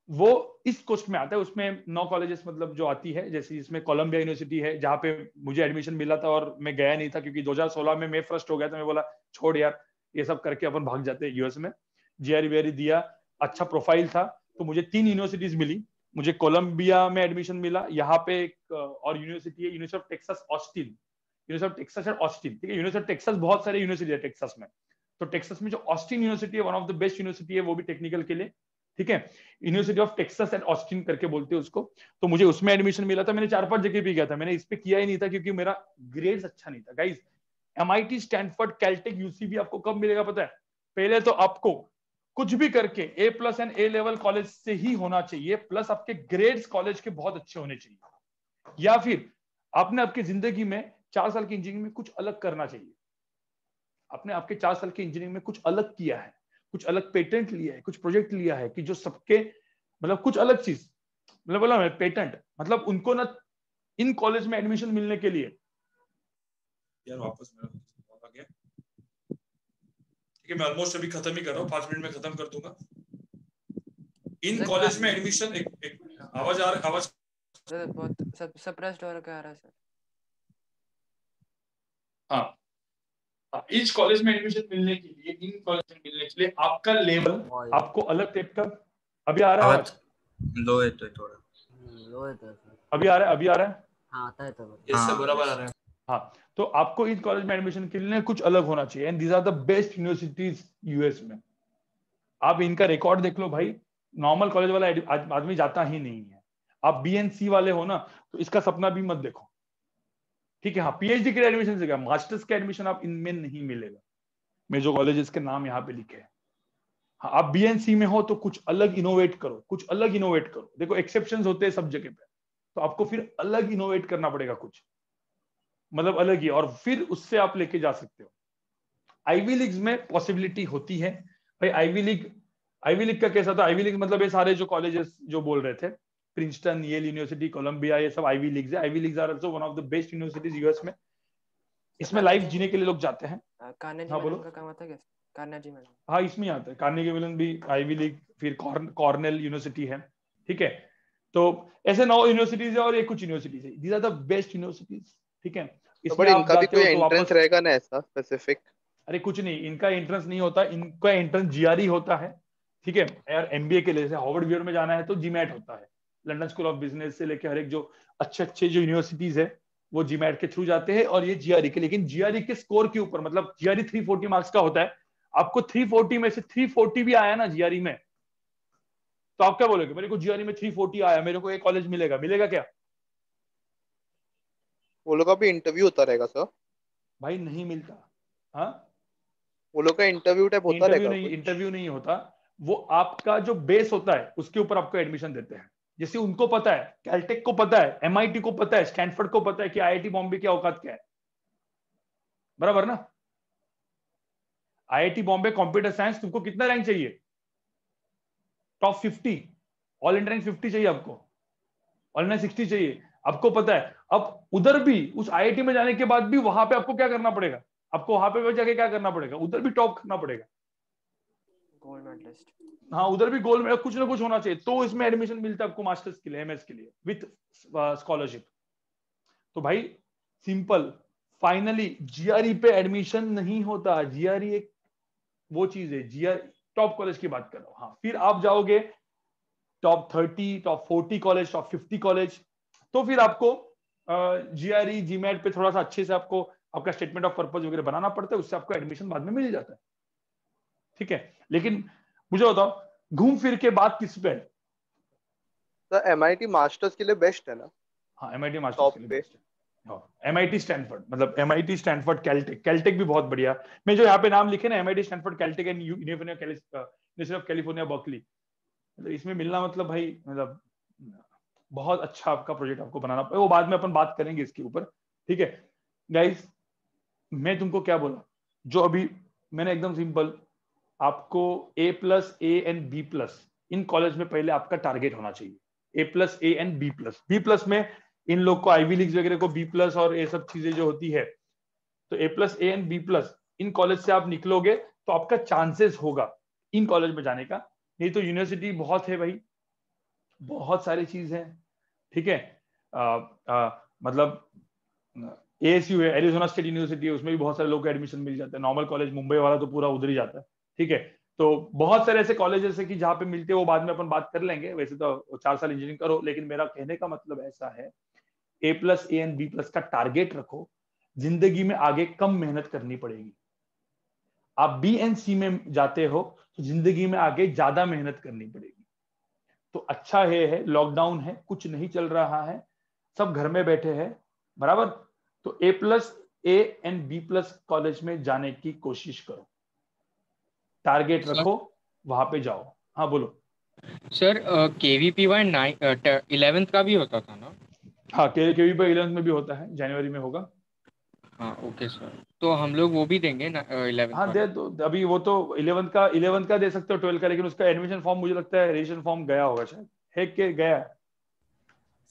वो ईस्ट कोस्ट में आता है। उसमें 9 कॉलेजेस मतलब जो आती है, जैसे इसमें कोलंबिया यूनिवर्सिटी है जहाँ पे मुझे एडमिशन मिला था और मैं गया नहीं था क्योंकि 2016 में मैं फर्स्ट हो गया था। मैं बोला छोड़ यार ये सब करके अपन भाग जाते हैं यूएस में। जीआरई दिया, अच्छा प्रोफाइल था, तो मुझे 3 यूनिवर्सिटीज मिली। मुझे कोलंबिया में एडमिशन मिला, यहाँ पे एक और यूनिवर्सिटी है, university of Texas Austin, university of Texas and Austin, ठीक है। यूनिवर्सिटी ऑफ टेक्सास बहुत सारे यूनिवर्सिटी है टेक्सास में, तो टेक्सास में जो ऑस्टिन यूनिवर्सिटी है one of the best university है, वो भी टेक्निकल के लिए, ठीक है। University of Texas and Austin करके बोलते हैं उसको। तो मुझे उसमें एडमिशन मिला था। मैंने 4-5 जगह भी गया था, मैंने इस पे किया ही नहीं था क्योंकि मेरा ग्रेड्स अच्छा नहीं था। Guys MIT, Stanford, Caltech, UCB आपको कब मिलेगा पता है? पहले तो आपको कुछ भी करके A+ and A level college से ही होना चाहिए, प्लस आपके ग्रेड्स कॉलेज के बहुत अच्छे होने चाहिए, या फिर आपने आपकी जिंदगी में 4 साल की इंजीनियरिंग में कुछ अलग करना चाहिए। आपने आपके 4 साल की इंजीनियरिंग में कुछ अलग किया है, कुछ अलग पेटेंट लिया है, कुछ प्रोजेक्ट लिया है कि जो सबके मतलब कुछ अलग चीज, मतलब बोला मैं पेटेंट, मतलब उनको ना इन कॉलेज में एडमिशन मिलने के लिए यार वापस मेरा आ गया, ठीक है। मैं ऑलमोस्ट अभी खत्म ही कर रहा हूँ, 5 मिनट में खत्म कर दूंगा। इन कॉलेज में एडमिशन एक आवाज आ रहा, आवाज सर बहुत सप्रेस्ड हो रहा है सर। हाँ, इस कॉलेज में एडमिशन मिलने के लिए, इन कॉलेज में मिलने के लिए आपका लेवल आपको अलग टाइप का, अभी आ रहा है आवाज? लो है तो थोड़ा लो है तो अभी आ रहा है? अभी आ रहा है? हाँ आता है तो इससे बराबर आ रहा है। हाँ, तो आपको इस कॉलेज में एडमिशन के लिए कुछ अलग होना चाहिए, and these are the best universities US में। आप इनका रिकॉर्ड देख लो भाई, नॉर्मल कॉलेज वाला आदमी जाता ही नहीं है। आप BNC वाले हो ना, तो इसका सपना भी मत देखो, ठीक है। हाँ, PhD के एडमिशन से, मास्टर्स के एडमिशन आप इनमें नहीं मिलेगा। मैं जो कॉलेजेस के नाम यहाँ पे लिखे हैं, हाँ, आप BNC में हो तो कुछ अलग इनोवेट करो, कुछ अलग इनोवेट करो। देखो एक्सेप्शंस होते हैं सब जगह पे, तो आपको फिर अलग इनोवेट करना पड़ेगा, कुछ मतलब अलग ही, और फिर उससे आप लेके जा सकते हो। आईवी लीग्स में पॉसिबिलिटी होती है भाई। आईवी लीग का कैसा था? आईवी लीग मतलब ये सारे जो कॉलेजेस जो बोल रहे थे, प्रिंसटन, येल यूनिवर्सिटी, कोलंबिया, ये सब आईवी लीग्स है। Ivy Leagues are also one of the best universities US में। इसमें लाइफ जीने के लिए लोग जाते हैं। कार्नेगी मेलन का काम आता है क्या? कार्नेगी मेलन, हाँ, इसमें आता है। कार्नेगी मेलन भी आईवी लीग, फिर कॉर्नेल यूनिवर्सिटी है, ठीक है। तो ऐसे 9 यूनिवर्सिटीज है और ये कुछ यूनिवर्सिटीज है। These are the best universities, ठीक है। इसमें इनका भी कोई एंट्रेंस रहेगा ना ऐसा स्पेसिफिक? अरे कुछ नहीं, इनका एंट्रेंस नहीं होता, इनका एंट्रेंस GRE होता है, ठीक है। यार MBA के लिए जैसे हार्वर्ड वीयर में जाना है तो GMAT होता है। लंदन स्कूल ऑफ बिजनेस से लेकर हर एक जो अच्छे जो यूनिवर्सिटीज है वो GMAT के थ्रू जाते हैं, और ये GRE के, लेकिन GRE के स्कोर के ऊपर, मतलब GRE 340 मार्क्स का होता है। आपको 340 में से 340 भी आया ना GRE में, तो आप क्या बोलोगे? मेरे को GRE में 340 आया, मेरे को एक कॉलेज मिलेगा, मिलेगा क्या? वो लोग का भी इंटरव्यू होता रहेगा सर? भाई नहीं मिलता। हाँ, वो लोग का इंटरव्यू टाइप होता रहेगा? इंटरव्यू नहीं होता, वो आपका जो बेस होता है उसके ऊपर आपको एडमिशन देते हैं। जैसे उनको पता है, कैलटेक को पता है, MIT को पता है, स्टैनफोर्ड को पता है कि IIT बॉम्बे की औकात क्या है, बराबर ना? IIT बॉम्बे कंप्यूटर साइंस तुमको कितना रैंक चाहिए? टॉप 50, ऑल इंडिया रैंक 50 चाहिए आपको, ऑल इंडिया 60 चाहिए, आपको पता है। अब उधर भी उस IIT में जाने के बाद भी वहां पे आपको क्या करना पड़ेगा? आपको वहां पे जाके क्या करना पड़ेगा? उधर भी टॉप करना पड़ेगा, गोल्ड मेडलिस्ट। हाँ, उधर भी गोल्ड मेडल, कुछ ना कुछ होना चाहिए, तो इसमें एडमिशन मिलता है आपको मास्टर्स के लिए, MS के लिए विथ स्कॉलरशिप। तो भाई सिंपल, फाइनली GRE पे एडमिशन नहीं होता। GRE एक वो चीज है, GRE टॉप कॉलेज की बात कर रहा हूँ। हाँ, फिर आप जाओगे top 30, top 40 college, top 50 college, तो फिर आपको GRE GMAT पे थोड़ा सा अच्छे से आपको आपका स्टेटमेंट ऑफ पर्पस वगैरह बनाना पड़ता है, उससे आपको एडमिशन बाद में मिल जाता है, ठीक है। लेकिन मुझे बताओ, घूम फिर के बात किस पे है? तो MIT मास्टर्स के लिए बेस्ट है ना? हाँ, MIT मास्टर्स के लिए बेस्ट है। हाँ, MIT स्टैनफोर्ड, मतलब MIT स्टैनफोर्ड, कैलटेक भी बहुत बढ़िया। मैं जो यहाँ पे नाम लिखे ना, MIT Stanford, Caltech and university of California Berkeley, मतलब इसमें मिलना मतलब भाई, मतलब बहुत अच्छा आपका प्रोजेक्ट आपको बनाना पड़ेगा। वो बाद में अपन बात करेंगे इसके ऊपर, ठीक है गाइस। मैं तुमको क्या बोला, जो अभी मैंने एकदम सिंपल आपको A+ A and B+ in college में पहले आपका टारगेट होना चाहिए। A+, A and B+. में इन लोग को आईवी लीग्स वगैरह को B+ और ये सब चीजें जो होती है, तो A+, A and B+, in college से आप निकलोगे तो आपका चांसेस होगा इन कॉलेज में जाने का। नहीं तो यूनिवर्सिटी बहुत है भाई, बहुत सारी चीज है, ठीक है। मतलब ASU है, एरिज़ोना स्टेट यूनिवर्सिटी है, उसमें भी बहुत सारे लोग को एडमिशन मिल जाता है। नॉर्मल कॉलेज मुंबई वाला तो पूरा उधर ही जाता है, ठीक है। तो बहुत सारे ऐसे कॉलेजेस है कि जहाँ पे मिलते हैं, वो बाद में अपन बात कर लेंगे। वैसे तो 4 साल इंजीनियरिंग करो, लेकिन मेरा कहने का मतलब ऐसा है, A+, A एंड B+ का टारगेट रखो। जिंदगी में आगे कम मेहनत करनी पड़ेगी। आप B एंड C में जाते हो तो जिंदगी में आगे ज्यादा मेहनत करनी पड़ेगी। तो अच्छा है लॉकडाउन है, कुछ नहीं चल रहा है, सब घर में बैठे हैं, बराबर। तो A+, A and B+ college में जाने की कोशिश करो, टारगेट रखो, वहां पे जाओ। हाँ बोलो सर। KVPY 11th का भी होता था ना? हाँ, KVPY 11th में भी होता है, जनवरी में होगा। हाँ ओके सर, तो हम लोग वो भी देंगे ना 11th? हाँ दे दो, अभी वो तो 11th का दे सकते हो, 12th का, लेकिन उसका एडमिशन फॉर्म मुझे लगता है रजिस्ट्रेशन फॉर्म गया होगा शायद, है कि गया है?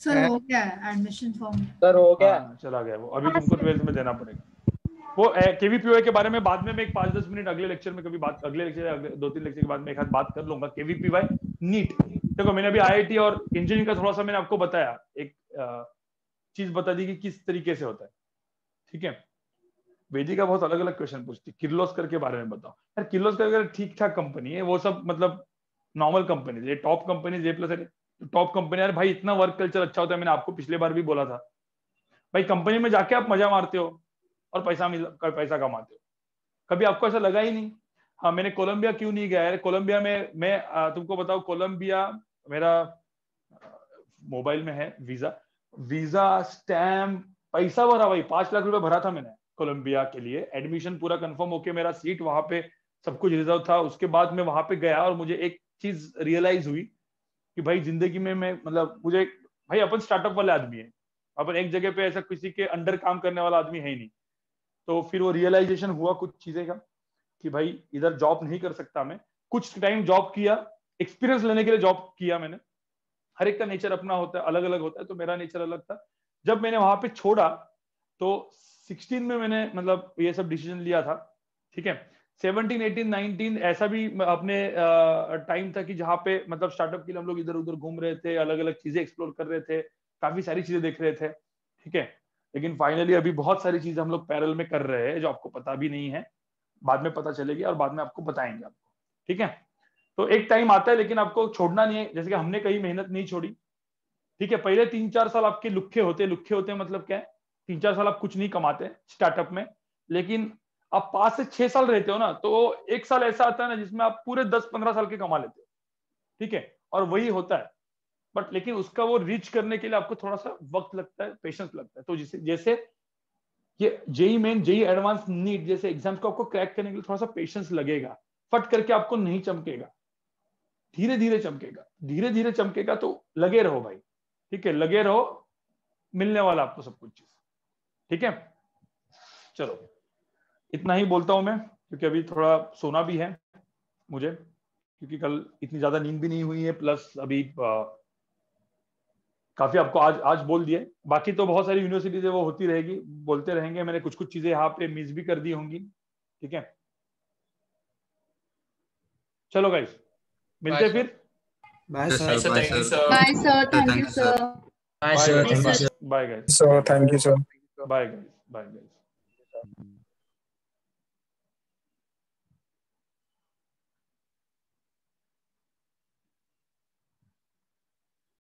सर हो गया एडमिशन फॉर्म, सर हो गया, चला गया वो, अभी तुमको 12th में देना पड़ेगा। वो KVPY के बारे में बाद में मैं एक 5-10 मिनट अगले लेक्चर में कभी बात, अगले 2-3 लेक्चर के बाद में एक हाथ बात कर लूंगा। KVPY नीट, देखो मैंने अभी IIT और इंजीनियरिंग का थोड़ा सा मैंने आपको बताया, एक चीज बता दी कि किस तरीके से होता है, ठीक है। वेदिका बहुत अलग अलग क्वेश्चन पूछती, किर्लोस्कर के बारे में बताओ। यार किर्लोस्कर ठीक ठाक कंपनी है, वो सब मतलब नॉर्मल कंपनी है, top company A+, top company. यार भाई इतना वर्क कल्चर अच्छा होता है, मैंने आपको पिछले बार भी बोला था भाई, कंपनी में जाके आप मजा मारते हो और पैसा कमाते हो, कभी आपको ऐसा लगा ही नहीं? हाँ, मैंने कोलंबिया क्यों नहीं गया है? कोलंबिया में मैं तुमको बताऊं, कोलंबिया मेरा मोबाइल में है वीजा स्टैम्प, पैसा भरा भाई, 5 लाख रुपए भरा था मैंने कोलंबिया के लिए। एडमिशन पूरा कंफर्म होके मेरा सीट वहां पे सब कुछ रिजर्व था। उसके बाद मैं वहां पे गया और मुझे एक चीज रियलाइज हुई कि भाई जिंदगी में मैं मतलब मुझे, भाई अपन स्टार्टअप वाले आदमी है, अपन एक जगह पे ऐसा किसी के अंडर काम करने वाला आदमी है ही नहीं। तो फिर वो रियलाइजेशन हुआ कुछ चीजें का कि भाई इधर जॉब नहीं कर सकता मैं। कुछ टाइम जॉब किया, एक्सपीरियंस लेने के लिए जॉब किया मैंने। हर एक का नेचर अपना होता है, अलग अलग होता है, तो मेरा नेचर अलग था। जब मैंने वहां पे छोड़ा तो 16 में मैंने मतलब ये सब डिसीजन लिया था, ठीक है। 17, 18, 19 ऐसा भी अपने टाइम था कि जहाँ पे मतलब स्टार्टअप के लिए हम लोग इधर उधर घूम रहे थे, अलग अलग चीजें एक्सप्लोर कर रहे थे, काफी सारी चीजें देख रहे थे, ठीक है। लेकिन फाइनली अभी बहुत सारी चीजें हम लोग पैरेलल में कर रहे हैं जो आपको पता भी नहीं है, बाद में पता चलेगी और बाद में आपको बताएंगे आपको, ठीक है। तो एक टाइम आता है, लेकिन आपको छोड़ना नहीं है, जैसे कि हमने कहीं मेहनत नहीं छोड़ी, ठीक है। पहले 3-4 साल आपके लुखे होते मतलब क्या है, 3-4 साल आप कुछ नहीं कमाते स्टार्टअप में, लेकिन आप 5 से 6 साल रहते हो ना, तो एक साल ऐसा आता है ना जिसमें आप पूरे 10-15 साल के कमा लेते हो, ठीक है। और वही होता है, बट लेकिन उसका वो रीच करने के लिए आपको थोड़ा सा वक्त लगता है, पेशेंस लगता है। तो जैसे ये JEE main, JEE advance, NEET जैसे एग्जाम्स को आपको क्रैक करने के लिए थोड़ा सा पेशेंस लगेगा, फट करके आपको नहीं चमकेगा, धीरे धीरे चमकेगा, धीरे धीरे चमकेगा। तो लगे रहो भाई, ठीक है, लगे रहो, मिलने वाला आपको सब कुछ चीज, ठीक है। चलो इतना ही बोलता हूं मैं, क्योंकि अभी थोड़ा सोना भी है मुझे, क्योंकि कल इतनी ज्यादा नींद भी नहीं हुई है, प्लस अभी काफी आपको आज बोल दिए। बाकी तो बहुत सारी यूनिवर्सिटीज है, वो होती रहेगी, बोलते रहेंगे। मैंने कुछ चीजें यहाँ पे मिस भी कर दी होंगी, ठीक है। चलो गाइस, मिलते फिर। Bye sir, thank you sir. Bye sir, thank you sir. Bye guys, sir thank you sir. Bye guys, bye guys.